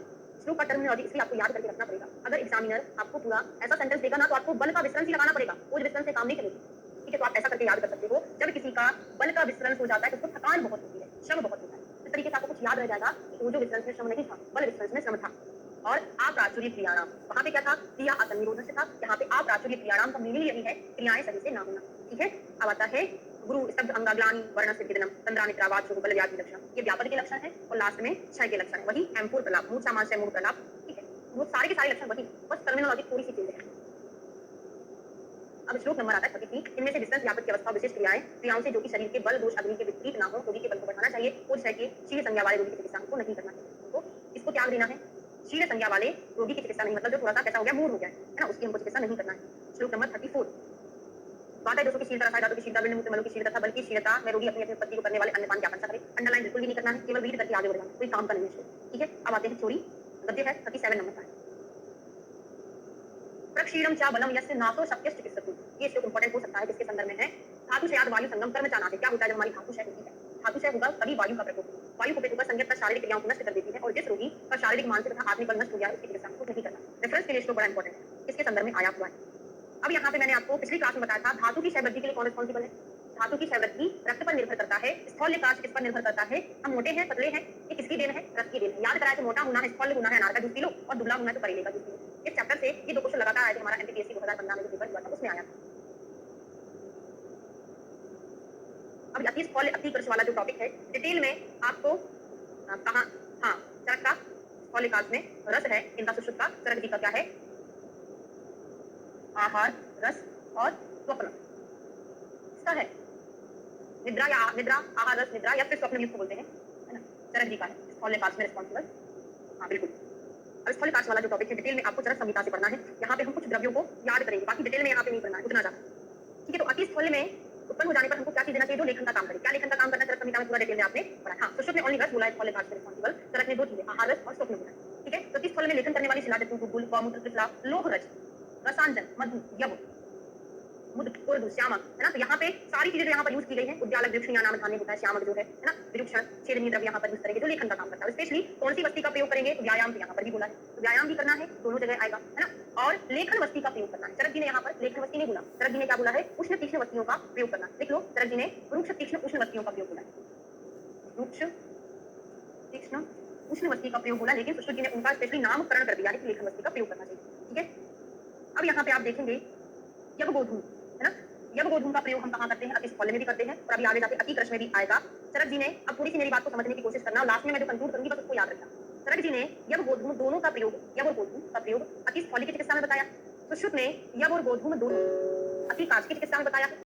श्लोक का टर्मिनोलॉजी इसलिए आपको याद करके रखना पड़ेगा। अगर एग्जामिनर आपको पूरा ऐसा सेंटेंस देगा ना, तो आपको बल का विसरंस ही लगाना पड़ेगा, वो विसरंस से काम नहीं चलेगी। ठीक है, तो आप ऐसा करके याद कर सकते हो, जब किसी का बल का विसरंस हो जाता है तो उसको थकान बहुत होती है, श्रम बहुत होता है। इस तरीके से आपको कुछ याद रह जाएगा कि वो जो विसरंस में श्रम नहीं था, बल विसरंस में श्रम था। और अप्राचुर्य क्रियाणाम, वहां पे क्या था? क्रिया असंनिरोधक से था, यहाँ पे अप्राचुर्य क्रियाणाम का मीनिंग यही है, क्रियाएं सही से ना होना। ठीक है, अब आता है गुरु स्तब्ध अंगाग्लानि वर्ण सिद्धिदनम तंद्रा निद्रा वात शोक बल व्याधि लक्षण। ये व्यापक के लक्षण है, और लास्ट में क्षय के लक्षण है, वही एम फॉर प्रलाप, मूर्छा मांसक्षय मूढ़ प्रलाप। ठीक है, वो सारे के सारे लक्षण वही, बस टर्मिनोलॉजी थोड़ी सी चेंज है। अब श्लोक नंबर आता है 33। इनमें से विसरंस व्यापक की अवस्था विशेष क्रियाओं से जो कि शरीर के बल दोष अग्नि के विपरीत ना हो, रोगी के बल को बढ़ाना चाहिए, और क्षय के शील संज्ञा वाले रोगी की चिकित्सा को नहीं करना चाहिए। तो इसको त्याग देना है। शील संज्ञा वाले रोगी की चिकित्सा नहीं, मतलब जो थोड़ा सा कैसा हो गया, मूड हो गया है ना, उसकी हमको चिकित्सा नहीं करना है। श्लोक नंबर 34। बात है दोस्तों की शीलता, रसायन की शीलता, विभिन्न मूत्र मलों की शीलता, बल्कि शीलता में रोगी अपनी अपनी उत्पत्ति को करने वाले अन्नपान की आकांक्षा करे। अंडरलाइन बिल्कुल भी नहीं करना है, केवल रीड करके आगे बढ़ना, कोई काम का नहीं है। ठीक है, अब आते हैं थ्योरी। गद्य है 37 नंबर का। प्रक्षीणम चा बलम यस्य नासो शक्य चिकित्सतु। ये श्लोक इंपॉर्टेंट हो सकता है, किसके संदर्भ में है? धातु क्षयाद वायु संगम कर्म चानाते। क्या होता है जब हमारी धातु क्षय होती है? धातु क्षय होगा तभी वायु का प्रकोप, वायु कुपित होकर संज्ञक शारीरिक क्रियाओं को नष्ट कर देती है, और जिस रोगी का शारीरिक मानसिक तथा आत्मिक बल नष्ट हो गया है उसकी चिकित्सा को नहीं करना। रेफरेंस के लिए श्लोक बड़ा इंपॉर्टेंट है, किसके संदर्भ में आया हुआ है। अब यहाँ पे मैंने आपको पिछली क्लास में बताया था धातु की क्षय वृद्धि के लिए कौन रिस्पॉन्सिबल है। धातु की क्षय वृद्धि रक्त पर निर्भर करता है, स्थौल्य काश किस पर निर्भर करता है? हम मोटे हैं, पतले हैं, ये किसकी देन है? रक्त की देन है। याद कराया तो मोटा होना है, स्थौल्य होना है अनार का जूस पी लो, और दुबला होना है तो करेले का जूस पी लो। इस चैप्टर से ये 2 क्वेश्चन लगातार आए थे, हमारा एमपीएससी 2015 में जो पेपर हुआ था उसमें आया था। अब अति स्थौल्य अति कृश वाला जो टॉपिक है, डिटेल में आपको कहाँ, हाँ, रक्त का स्थौल्यकाश में रस है, इनका सुश्रुत का चरक का क्या है? आहार, रस और स्वप्न। इसका है निद्रा या निद्रा, आहार, रस, निद्रा या फिर स्वप्न भी इसको बोलते हैं, है ना? चरक का है, स्थौल्यकाश में रिस्पॉन्सिबल। हाँ, बिल्कुल। अब स्थौल्यकाश वाला जो टॉपिक है डिटेल में आपको चरक संहिता से पढ़ना है। यहाँ पे हम कुछ द्रव्यों को याद करेंगे, बाकी डिटेल में यहाँ पे नहीं पढ़ना है, उतना ज्यादा। ठीक है, तो अति स्थौल्य में उत्पन्न हो जाने पर हमको क्या चीज देना चाहिए? जो लेखन का काम करे। क्या लेखन का काम करना है चरक संहिता में पूरा डिटेल में आपने पढ़ा। हाँ, सुश्रुत में ओनली रस बोला है, स्थौल्यकाश में रिस्पॉन्सिबल। चरक ने दो चीजें, आहार, रस और स्वप्न बोला है। ठीक है, तो अति स्थौल्य में लेखन करने वाली शिला, जैसे गूल, गौमूत्र, त्रिफला, लोह रज, रसांजन, मधु, यव, मुद, उर्दू, श्यामक, है ना? तो यहाँ पे सारी चीजें जो यहाँ पर यूज की गई है, उद्यालक, वृक्ष या नाम धान्य होता है, श्यामक जो है ना? विरूक्षण, छेदनीय द्रव्य यहाँ पर यूज करेंगे, जो लेखन का काम करता है। स्पेशली कौन सी वस्तु का प्रयोग करेंगे? तो व्यायाम भी यहाँ पर भी बोला है, तो व्यायाम भी करना है, दोनों जगह आएगा, है ना? और लेखन वस्तु का प्रयोग करना है। चरक जी ने यहाँ पर लेखन वस्तु नहीं बोला, चरक जी ने क्या बोला है? उष्ण तीक्ष्ण वस्तुओं का प्रयोग करना। लिख लो, चरक जी ने रुक्ष तीक्ष्ण उष्ण वस्तुओं का प्रयोग बोला है। रुक्ष तीक्ष्ण उष्ण वस्तु का प्रयोग बोला, लेकिन सुश्रुत जी ने उनका स्पेशली नामकरण कर दिया है कि लेखन वस्तु का प्रयोग करना चाहिए। ठीक है, अब यहाँ पे आप देखेंगे यवगोधूम, है ना? यवगोधूम का प्रयोग हम कहाँ करते हैं? अति स्थौल्य में भी करते हैं, और अभी आगे जाके अति कृश में भी आएगा। चरक जी ने, अब थोड़ी सी मेरी बात को समझने की कोशिश करना, लास्ट में मैं जो कंक्लूड करूंगी बस उसको याद रखना। चरक जी ने यवगोधूम दोनों का प्रयोग, यव और गोधूम का प्रयोग अति स्थौल्य की चिकित्सा में बताया। सुश्रुत ने यव और गोधूम दोनों अति काश की चिकित्सा में बताया।